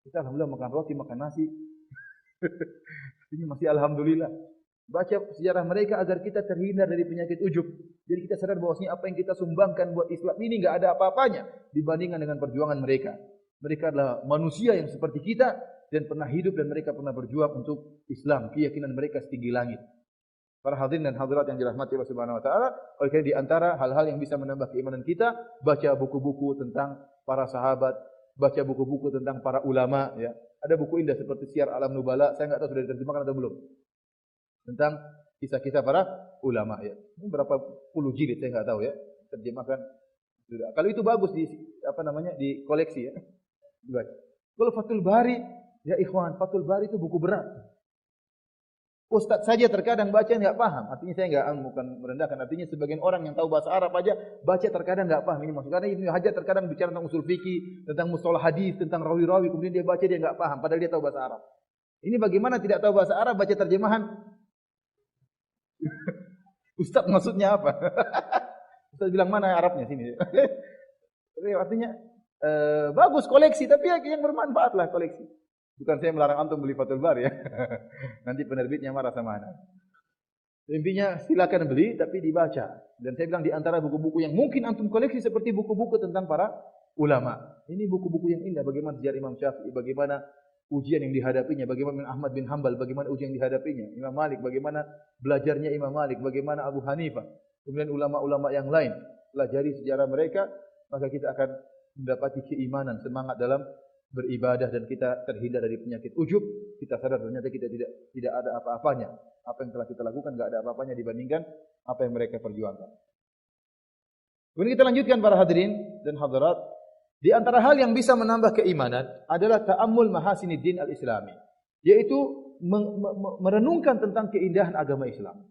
B: Kita alhamdulillah makan roti, makan nasi. Ini masih alhamdulillah. Baca sejarah mereka agar kita terhindar dari penyakit ujub. Jadi kita sadar bahwasanya apa yang kita sumbangkan buat Islam ini enggak ada apa-apanya dibandingkan dengan perjuangan mereka. Mereka adalah manusia yang seperti kita dan pernah hidup dan mereka pernah berjuang untuk Islam. Keyakinan mereka setinggi langit. Para hadirin dan hadirat yang dirahmati Allah Subhanahu wa taala, oleh karena di antara hal-hal yang bisa menambah keimanan kita, baca buku-buku tentang para sahabat, baca buku-buku tentang para ulama ya. Ada buku indah seperti Syiar Alam Nubala, saya enggak tahu sudah diterjemahkan atau belum. Tentang kisah-kisah para ulama ya. Berapa puluh jilid saya enggak tahu ya. Terjemahkan Sudah. Kalau itu bagus di di koleksi ya. Dibaca. Kalau Fathul Bari, ya ikhwan, Fathul Bari itu buku berat. Ustaz saja terkadang baca enggak paham. Artinya saya enggak bukan merendahkan. Artinya sebagian orang yang tahu bahasa Arab aja baca terkadang enggak paham ini maksud. Karena Ibnu Hajar terkadang bicara tentang usul fikih, tentang mustalah hadis, tentang rawi-rawi, kemudian dia baca dia enggak paham padahal dia tahu bahasa Arab. Ini bagaimana tidak tahu bahasa Arab baca terjemahan? Ustaz maksudnya apa? Ustaz bilang mana Arabnya sini. Artinya bagus koleksi tapi yang bermanfaat lah koleksi. Bukan saya melarang antum beli Fathul Bari ya. Nanti penerbitnya marah sama anda. Intinya silakan beli tapi dibaca. Dan saya bilang di antara buku-buku yang mungkin antum koleksi seperti buku-buku tentang para ulama. Ini buku-buku yang indah. Bagaimana sejarah Imam Syafi'i, bagaimana ujian yang dihadapinya, bagaimana Ahmad bin Hanbal, bagaimana ujian yang dihadapinya, Imam Malik, bagaimana belajarnya Imam Malik, bagaimana Abu Hanifah, kemudian ulama-ulama yang lain. Pelajari sejarah mereka, maka kita akan mendapati keimanan, semangat dalam beribadah dan kita terhindar dari penyakit ujub. Kita sadar ternyata kita tidak ada apa-apanya. Apa yang telah kita lakukan enggak ada apa-apanya dibandingkan apa yang mereka perjuangkan. Kemudian kita lanjutkan para hadirin dan hadirat. Di antara hal yang bisa menambah keimanan adalah ta'ammul mahasiniddin al-islami, yaitu merenungkan tentang keindahan agama Islam.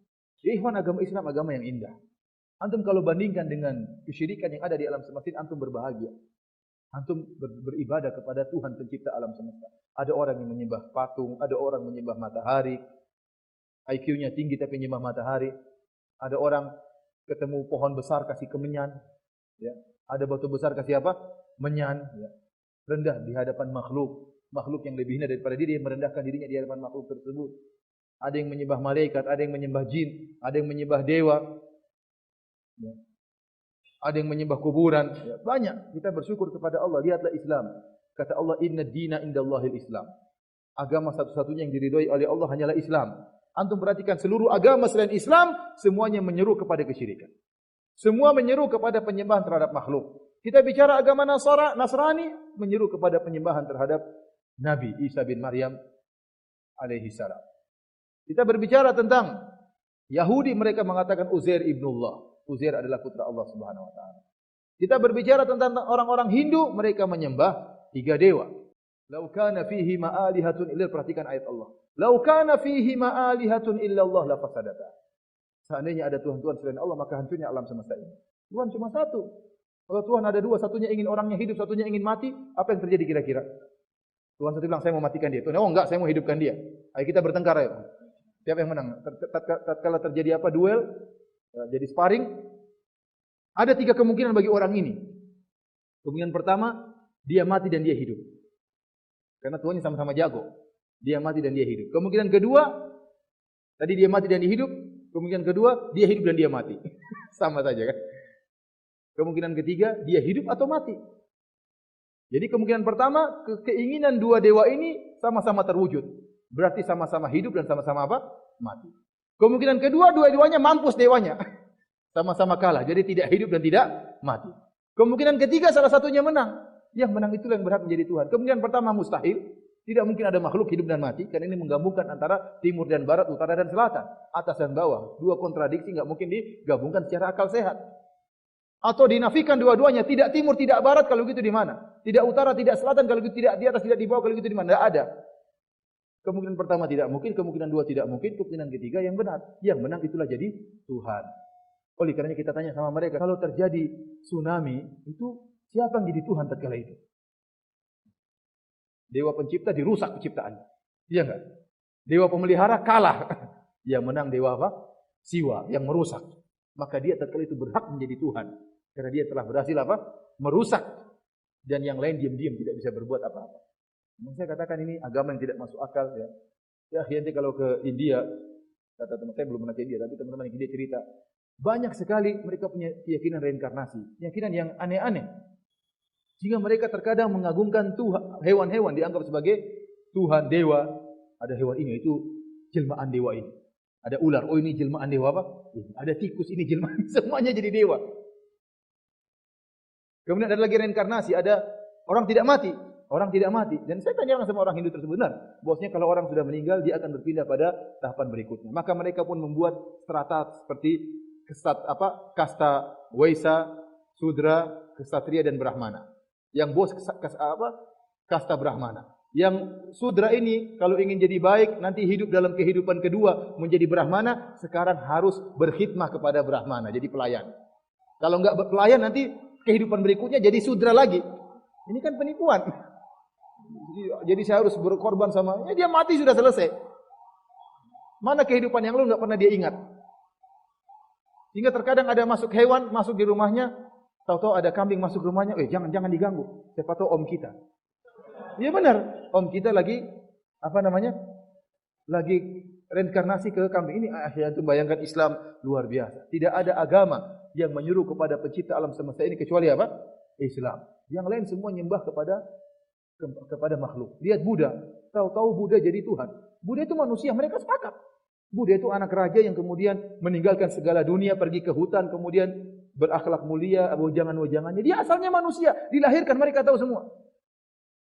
B: Ya ikhwan, agama Islam agama yang indah. Antum kalau bandingkan dengan kesyirikan yang ada di alam semesta, antum berbahagia. Antum beribadah kepada Tuhan pencipta alam semesta. Ada orang yang menyembah patung, ada orang menyembah matahari. IQ-nya tinggi tapi menyembah matahari. Ada orang ketemu pohon besar kasih kemenyan, ya. Ada batu besar kasih apa? Menyan, ya. Rendah di hadapan makhluk yang lebih hina daripada diri, yang merendahkan dirinya di hadapan makhluk tersebut. Ada yang menyembah malaikat, ada yang menyembah jin, ada yang menyembah dewa. Ya. Ada yang menyembah kuburan, ya, banyak. Kita bersyukur kepada Allah. Lihatlah Islam. Kata Allah, inna dina indallahil Islam. Agama satu-satunya yang diridhoi oleh Allah hanyalah Islam. Antum perhatikan seluruh agama selain Islam, semuanya menyeru kepada kesyirikan. Semua menyeru kepada penyembahan terhadap makhluk. Kita bicara agama Nasrani, menyeru kepada penyembahan terhadap Nabi Isa bin Maryam alaihi salam. Kita berbicara tentang Yahudi, mereka mengatakan Uzair ibnullah. Uzair adalah putra Allah Subhanahu wa taala. Kita berbicara tentang orang-orang Hindu, mereka menyembah 3 dewa. Lau kana fihi ma'alihatun illa, perhatikan ayat Allah. Lau kana fihi ma'alihatun illa Allah la fasadata. Seandainya ada Tuhan-Tuhan selain Allah, maka hancurnya alam semesta ini. Tuhan cuma satu. Kalau Tuhan ada 2, satunya ingin orangnya hidup, satunya ingin mati, apa yang terjadi kira-kira? Tuhan satu bilang, saya mau matikan dia. Tuhan, oh enggak, saya mau hidupkan dia. Ayo kita bertengkar ayo. Siapa yang menang? Tatkala terjadi apa? Duel, jadi sparring. Ada 3 kemungkinan bagi orang ini. Kemungkinan pertama, dia mati dan dia hidup. Karena Tuhannya sama-sama jago. Dia mati dan dia hidup. Kemungkinan kedua, tadi dia mati dan dia hidup. Kemungkinan kedua, dia hidup dan dia mati. Sama saja kan? Kemungkinan ketiga, dia hidup atau mati. Jadi kemungkinan pertama, keinginan 2 dewa ini sama-sama terwujud. Berarti sama-sama hidup dan sama-sama apa? Mati. Kemungkinan kedua, 2-duanya mampus dewanya. Sama-sama kalah. Jadi tidak hidup dan tidak mati. Kemungkinan ketiga, salah satunya menang. Yang menang itulah yang berhak menjadi Tuhan. Kemungkinan pertama mustahil. Tidak mungkin ada makhluk hidup dan mati. Karena ini menggabungkan antara timur dan barat, utara dan selatan. Atas dan bawah. 2 kontradiksi enggak mungkin digabungkan secara akal sehat. Atau dinafikan dua-duanya. Tidak timur, tidak barat. Kalau gitu di mana? Tidak utara, tidak selatan. Kalau gitu tidak di atas, tidak di bawah. Kalau gitu di mana? Tidak ada. Kemungkinan pertama tidak mungkin. Kemungkinan 2 tidak mungkin. Kemungkinan ketiga yang benar. Yang menang itulah jadi Tuhan. Oleh karena kita tanya sama mereka. Kalau terjadi tsunami. Itu siapa yang jadi Tuhan tatkala itu? Dewa pencipta dirusak penciptaannya. Iya enggak? Dewa pemelihara kalah. Yang menang dewa apa? Siwa yang merusak. Maka dia tatkala itu berhak menjadi Tuhan. Karena dia telah berhasil apa? Merusak. Dan yang lain diam-diam tidak bisa berbuat apa-apa. Saya katakan ini agama yang tidak masuk akal. Ya nanti kalau ke India, kata teman saya belum pernah ke India, tapi teman-teman yang India cerita. Banyak sekali mereka punya keyakinan reinkarnasi. Keyakinan yang aneh-aneh. Sehingga mereka terkadang mengagungkan Tuhan, hewan-hewan dianggap sebagai Tuhan, dewa. Ada hewan ini, itu jelmaan dewa ini. Ada ular, oh ini jelmaan dewa apa? Ada tikus, ini jelmaan, semuanya jadi dewa. Kemudian ada lagi reinkarnasi, ada orang tidak mati. Orang tidak mati. Dan saya tanya sama orang Hindu tersebut, benar. Bahwasanya kalau orang sudah meninggal, dia akan berpindah pada tahapan berikutnya. Maka mereka pun membuat strata seperti kasta Waisa, Sudra, Ksatria dan Brahmana. Yang bos kasta Brahmana. Yang sudra ini kalau ingin jadi baik, nanti hidup dalam kehidupan kedua menjadi Brahmana, sekarang harus berkhidmah kepada Brahmana, jadi pelayan. Kalau enggak pelayan nanti kehidupan berikutnya jadi sudra lagi. Ini kan penipuan. Jadi saya harus berkorban sama, dia mati sudah selesai. Mana kehidupan yang lalu enggak pernah dia ingat. Hingga terkadang ada masuk hewan, masuk di rumahnya, tahu-tahu ada kambing masuk rumahnya, jangan diganggu. Siapa tahu om kita. Iya benar, om kita lagi lagi reinkarnasi ke kambing. Ini akhirnya itu bayangkan Islam luar biasa. Tidak ada agama yang menyuruh kepada pencipta alam semesta ini kecuali apa? Islam. Yang lain semua nyembah kepada makhluk. Lihat Buddha, tahu-tahu Buddha jadi Tuhan. Buddha itu manusia, mereka sepakat. Buddha itu anak raja yang kemudian meninggalkan segala dunia, pergi ke hutan, kemudian berakhlak mulia, wejangan-wejangannya. Dia asalnya manusia, dilahirkan, mereka tahu semua.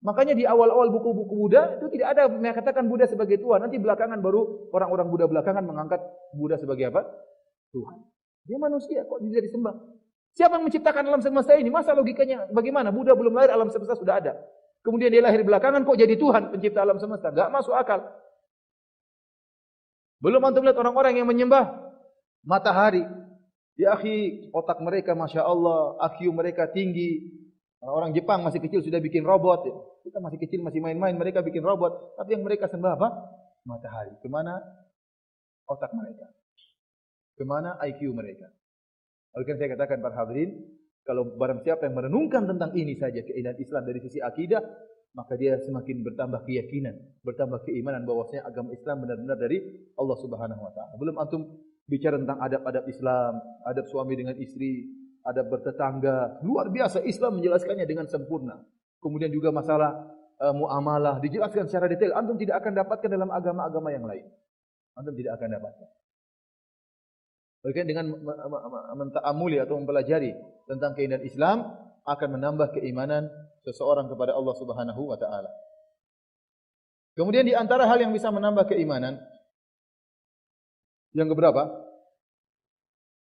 B: Makanya di awal-awal buku-buku Buddha itu tidak ada mengatakan Buddha sebagai Tuhan. Nanti belakangan baru orang-orang Buddha belakangan mengangkat Buddha sebagai apa? Tuhan. Dia manusia, kok bisa disembah? Siapa yang menciptakan alam semesta ini? Masa logikanya bagaimana? Buddha belum lahir, alam semesta sudah ada. Kemudian dia lahir belakangan, kok jadi Tuhan pencipta alam semesta? Gak masuk akal. Belum antum lihat orang-orang yang menyembah matahari. Ya akhi, otak mereka Masya Allah, IQ mereka tinggi. Orang Jepang masih kecil sudah bikin robot. Kita masih kecil, masih main-main, mereka bikin robot. Tapi yang mereka sembah apa? Matahari. Kemana otak mereka? Kemana IQ mereka? Oleh karena saya katakan para hadirin, kalau barang siapa yang merenungkan tentang ini saja, keindahan Islam dari sisi akidah, maka dia semakin bertambah keyakinan, bertambah keimanan bahwasanya agama Islam benar-benar dari Allah Subhanahu wa taala. Belum antum bicara tentang adab-adab Islam, adab suami dengan istri, adab bertetangga, luar biasa Islam menjelaskannya dengan sempurna. Kemudian juga masalah muamalah dijelaskan secara detail. Antum tidak akan dapatkan dalam agama-agama yang lain. Antum tidak akan dapatkan. Berkaitan dengan menta'amuli atau mempelajari tentang keindahan Islam akan menambah keimanan seseorang kepada Allah Subhanahu wa taala. Kemudian di antara hal yang bisa menambah keimanan yang keberapa?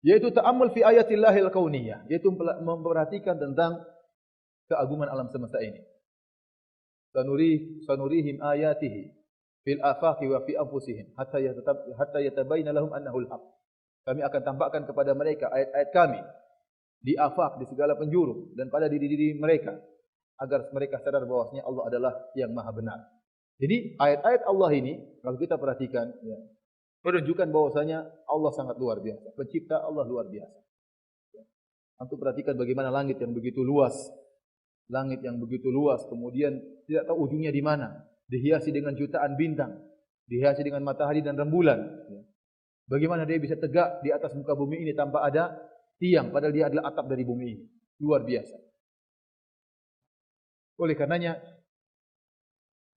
B: Yaitu ta'ammul fi ayatillahil kauniyah, yaitu memperhatikan tentang keagungan alam semesta ini. Sanurihim ayatihi fil afaqi wa fi anfusihim hatta yatabayyana lahum annahu al-haq. Kami akan tampakkan kepada mereka ayat-ayat kami di afaq, di segala penjuru dan pada diri-diri mereka agar mereka sadar bahwasanya Allah adalah yang maha benar. Jadi ayat-ayat Allah ini kalau kita perhatikan ya, menunjukkan bahwasanya Allah sangat luar biasa. Pencipta Allah luar biasa. Antum perhatikan bagaimana langit yang begitu luas. Langit yang begitu luas, kemudian tidak tahu ujungnya di mana. Dihiasi dengan jutaan bintang, dihiasi dengan matahari dan rembulan. Bagaimana dia bisa tegak di atas muka bumi ini tanpa ada tiang, padahal dia adalah atap dari bumi ini. Luar biasa. Oleh karenanya,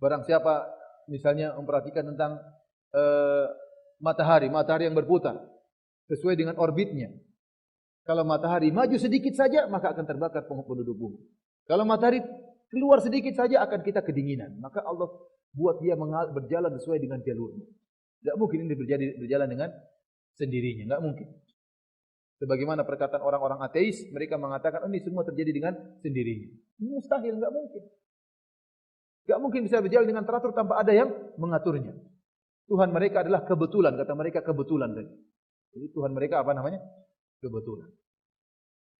B: barang siapa misalnya memperhatikan tentang matahari yang berputar sesuai dengan orbitnya. Kalau matahari maju sedikit saja, maka akan terbakar penduduk bumi. Kalau matahari keluar sedikit saja, akan kita kedinginan. Maka Allah buat dia berjalan sesuai dengan jalurnya. Tidak mungkin ini berjalan dengan sendirinya. Tidak mungkin. Sebagaimana perkataan orang-orang ateis, mereka mengatakan ini semua terjadi dengan sendirinya. Mustahil, tidak mungkin. Tidak mungkin bisa berjalan dengan teratur tanpa ada yang mengaturnya. Tuhan mereka adalah kebetulan, kata mereka kebetulan. Jadi Tuhan mereka apa namanya? Kebetulan.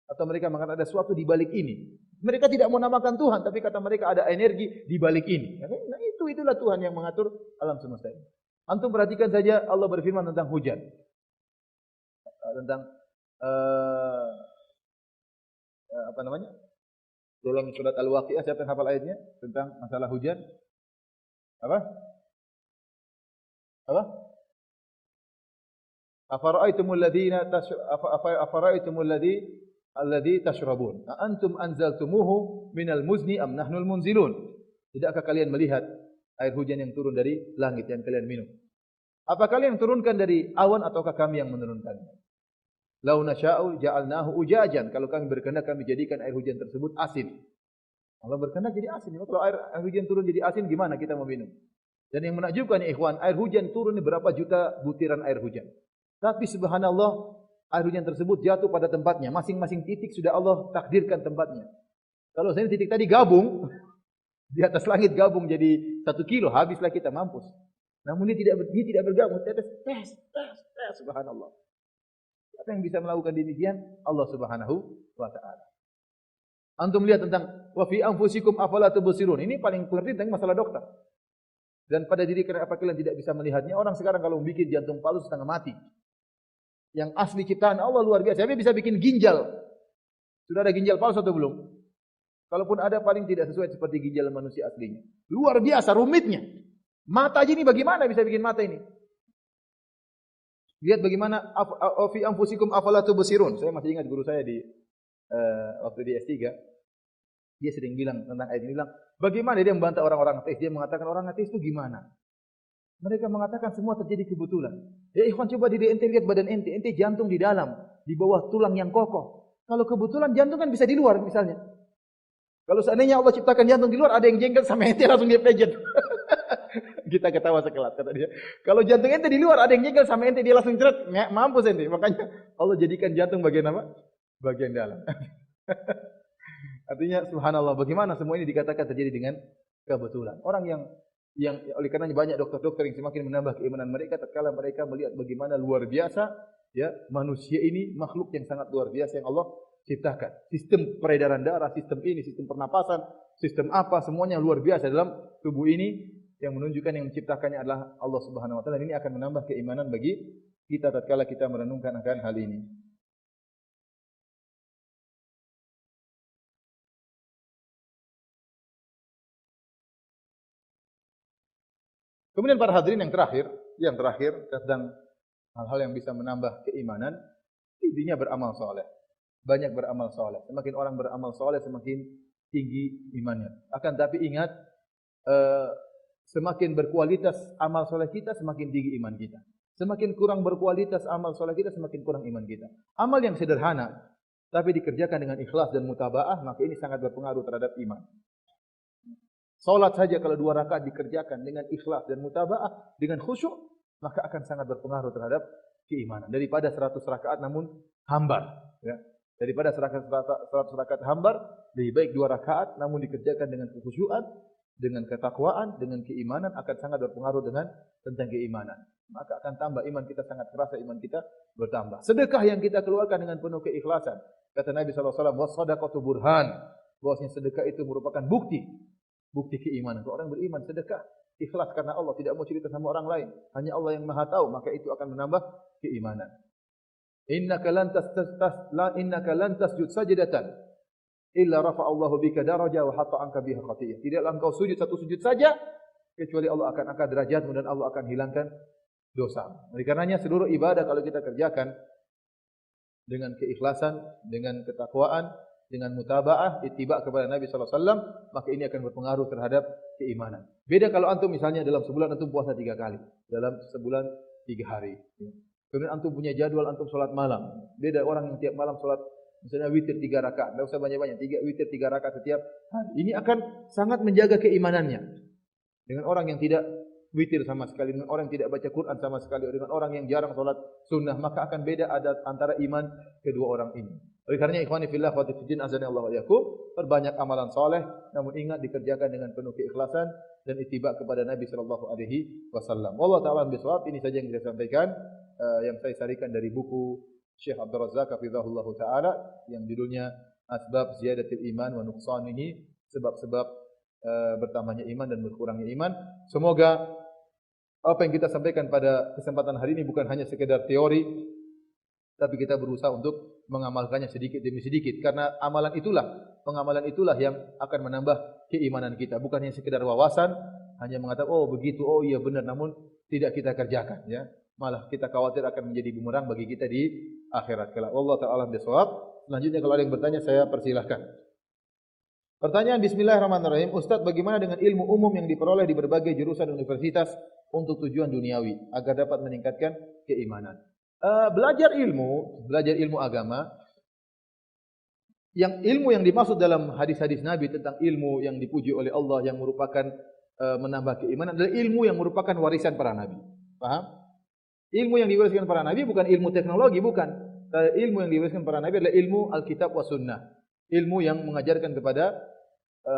B: Atau mereka mengatakan ada sesuatu di balik ini. Mereka tidak mau namakan Tuhan, tapi kata mereka ada energi di balik ini. Nah, itulah Tuhan yang mengatur alam semesta ini. Antum perhatikan saja Allah berfirman tentang hujan. Tentang apa namanya? Dalam surat Al-Waqiah, siapa yang hafal ayatnya tentang masalah hujan? Apa? Afara'aitumul ladzi tashrabun. Antum anzaltumuhu minal muzni am nahnul munzilun? Tidakkah kalian melihat air hujan yang turun dari langit yang kalian minum? Apa kalian yang turunkan dari awan ataukah kami yang menurunkannya? Lau nasya'u ja'alnahu ujajan. Kalau kami berkehendak kami jadikan air hujan tersebut asin. Allah berkehendak jadi asin. Kalau air hujan turun jadi asin, gimana kita mau minum? Dan yang menakjubkan ya ikhwan, air hujan turun berapa juta butiran air hujan. Tapi subhanallah, air hujan tersebut jatuh pada tempatnya. Masing-masing titik sudah Allah takdirkan tempatnya. Kalau saya titik tadi gabung, di atas langit gabung jadi 1 kilo, habislah kita, mampus. Namun dia tidak bergabung, tes, subhanallah. Siapa yang bisa melakukan demikian? Allah Subhanahu wa taala. Antum lihat tentang wa fi anfusikum afala tubsirun. Ini paling penting tentang masalah dokter. Dan pada diri kalian apa kalian tidak bisa melihatnya? Orang sekarang kalau membuat jantung palsu setengah mati. Yang asli ciptaan Allah luar biasa. Siapa bisa bikin ginjal? Sudah ada ginjal palsu atau belum? Kalaupun ada paling tidak sesuai seperti ginjal manusia aslinya. Luar biasa rumitnya. Mata aja ini bagaimana bisa bikin mata ini? Lihat bagaimana fi anfusikum afala tubsirun. Saya masih ingat guru saya di waktu di S3. Dia sering bilang tentang ayat ini, bilang, bagaimana dia membantah orang-orang ateis? Dia mengatakan orang ateis itu gimana? Mereka mengatakan semua terjadi kebetulan. Ya ikhwan, coba di ente lihat badan ente jantung di dalam, di bawah tulang yang kokoh. Kalau kebetulan jantung kan bisa di luar misalnya. Kalau seandainya Allah ciptakan jantung di luar, ada yang jengkel sama ente langsung dia pejet. Kita ketawa sekelat kata dia. Kalau jantung ente di luar, ada yang jengkel sama ente dia langsung ceret, mampus ente. Makanya Allah jadikan jantung bagian apa? Bagian dalam. Artinya subhanallah, bagaimana semua ini dikatakan terjadi dengan kebetulan. Orang yang oleh karenanya banyak dokter-dokter yang semakin menambah keimanan mereka tatkala mereka melihat bagaimana luar biasa ya manusia ini makhluk yang sangat luar biasa yang Allah ciptakan. Sistem peredaran darah, sistem ini, sistem pernapasan, sistem apa semuanya luar biasa dalam tubuh ini yang menunjukkan yang menciptakannya adalah Allah Subhanahu wa taala. Ini akan menambah keimanan bagi kita tatkala kita merenungkan akan hal ini. Kemudian para hadirin yang terakhir tentang hal-hal yang bisa menambah keimanan, intinya beramal soleh. Banyak beramal soleh. Semakin orang beramal soleh, semakin tinggi imannya. Akan tapi ingat, semakin berkualitas amal soleh kita, semakin tinggi iman kita. Semakin kurang berkualitas amal soleh kita, semakin kurang iman kita. Amal yang sederhana, tapi dikerjakan dengan ikhlas dan mutaba'ah, maka ini sangat berpengaruh terhadap iman. Salat saja kalau 2 rakaat dikerjakan dengan ikhlas dan mutaba'ah, dengan khusyuk, maka akan sangat berpengaruh terhadap keimanan. Daripada 100 rakaat namun hambar. Ya. Daripada 100 rakaat hambar, lebih baik 2 rakaat namun dikerjakan dengan kekhusyuan, dengan ketakwaan, dengan keimanan, akan sangat berpengaruh tentang keimanan. Maka akan tambah iman kita, sangat terasa iman kita bertambah. Sedekah yang kita keluarkan dengan penuh keikhlasan. Kata Nabi SAW, was-sadaqatu burhan. Bahwasanya sedekah itu merupakan bukti keimanan. Kalau orang beriman sedekah ikhlas karena Allah, tidak mau cerita sama orang lain, hanya Allah yang Maha tahu, maka itu akan menambah keimanan. Innaka lan tasjud sajdatan illa rafa'allahu bika daraja wa hatta anka biha khatiyah. Tidaklah engkau sujud satu sujud saja kecuali Allah akan angkat derajatmu dan Allah akan hilangkan dosa. Oleh karenanya seluruh ibadah kalau kita kerjakan dengan keikhlasan, dengan ketakwaan, dengan mutaba'ah, ittiba' kepada Nabi sallallahu alaihi wasallam, maka ini akan berpengaruh terhadap keimanan. Beda kalau antum misalnya dalam sebulan antum puasa 3 kali, dalam sebulan 3 hari. Kemudian antum punya jadwal antum salat malam. Beda orang yang tiap malam salat misalnya witir 3 rakaat, enggak usah banyak-banyak, 3 witir 3 rakaat setiap hari. Ini akan sangat menjaga keimanannya. Dengan orang yang tidak witir sama sekali, dengan orang yang tidak baca Quran sama sekali, dengan orang yang jarang salat sunnah, maka akan beda ada antara iman kedua orang ini. Oleh karenanya ikhwani fillah wa fiddin azanillahu wa iyyakum, perbanyak amalan saleh, namun ingat dikerjakan dengan penuh keikhlasan dan ittiba kepada Nabi sallallahu alaihi wasallam. Wallahu ta'ala bisawab. Ini saja yang saya sampaikan, yang saya sarikan dari buku Syekh Abdul Razzaq hafizahullahu taala yang judulnya Asbab Ziyadatil Iman wa Nuqsanihi, sebab-sebab bertambahnya iman dan berkurangnya iman. Semoga apa yang kita sampaikan pada kesempatan hari ini bukan hanya sekedar teori, tapi kita berusaha untuk mengamalkannya sedikit demi sedikit, karena pengamalan itulah yang akan menambah keimanan kita, bukan hanya sekedar wawasan, hanya mengatakan oh begitu, oh iya benar, namun tidak kita kerjakan, ya. Malah kita khawatir akan menjadi bumerang bagi kita di akhirat kelak. Wallahu ta'ala bishawab. Selanjutnya kalau ada yang bertanya saya persilahkan. Pertanyaan, bismillahirrahmanirrahim. Ustaz, bagaimana dengan ilmu umum yang diperoleh di berbagai jurusan universitas untuk tujuan duniawi agar dapat meningkatkan keimanan? Belajar ilmu agama, ilmu yang dimaksud dalam hadis-hadis Nabi tentang ilmu yang dipuji oleh Allah yang merupakan menambah keimanan adalah ilmu yang merupakan warisan para nabi. Paham? Ilmu yang diwariskan para nabi bukan ilmu teknologi, bukan. ilmu yang diwariskan para nabi adalah ilmu Alkitab wa Sunnah. Ilmu yang mengajarkan kepada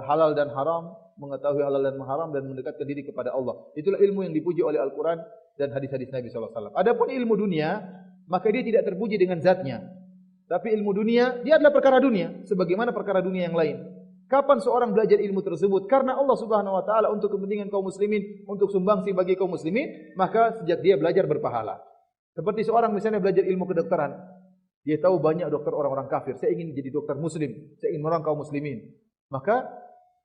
B: halal dan haram, mengetahui halal dan haram dan mendekatkan diri kepada Allah. Itulah ilmu yang dipuji oleh Al-Quran dan hadis-hadis Nabi SAW. Adapun ilmu dunia, maka dia tidak terpuji dengan zatnya. Tapi ilmu dunia, dia adalah perkara dunia, sebagaimana perkara dunia yang lain. Kapan seorang belajar ilmu tersebut? Karena Allah Subhanahu Wa Taala untuk kepentingan kaum muslimin, untuk sumbangsi bagi kaum muslimin, maka sejak dia belajar berpahala. Seperti seorang misalnya belajar ilmu kedokteran, dia tahu banyak dokter orang-orang kafir. Saya ingin jadi dokter muslim, saya ingin menolong kaum muslimin. Maka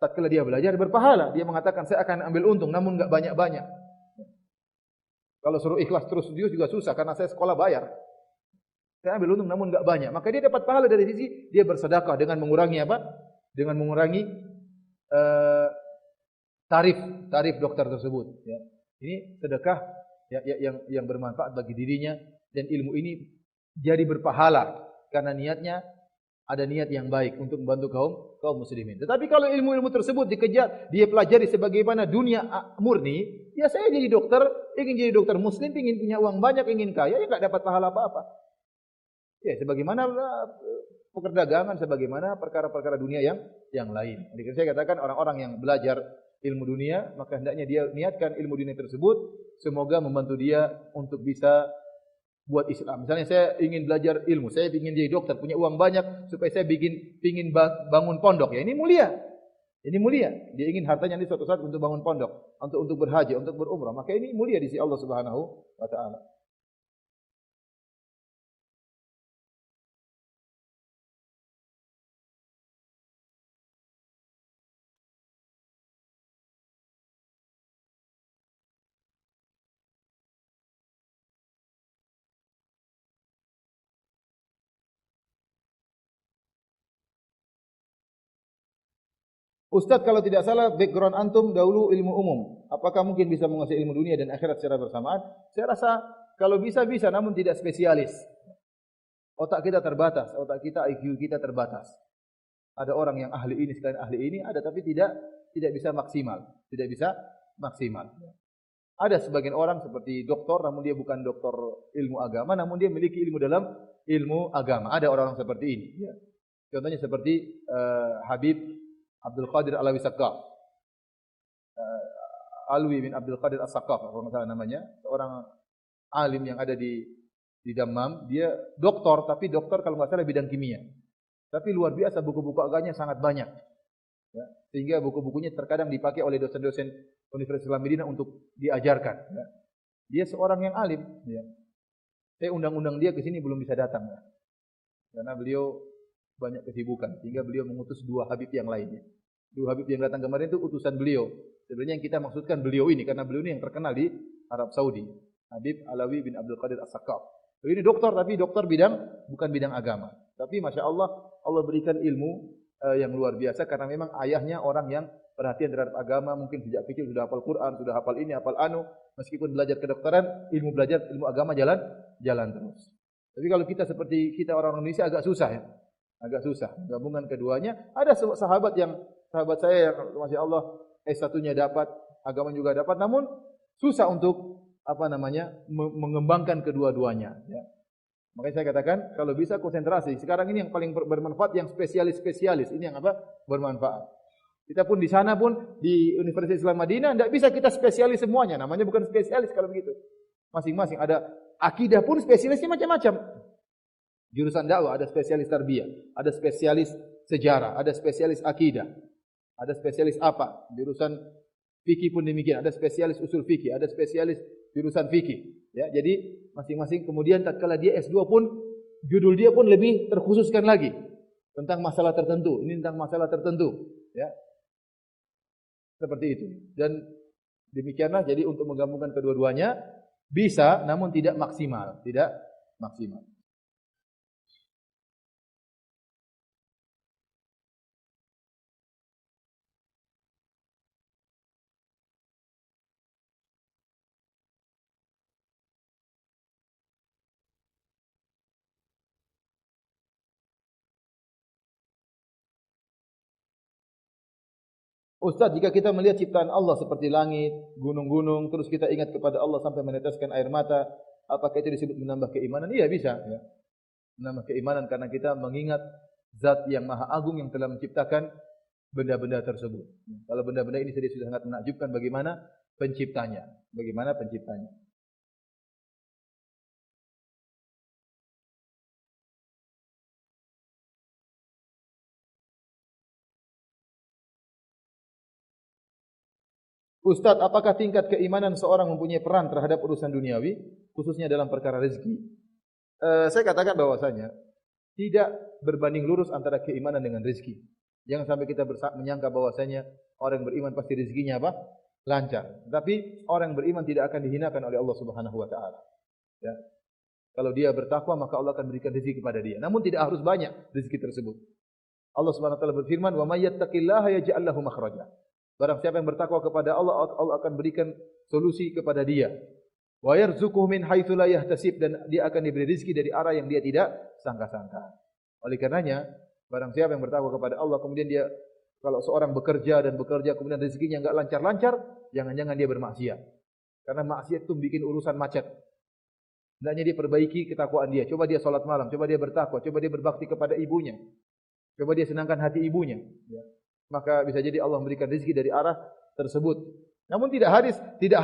B: tatkala dia belajar berpahala, dia mengatakan saya akan ambil untung, namun enggak banyak-banyak. Kalau suruh ikhlas terus juga susah karena saya sekolah bayar. Saya ambil untung namun enggak banyak. Maka dia dapat pahala dari sisi dia bersedekah dengan mengurangi apa? Dengan mengurangi tarif dokter tersebut. Ya. Ini sedekah yang bermanfaat bagi dirinya dan ilmu ini jadi berpahala karena niatnya ada niat yang baik untuk membantu kaum muslimin. Tetapi kalau ilmu-ilmu tersebut dikejar, dia pelajari sebagaimana dunia murni, ya saya jadi dokter, ingin jadi dokter muslim, ingin punya uang banyak, ingin kaya, ya enggak dapat pahala apa-apa. Ya sebagaimana perdagangan, sebagaimana perkara-perkara dunia yang lain. Jadi saya katakan orang-orang yang belajar ilmu dunia, maka hendaknya dia niatkan ilmu dunia tersebut semoga membantu dia untuk bisa buat Islam. Misalnya saya ingin belajar ilmu, saya ingin jadi dokter, punya uang banyak supaya saya ingin bangun pondok. Ya ini mulia. Ini mulia. Dia ingin hartanya nanti suatu saat untuk bangun pondok, untuk berhaji, untuk berumrah. Maka ini mulia di sisi Allah Subhanahu wa taala. Ustaz, kalau tidak salah background antum dahulu ilmu umum. Apakah mungkin bisa menguasai ilmu dunia dan akhirat secara bersamaan? Saya rasa kalau bisa, namun tidak spesialis. Otak kita terbatas, otak kita, IQ kita terbatas. Ada orang yang ahli ini sekalian ahli ini, ada tapi tidak bisa maksimal. Tidak bisa maksimal. Ada sebagian orang seperti doktor, namun dia bukan doktor ilmu agama, namun dia memiliki ilmu dalam ilmu agama. Ada orang seperti ini. Ya. Contohnya seperti Habib Abdul Qadir Alawi Sakaf. Alwi bin Abdul Qadir As-Sakaf, kalau salah namanya, seorang alim yang ada di Dammam. Dia doktor, tapi doktor kalau nggak salah bidang kimia. Tapi luar biasa buku-buku agamanya sangat banyak. Ya, sehingga buku-bukunya terkadang dipakai oleh dosen-dosen Universitas Islam Madinah untuk diajarkan. Ya. Dia seorang yang alim. Ya. Saya undang-undang dia ke sini belum bisa datang. Ya. Karena beliau banyak kesibukan, sehingga beliau mengutus dua Habib yang lainnya. Dua Habib yang datang kemarin itu utusan beliau. Sebenarnya yang kita maksudkan beliau ini, karena beliau ini yang terkenal di Arab Saudi. Habib Alawi bin Abdul Qadir As-Sakaf. Ini doktor, tapi doktor bukan bidang agama. Tapi Masya Allah, Allah berikan ilmu yang luar biasa, karena memang ayahnya orang yang perhatian terhadap agama, mungkin sejak kecil sudah hafal Quran, sudah hafal ini, hafal anu. Meskipun belajar kedokteran, ilmu agama jalan terus. Tapi kalau kita seperti kita orang Indonesia agak susah ya. Agak susah gabungan keduanya. Ada sahabat saya yang Masya Allah S1-nya dapat, agama juga dapat, namun susah untuk mengembangkan kedua-duanya. Ya. Makanya saya katakan kalau bisa konsentrasi. Sekarang ini yang paling bermanfaat yang spesialis. Ini yang bermanfaat. Kita pun di sana pun di Universitas Islam Madinah tidak bisa kita spesialis semuanya. Namanya bukan spesialis kalau begitu. Masing-masing ada akidah pun spesialisnya macam-macam. Jurusan dakwah ada spesialis tarbiyah, ada spesialis sejarah, ada spesialis akidah, ada spesialis apa? Jurusan fikih pun demikian, ada spesialis usul fikih, ada spesialis jurusan fikih. Ya, jadi masing-masing kemudian tatkala dia S2 pun judul dia pun lebih terkhususkan lagi tentang masalah tertentu. Ini tentang masalah tertentu, ya. Seperti itu. Dan demikianlah jadi untuk menggabungkan kedua-duanya bisa namun tidak maksimal. Ustaz, jika kita melihat ciptaan Allah seperti langit, gunung-gunung, terus kita ingat kepada Allah sampai meneteskan air mata, apakah itu disebut menambah keimanan? Iya bisa. Ya. Nama keimanan karena kita mengingat zat yang maha agung yang telah menciptakan benda-benda tersebut. Kalau benda-benda ini sudah sangat menakjubkan, bagaimana penciptanya? Bagaimana penciptanya? Ustaz, apakah tingkat keimanan seorang mempunyai peran terhadap urusan duniawi, khususnya dalam perkara rezeki? Saya katakan bahwasanya tidak berbanding lurus antara keimanan dengan rezeki. Jangan sampai kita menyangka bahwasanya orang yang beriman pasti rezekinya apa? Lancar. Tapi orang yang beriman tidak akan dihinakan oleh Allah Subhanahu wa taala. Ya. Kalau dia bertakwa, maka Allah akan berikan rezeki kepada dia. Namun tidak harus banyak rezeki tersebut. Allah Subhanahu wa taala berfirman, "Wa may yattaqillaha yaj'al lahu makhraja." Barang siapa yang bertakwa kepada Allah, Allah akan berikan solusi kepada dia. Wa yarzuquhu min haitsu la yahtasib, dan dia akan diberi rezeki dari arah yang dia tidak sangka-sangka. Oleh karenanya, barang siapa yang bertakwa kepada Allah, kemudian dia kalau seorang bekerja kemudian rezekinya enggak lancar-lancar, jangan-jangan dia bermaksiat. Karena maksiat itu bikin urusan macet. Hendaknya dia perbaiki ketakwaan dia. Coba dia salat malam, coba dia bertakwa, coba dia berbakti kepada ibunya. Coba dia senangkan hati ibunya, ya. Maka bisa jadi Allah memberikan rezeki dari arah tersebut. Namun tidak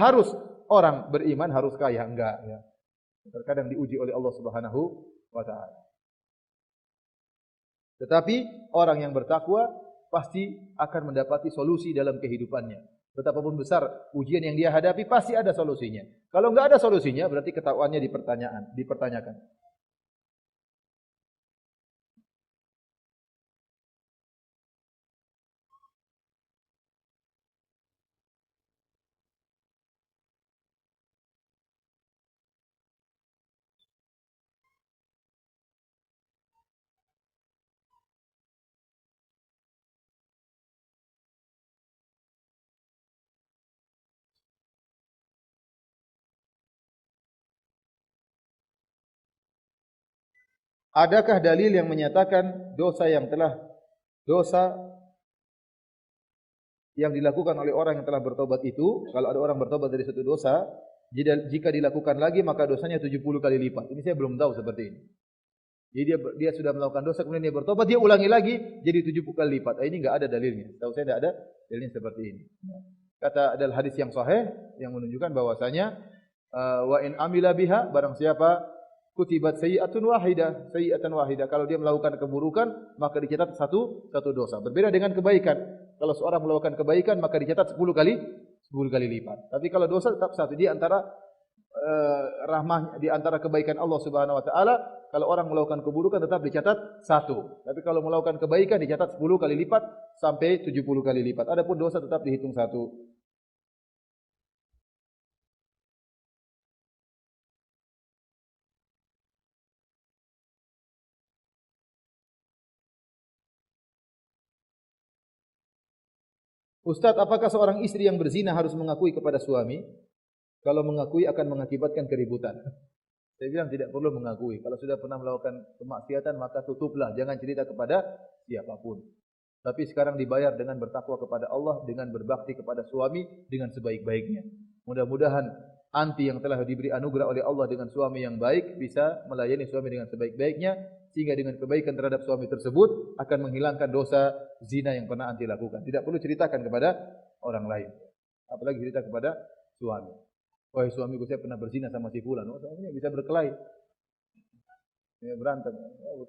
B: harus orang beriman harus kaya, enggak, ya. Terkadang diuji oleh Allah Subhanahu wa taala. Tetapi orang yang bertakwa pasti akan mendapati solusi dalam kehidupannya. Betapapun besar ujian yang dia hadapi, pasti ada solusinya. Kalau enggak ada solusinya, berarti ketakwaannya dipertanyakan. Adakah dalil yang menyatakan dosa yang dilakukan oleh orang yang telah bertobat itu, kalau ada orang bertobat dari satu dosa, jika dilakukan lagi maka dosanya 70 kali lipat. Ini saya belum tahu seperti ini. Jadi dia sudah melakukan dosa kemudian dia bertobat, dia ulangi lagi jadi 70 kali lipat. Ini enggak ada dalilnya. Tahu saya tidak ada dalilnya seperti ini. Kata adalah hadis yang sahih yang menunjukkan bahwasanya wa in amila biha, barang siapa kutibat sayyi'atan wahidah. Kalau dia melakukan keburukan, maka dicatat satu dosa. Berbeda dengan kebaikan. Kalau seorang melakukan kebaikan, maka dicatat 10 kali lipat. Tapi kalau dosa tetap satu. Di antara rahmah, di antara kebaikan Allah Subhanahu wa taala, kalau orang melakukan keburukan tetap dicatat satu. Tapi kalau melakukan kebaikan dicatat 10 kali lipat sampai 70 kali lipat. Adapun dosa tetap dihitung satu. Ustaz, apakah seorang istri yang berzina harus mengakui kepada suami? Kalau mengakui akan mengakibatkan keributan. Saya bilang tidak perlu mengakui. Kalau sudah pernah melakukan kemaksiatan maka tutuplah. Jangan cerita kepada siapapun. Tapi sekarang dibayar dengan bertakwa kepada Allah, dengan berbakti kepada suami dengan sebaik-baiknya. Mudah-mudahan anti yang telah diberi anugerah oleh Allah dengan suami yang baik bisa melayani suami dengan sebaik-baiknya, sehingga dengan kebaikan terhadap suami tersebut akan menghilangkan dosa zina yang pernah anti lakukan. Tidak perlu ceritakan kepada orang lain. Apalagi cerita kepada suami. Wahai suamiku, saya pernah berzina sama si fulan. Oh, suaminya bisa berkelahi. Ya, berantem.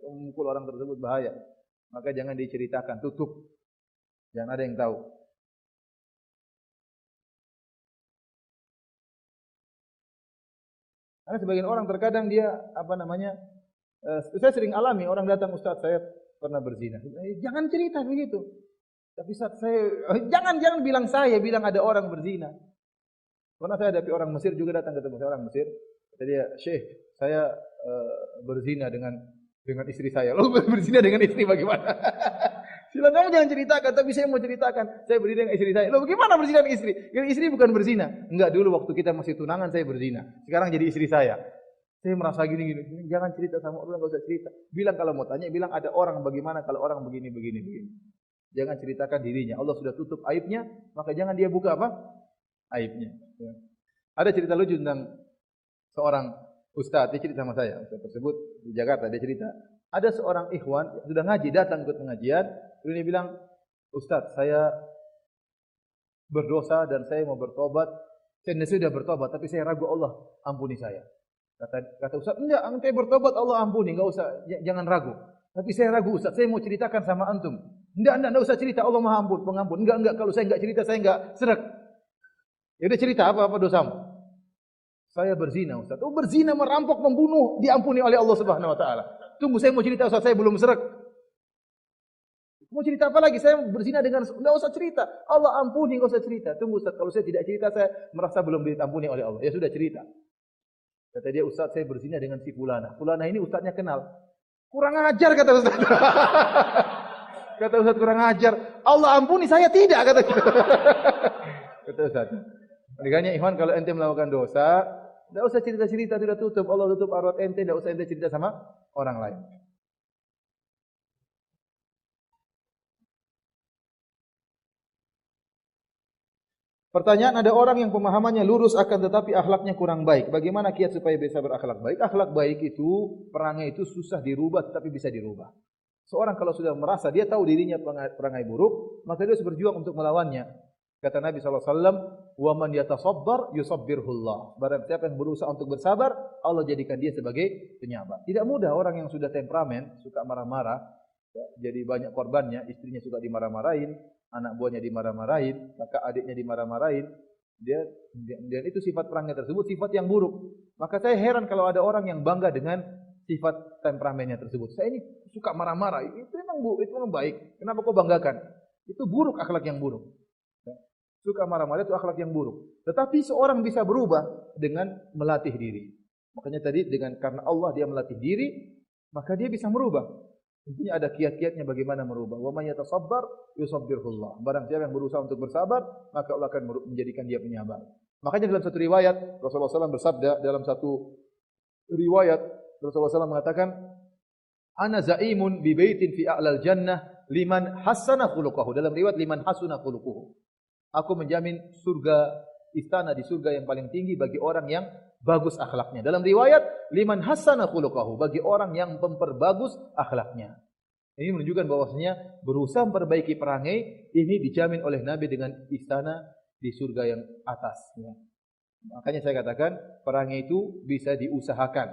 B: Memukul orang tersebut bahaya. Maka jangan diceritakan, tutup. Jangan ada yang tahu. Karena sebagian orang terkadang dia saya sering alami orang datang, Ustaz saya pernah berzina. Jangan cerita begitu. Tapi Ustaz jangan bilang bilang ada orang berzina. Pernah saya hadapi orang Mesir juga datang ketemu saya orang Mesir. Kata dia, Syekh, saya berzina dengan istri saya. Lo berzina dengan istri bagaimana? Silakan kamu jangan ceritakan, tapi saya mau ceritakan. Saya berzina dengan istri saya. Lo bagaimana berzina dengan istri? Istri bukan berzina. Enggak, dulu waktu kita masih tunangan saya berzina. Sekarang jadi istri saya. Saya merasa gini. Jangan cerita sama orang, enggak usah cerita. Bilang kalau mau tanya, bilang ada orang bagaimana kalau orang begini. Jangan ceritakan dirinya. Allah sudah tutup aibnya, maka jangan dia buka apa? Aibnya. Ya. Ada cerita lucu tentang seorang Ustaz, dia cerita sama saya, Ustaz tersebut di Jakarta, dia cerita, ada seorang ikhwan sudah ngaji, datang ikut pengajian, kemudian dia bilang, Ustaz, saya berdosa dan saya mau bertobat. Saya sudah bertobat, tapi saya ragu Allah ampuni saya. Kata Ustaz, enggak, ente bertobat Allah ampuni, enggak usah, jangan ragu. Tapi saya ragu Ustaz, saya mau ceritakan sama antum. Enggak usah cerita, Allah Maha Ampun, Pengampun. Enggak, kalau saya enggak cerita, saya enggak serak. Ya udah cerita apa dosamu? Saya berzina Ustaz. Oh, berzina, merampok, membunuh, diampuni oleh Allah Subhanahu wa taala. Tunggu, saya mau cerita Ustaz, saya belum serak. Mau cerita apa lagi? Saya berzina dengan, enggak usah cerita. Allah ampuni, enggak usah cerita. Tunggu Ustaz, kalau saya tidak cerita, saya merasa belum diampuni oleh Allah. Ya sudah cerita. Kata dia, Ustaz, saya berzina dengan si fulana. Fulana ini Ustaznya kenal. Kurang ajar kata Ustaz. Kata Ustaz, kurang ajar. Allah ampuni, saya tidak kata kita. Kata Ustaz. Makanya ikhwan, kalau ente melakukan dosa, tidak usah cerita-cerita, sudah tutup. Allah tutup aurat ente, tidak usah ente cerita sama orang lain. Pertanyaan, ada orang yang pemahamannya lurus akan tetapi akhlaknya kurang baik. Bagaimana kiat supaya bisa berakhlak baik? Akhlak baik itu, perangai itu susah dirubah tetapi bisa dirubah. Seorang kalau sudah merasa dia tahu dirinya perangai buruk, maka dia harus berjuang untuk melawannya. Kata Nabi SAW, "Wa man yatasabbar yusabbirhullah." Barang siapa yang berusaha untuk bersabar, Allah jadikan dia sebagai penyabar. Tidak mudah orang yang sudah temperamen, suka marah-marah, jadi banyak korbannya, istrinya suka dimarah-marahin, anak buahnya dimarah-marahin, kakak adiknya dimarah-marahin. Dan itu sifat perangai tersebut, sifat yang buruk. Maka saya heran kalau ada orang yang bangga dengan sifat temperamennya tersebut. Saya ini suka marah-marah, itu memang baik. Kenapa kau banggakan? Itu buruk, akhlak yang buruk. Suka marah-marah itu akhlak yang buruk. Tetapi seorang bisa berubah dengan melatih diri. Makanya tadi karena Allah dia melatih diri, maka dia bisa merubah. Intinya ada kiat-kiatnya bagaimana merubah. Wa man yatasabbar yusabbirhullah. Barang siapa yang berusaha untuk bersabar, maka Allah akan menjadikan dia penyabar. Makanya dalam satu riwayat Rasulullah SAW bersabda, dalam satu riwayat Rasulullah SAW mengatakan, "Ana zaimun bi baitin fi a'lal jannah liman hassana khuluquhu." Dalam riwayat liman hasuna khuluquhu. Aku menjamin surga, istana di surga yang paling tinggi bagi orang yang bagus akhlaknya. Dalam riwayat liman hassana khuluquhu, bagi orang yang memperbagus akhlaknya. Ini menunjukkan bahwasanya berusaha memperbaiki perangai ini dijamin oleh Nabi dengan istana di surga yang atas. Ya. Makanya saya katakan perangai itu bisa diusahakan.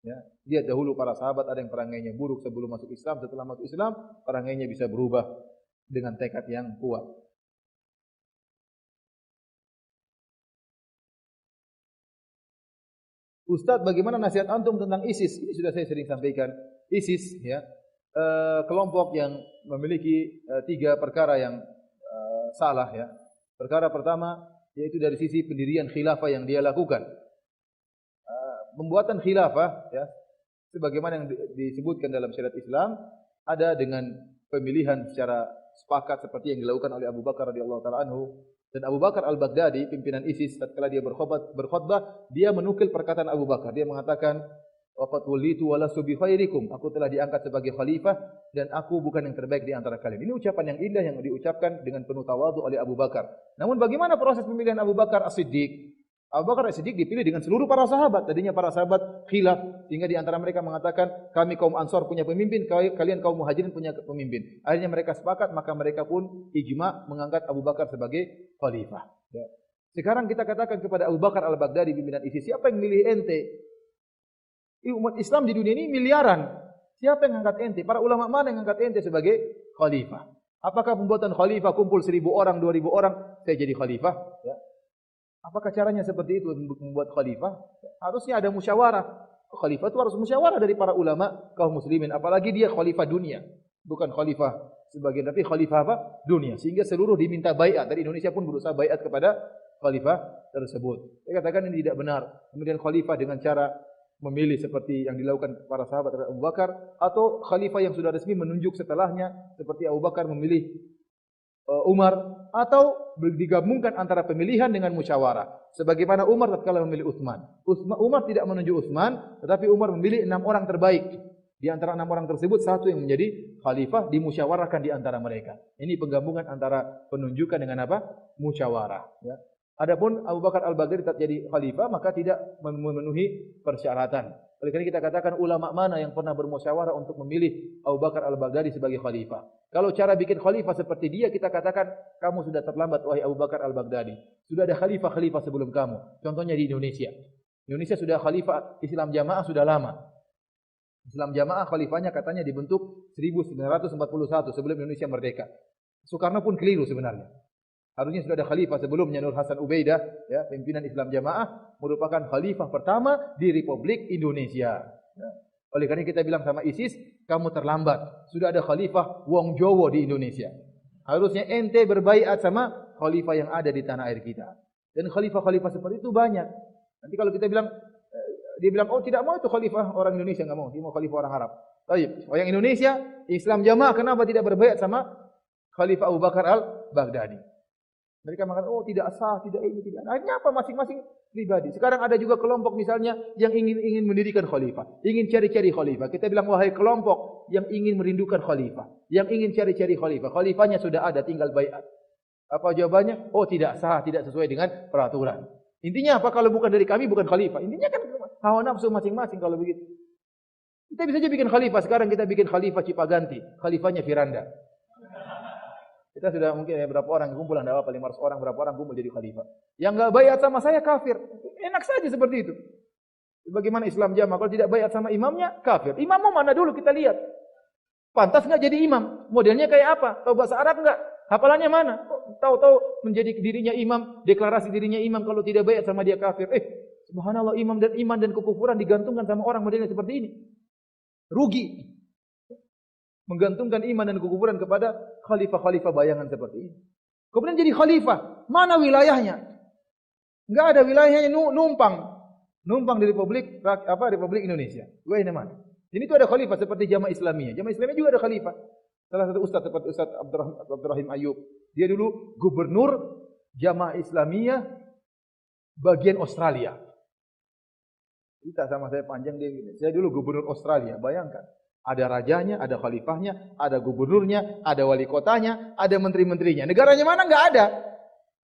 B: Ya. Lihat dahulu para sahabat ada yang perangainya buruk sebelum masuk Islam, setelah masuk Islam perangainya bisa berubah dengan tekad yang kuat. Ustaz, bagaimana nasihat antum tentang ISIS? Ini sudah saya sering sampaikan. ISIS, ya, kelompok yang memiliki 3 perkara yang salah. Ya. Perkara pertama, yaitu dari sisi pendirian khilafah yang dia lakukan. Pembuatan khilafah, ya, sebagaimana yang disebutkan dalam syariat Islam, ada dengan pemilihan secara sepakat seperti yang dilakukan oleh Abu Bakar radhiyallahu taala anhu. Dan Abu Bakar al-Baghdadi, pimpinan ISIS, tatkala dia berkhutbah, dia menukil perkataan Abu Bakar. Dia mengatakan, "Waqad wulitu wa lastu bi khairikum." Aku telah diangkat sebagai khalifah dan aku bukan yang terbaik di antara kalian. Ini ucapan yang indah yang diucapkan dengan penuh tawadhu oleh Abu Bakar. Namun bagaimana proses pemilihan Abu Bakar As-Siddiq? Abu Bakar As-Siddiq dipilih dengan seluruh para sahabat. Tadinya para sahabat khilaf, sehingga di antara mereka mengatakan, kami kaum Ansar punya pemimpin, kalian kaum Muhajirin punya pemimpin. Akhirnya mereka sepakat, maka mereka pun ijma mengangkat Abu Bakar sebagai khalifah. Ya. Sekarang kita katakan kepada Abu Bakar al-Baghdadi pimpinan ISIS, siapa yang milih ente? Umat Islam di dunia ini miliaran. Siapa yang angkat ente? Para ulama mana yang angkat ente sebagai khalifah? Apakah pembuatan khalifah kumpul 1000 orang, 2000 orang, saya jadi khalifah? Ya. Apakah caranya seperti itu membuat khalifah? Harusnya ada musyawarah. Khalifah itu harus musyawarah dari para ulama kaum muslimin. Apalagi dia khalifah dunia. Bukan khalifah sebagian, tapi khalifah apa? Dunia. Sehingga seluruh diminta baiat. Dari Indonesia pun berusaha baiat kepada khalifah tersebut. Saya katakan ini tidak benar. Kemudian khalifah dengan cara memilih seperti yang dilakukan para sahabat Abu Bakar. Atau khalifah yang sudah resmi menunjuk setelahnya. Seperti Abu Bakar memilih Umar, atau digabungkan antara pemilihan dengan musyawarah. Sebagaimana Umar tatkala memilih Utsman. Umar tidak menunjuk Utsman, tetapi Umar memilih 6 orang terbaik. Di antara 6 orang tersebut satu yang menjadi khalifah dimusyawarahkan di antara mereka. Ini penggabungan antara penunjukan dengan apa? Musyawarah. Ya. Adapun Abu Bakar Al-Baghdadi tetap jadi khalifah, maka tidak memenuhi persyaratan. Oleh karena kita katakan ulama mana yang pernah bermusyawarah untuk memilih Abu Bakar Al-Baghdadi sebagai khalifah. Kalau cara bikin khalifah seperti dia, kita katakan kamu sudah terlambat wahai Abu Bakar Al-Baghdadi. Sudah ada khalifah-khalifah sebelum kamu. Contohnya di Indonesia. Indonesia sudah khalifah Islam Jamaah sudah lama. Islam Jamaah khalifahnya katanya dibentuk 1941 sebelum Indonesia merdeka. Soekarno pun keliru sebenarnya. Harusnya sudah ada khalifah sebelumnya, Nur Hasan Ubaidah, ya, pimpinan Islam Jamaah, merupakan khalifah pertama di Republik Indonesia. Ya. Oleh karena kita bilang sama ISIS, kamu terlambat. Sudah ada khalifah Wong Jowo di Indonesia. Harusnya ente berbaiat sama khalifah yang ada di tanah air kita. Dan khalifah-khalifah seperti itu banyak. Nanti kalau kita bilang, dia bilang, oh tidak mau itu khalifah orang Indonesia, nggak mau. Dia mau khalifah orang Arab. Baik, orang Indonesia, Islam Jamaah, kenapa tidak berbaiat sama Khalifah Abu Bakar Al-Baghdadi? Mereka mengatakan, oh tidak sah, tidak ini, tidak. Akhirnya apa? Masing-masing pribadi. Sekarang ada juga kelompok misalnya yang ingin mendirikan khalifah, ingin cari-cari khalifah. Kita bilang, wahai kelompok yang ingin merindukan khalifah, yang ingin cari-cari khalifah, khalifahnya sudah ada, tinggal baiat. Apa jawabannya? Oh tidak sah, tidak sesuai dengan peraturan. Intinya apa? Kalau bukan dari kami, bukan khalifah. Intinya kan hawa nafsu masing-masing kalau begitu. Kita bisa aja bikin khalifah. Sekarang kita bikin khalifah Cipaganti, khalifahnya Firanda. Kita sudah mungkin berapa orang kumpulan, ada apa 500 orang, berapa orang kumpul jadi khalifah. Yang enggak baiat sama saya kafir. Enak saja seperti itu. Bagaimana Islam Jamaah kalau tidak baiat sama imamnya kafir. Imammu mana dulu kita lihat. Pantas enggak jadi imam? Modelnya kayak apa? Tahu bahasa Arab enggak? Hafalannya mana? Tahu-tahu menjadi dirinya imam, deklarasi dirinya imam kalau tidak baiat sama dia kafir. Subhanallah, imam dan iman dan kekufuran digantungkan sama orang modelnya seperti ini. Rugi. Menggantungkan iman dan kekufuran kepada khalifah-khalifah bayangan seperti ini. Kemudian jadi khalifah, mana wilayahnya? Enggak ada wilayahnya, numpang di Republik Indonesia. Wilayahnya mana? Ini itu ada khalifah seperti Jamaah Islamiyah. Jamaah Islamiyah juga ada khalifah. Salah satu ustaz seperti Ustaz Abdurrahim Ayub. Dia dulu gubernur Jamaah Islamiyah bagian Australia. Kita sama saya panjang dia gini. Saya dulu gubernur Australia, bayangkan. Ada rajanya, ada khalifahnya, ada gubernurnya, ada wali kotanya, ada menteri-menterinya. Negaranya mana? Enggak ada.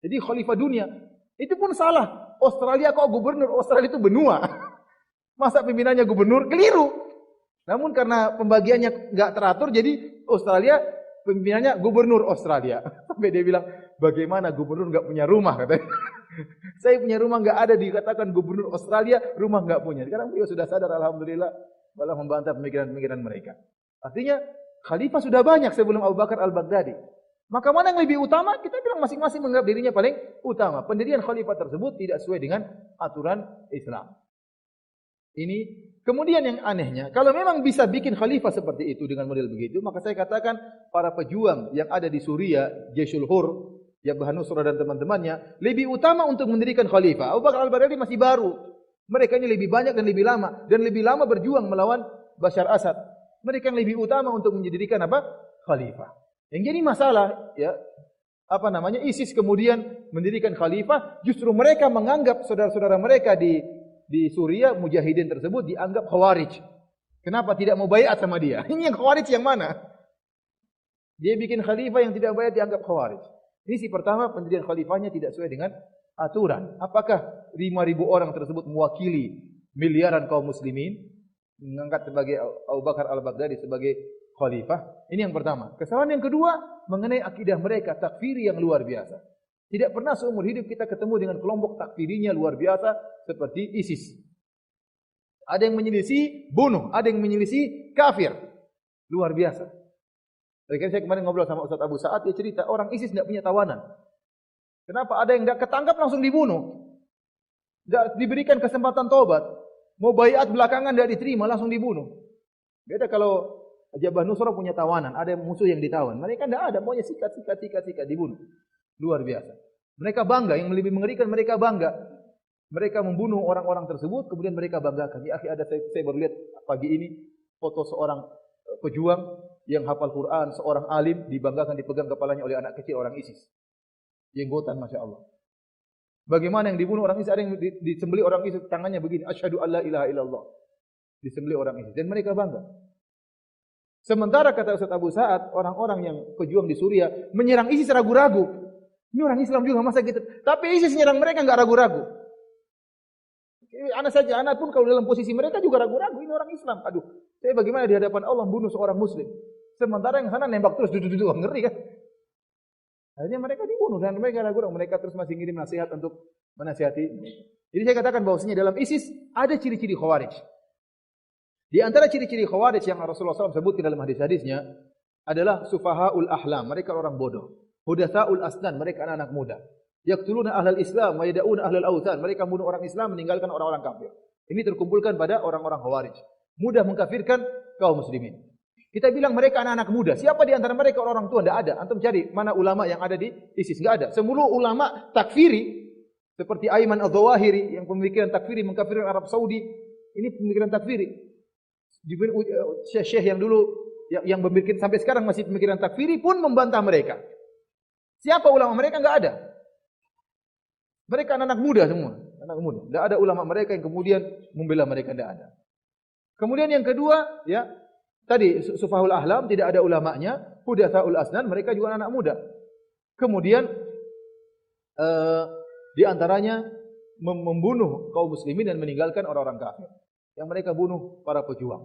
B: Jadi khalifah dunia. Itu pun salah. Australia kok gubernur? Australia itu benua. Masa pimpinannya gubernur? Keliru. Namun karena pembagiannya enggak teratur, jadi Australia pimpinannya gubernur Australia. Sampai dia bilang, bagaimana gubernur enggak punya rumah? Katanya. Saya punya rumah enggak ada, dikatakan gubernur Australia, rumah enggak punya. Sekarang beliau sudah sadar, alhamdulillah. Malah membantah pemikiran-pemikiran mereka. Artinya, khalifah sudah banyak sebelum Abu Bakar Al-Baghdadi. Maka mana yang lebih utama? Kita bilang masing-masing menganggap dirinya paling utama. Pendirian khalifah tersebut tidak sesuai dengan aturan Islam. Ini kemudian yang anehnya, kalau memang bisa bikin khalifah seperti itu dengan model begitu, maka saya katakan para pejuang yang ada di Suriah, Jaisul Hur, Jabhah Nusrah dan teman-temannya, lebih utama untuk mendirikan khalifah. Abu Bakar Al-Baghdadi masih baru. Mereka ini lebih banyak dan lebih lama berjuang melawan Bashar Assad. Mereka yang lebih utama untuk mendirikan apa? Khalifah. Yang jadi masalah ya, ISIS kemudian mendirikan khalifah, justru mereka menganggap saudara-saudara mereka di Suriah mujahidin tersebut dianggap khawarij. Kenapa tidak mau baiat sama dia? Ini yang khawarij yang mana? Dia bikin khalifah yang tidak baiat dianggap khawarij. Ini si pertama, pendirian khalifahnya tidak sesuai dengan aturan. Apakah 5.000 orang tersebut mewakili miliaran kaum muslimin, mengangkat sebagai Abu Bakar Al-Baghdadi sebagai khalifah? Ini yang pertama. Kesalahan yang kedua mengenai akidah mereka, takfiri yang luar biasa. Tidak pernah seumur hidup kita ketemu dengan kelompok takfirinya luar biasa seperti ISIS. Ada yang menyelisih bunuh, ada yang menyelisih kafir. Luar biasa. Saya kemarin ngobrol sama Ustaz Abu Sa'ad, dia cerita orang ISIS tidak punya tawanan. Kenapa? Ada yang tidak ketangkap langsung dibunuh. Tidak diberikan kesempatan taubat. Mau baiat belakangan tidak diterima, langsung dibunuh. Beda kalau Jabhah Nusrah punya tawanan, ada musuh yang ditawan. Mereka tidak ada, maunya sikat, dibunuh. Luar biasa. Mereka bangga, yang lebih mengerikan mereka bangga. Mereka membunuh orang-orang tersebut, kemudian mereka banggakan. Ya, saya baru lihat pagi ini foto seorang pejuang yang hafal Quran, seorang alim dibanggakan dipegang kepalanya oleh anak kecil orang ISIS. Jenggotan, Masya Allah. Bagaimana yang dibunuh orang ISIS, ada yang disembelih orang ISIS, tangannya begini, asyhadu alla ilaha illallah. Disembelih orang ISIS. Dan mereka bangga. Sementara kata Ustaz Abu Sa'ad, orang-orang yang pejuang di Suriah, menyerang ISIS ragu-ragu. Ini orang Islam juga masa gitu. Tapi ISIS nyerang mereka enggak ragu-ragu. Anak saja, anak pun kalau dalam posisi mereka juga ragu-ragu. Ini orang Islam. Aduh, saya bagaimana di hadapan Allah bunuh seorang Muslim? Sementara yang sana nembak terus, duduk-duduk, ngeri kan? Akhirnya mereka dibunuh dan mereka ragu-ragu. Mereka terus masih ngirim nasihat untuk menasihati. Jadi saya katakan bahwasanya dalam ISIS ada ciri-ciri Khawarij. Di antara ciri-ciri Khawarij yang Rasulullah SAW sebutkan dalam hadis-hadisnya adalah sufahaul ahlam, mereka orang bodoh. Hudatsaul asnan, mereka anak-anak muda. Yaqtuluna ahlal Islam wa yad'una ahlal awthan, mereka bunuh orang Islam meninggalkan orang-orang kafir. Ini terkumpulkan pada orang-orang Khawarij. Mudah mengkafirkan kaum muslimin. Kita bilang mereka anak-anak muda. Siapa di antara mereka orang tua? Tidak ada. Antum cari mana ulama yang ada di ISIS? Enggak ada. Semua ulama takfiri seperti Ayman Adz-Dzawahiri yang pemikiran takfiri mengkafirkan Arab Saudi. Ini pemikiran takfiri. Syekh yang dulu yang memikir sampai sekarang masih pemikiran takfiri pun membantah mereka. Siapa ulama mereka? Enggak ada. Mereka anak-anak muda semua, anak muda. Tidak ada ulama mereka yang kemudian membela mereka, tidak ada. Kemudian yang kedua, ya, tadi sufahul ahlam tidak ada ulamanya, hudatsaul asnan mereka juga anak muda. Kemudian di antaranya membunuh kaum muslimin dan meninggalkan orang-orang kafir. Yang mereka bunuh para pejuang,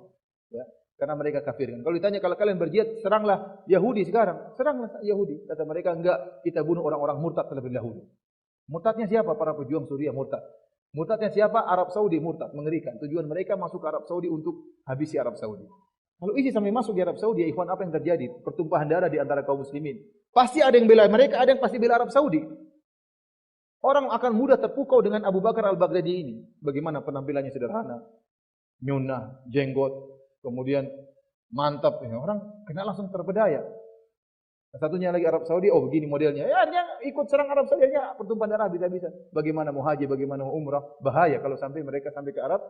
B: ya. Karena mereka kafirkan. Kalau ditanya kalau kalian berjihad, seranglah Yahudi sekarang. Seranglah Yahudi. Kata mereka, enggak, kita bunuh orang-orang murtad terlebih dahulu. Murtadnya siapa? Para pejuang Suriah murtad. Murtadnya siapa? Arab Saudi murtad. Mengerikan. Tujuan mereka masuk ke Arab Saudi untuk habisi Arab Saudi. Kalau ISIS sampai masuk di Arab Saudi, ya ikhwan, apa yang terjadi? Pertumpahan darah di antara kaum muslimin. Pasti ada yang bela mereka, ada yang pasti bela Arab Saudi. Orang akan mudah terpukau dengan Abu Bakar al-Baghdadi ini. Bagaimana penampilannya sederhana. Nyunah, jenggot, kemudian mantap. Ya, orang kena langsung terpedaya. Satunya lagi Arab Saudi, oh begini modelnya. Ya dia ikut serang Arab Saudi, ya pertumpahan darah bisa-bisa. Bagaimana mau haji, bagaimana mau umrah. Bahaya kalau sampai mereka sampai ke Arab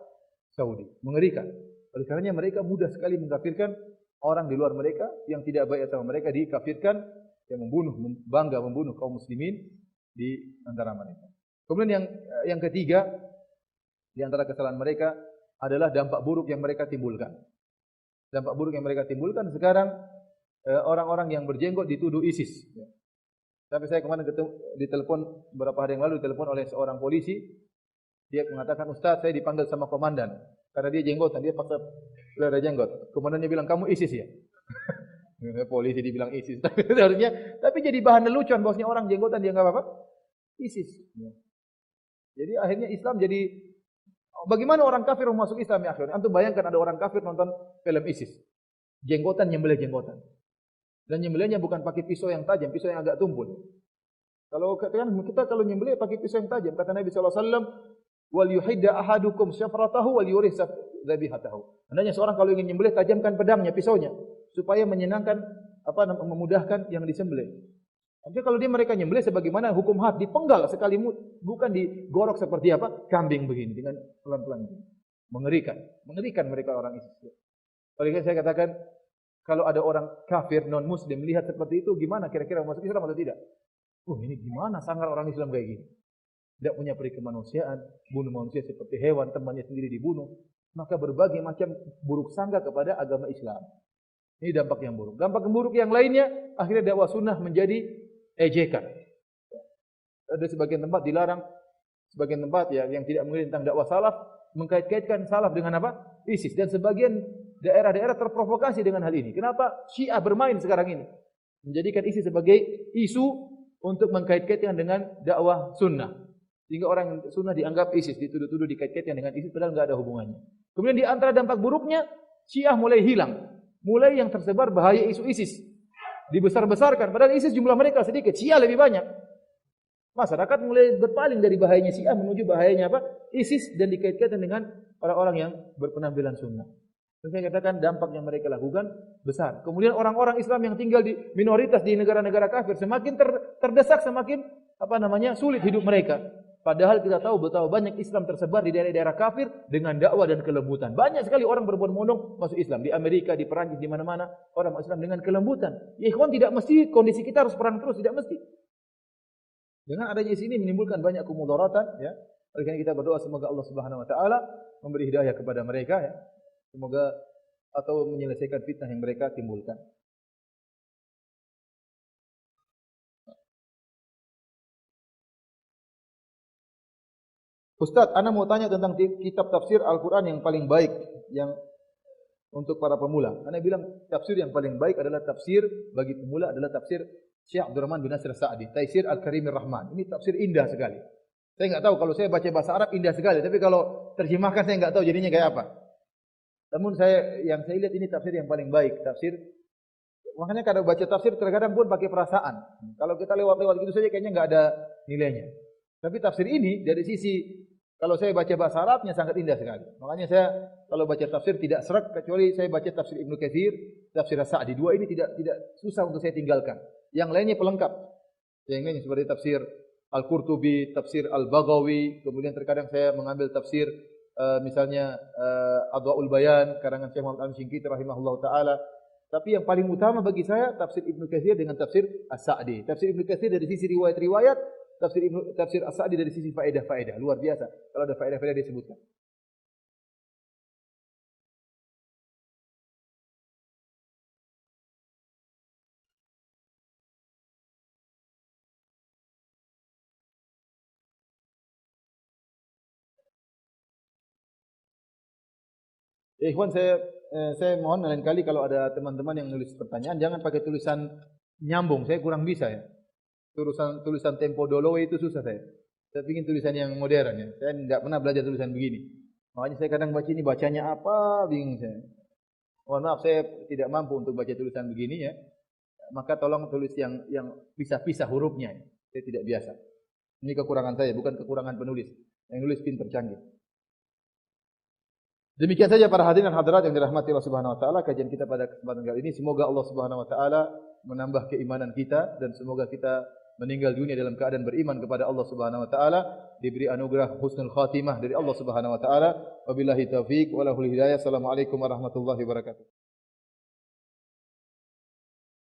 B: Saudi. Mengerikan. Oleh karenanya mereka mudah sekali mengkafirkan orang di luar mereka yang tidak baik sama mereka, dikafirkan, yang bangga membunuh kaum muslimin di antara mereka. Kemudian yang ketiga, di antara kesalahan mereka adalah dampak buruk yang mereka timbulkan. Dampak buruk yang mereka timbulkan sekarang orang-orang yang berjenggot dituduh ISIS. Sampai saya kemarin ditelepon beberapa hari yang lalu ditelepon oleh seorang polisi. Dia mengatakan, Ustaz, saya dipanggil sama komandan karena dia jenggotan, dia paksa ada jenggot. Komandannya bilang, kamu ISIS ya? Polisi dibilang ISIS. Tapi jadi bahan lelucon bahwasanya orang jenggotan dia enggak apa-apa. ISIS. Jadi akhirnya Islam jadi bagaimana orang kafir masuk Islam ya akhirnya? Antum bayangkan ada orang kafir nonton film ISIS. Jenggotan nyembelih jenggotan. Dan nyembelihnya bukan pakai pisau yang tajam, pisau yang agak tumpul. Kalau kita kalau nyembelih pakai pisau yang tajam, kata Nabi sallallahu alaihi wasallam, "Wal yuhidda ahadukum syafratahu wal yuris dzabihatahu." Hendaknya seorang kalau ingin nyembelih tajamkan pedangnya, pisaunya supaya menyenangkan memudahkan yang disembelih. Tapi kalau mereka nyembelih sebagaimana hukum had, dipenggal sekali, bukan digorok seperti kambing begini dengan pelan-pelan. Mengerikan mereka orang ISIS. Oleh karena saya katakan, kalau ada orang kafir non muslim melihat seperti itu, gimana kira-kira masuk Islam atau tidak? Ini gimana sangar orang Islam kayak gini? Tidak punya peri kemanusiaan, bunuh manusia seperti hewan, temannya sendiri dibunuh. Maka berbagai macam buruk sangka kepada agama Islam. Ini dampak yang buruk. Dampak yang buruk yang lainnya, akhirnya dakwah sunnah menjadi ejekan. Ada sebagian tempat dilarang, sebagian tempat yang tidak mengerti tentang dakwah salaf mengkait-kaitkan salaf dengan ISIS, dan sebagian daerah-daerah terprovokasi dengan hal ini. Kenapa Syiah bermain sekarang ini? Menjadikan ISIS sebagai isu untuk mengkait-kaitkan dengan dakwah sunnah. Sehingga orang sunnah dianggap ISIS, dituduh-tuduh dikait-kaitkan dengan ISIS padahal enggak ada hubungannya. Kemudian di antara dampak buruknya, Syiah mulai hilang. Mulai yang tersebar bahaya isu ISIS. Dibesar-besarkan, padahal ISIS jumlah mereka sedikit, Syiah lebih banyak. Masyarakat mulai berpaling dari bahayanya Syiah menuju bahayanya ISIS, dan dikait-kaitkan dengan orang-orang yang berpenampilan sunnah. Dan saya katakan dampak yang mereka lakukan besar. Kemudian orang-orang Islam yang tinggal di minoritas di negara-negara kafir semakin terdesak, semakin sulit hidup mereka. Padahal kita tahu betapa banyak Islam tersebar di daerah-daerah kafir dengan dakwah dan kelembutan. Banyak sekali orang berbondong-bondong masuk Islam. Di Amerika, di Perancis, di mana-mana orang masuk Islam dengan kelembutan. Ya ikhwan, tidak mesti kondisi kita harus perang terus, tidak mesti. Dengan adanya sini menimbulkan banyak kemudaratan, ya. Oleh karena kita berdoa semoga Allah Subhanahu wa taala memberi hidayah kepada mereka, ya. Semoga atau menyelesaikan fitnah yang mereka timbulkan. Ustaz, ana mau tanya tentang kitab tafsir Al-Quran yang paling baik yang untuk para pemula. Ana bilang tafsir yang paling baik adalah tafsir bagi pemula adalah tafsir Syekh Abdurrahman bin Nasir Sa'di, Taisir Al-Karimir Rahman. Ini tafsir indah sekali. Saya enggak tahu kalau saya baca bahasa Arab indah sekali, tapi kalau terjemahkan saya enggak tahu jadinya kayak apa. Namun yang saya lihat ini tafsir yang paling baik, tafsir. Makanya kalau baca tafsir terkadang pun pakai perasaan. Kalau kita lewat-lewat gitu saja kayaknya enggak ada nilainya. Tapi tafsir ini dari sisi kalau saya baca bahasa Arabnya sangat indah sekali. Makanya saya kalau baca tafsir tidak serak kecuali saya baca tafsir Ibnu Katsir, tafsir As-Sa'di. Dua ini tidak susah untuk saya tinggalkan. Yang lainnya pelengkap. Yang lainnya seperti tafsir Al-Qurtubi, tafsir Al-Baghawi, kemudian terkadang saya mengambil tafsir misalnya Adwaul Bayan karangan Syekh Muhammad Al-Syinqiti rahimahullah taala. Tapi yang paling utama bagi saya tafsir Ibnu Katsir dengan tafsir As-Sa'di. Tafsir Ibnu Katsir dari sisi riwayat-riwayat, tafsir As-Sa'di dari sisi faedah-faedah. Luar biasa. Kalau ada faedah-faedah disebutkan. Ikhwan saya mohon lain kali kalau ada teman-teman yang nulis pertanyaan jangan pakai tulisan nyambung. Saya kurang bisa ya. Tulisan Tempo Dolowe itu susah saya. Saya ingin tulisan yang modern ya. Saya tidak pernah belajar tulisan begini. Makanya saya kadang baca ini bacanya apa bingung saya. Mohon maaf saya tidak mampu untuk baca tulisan begini ya. Maka tolong tulis yang pisah-pisah hurufnya. Saya tidak biasa. Ini kekurangan saya, bukan kekurangan penulis. Yang nulis pintar canggih. Demikian saja para hadirin dan hadirat yang dirahmati Allah Subhanahu wa taala kajian kita pada kesempatan kali ini. Semoga Allah Subhanahu wa taala menambah keimanan kita dan semoga kita meninggal dunia dalam keadaan beriman kepada Allah Subhanahu wa taala, diberi anugerah husnul khatimah dari Allah Subhanahu wa taala. Wabillahi taufik walahul hidayah. Assalamualaikum warahmatullahi wabarakatuh.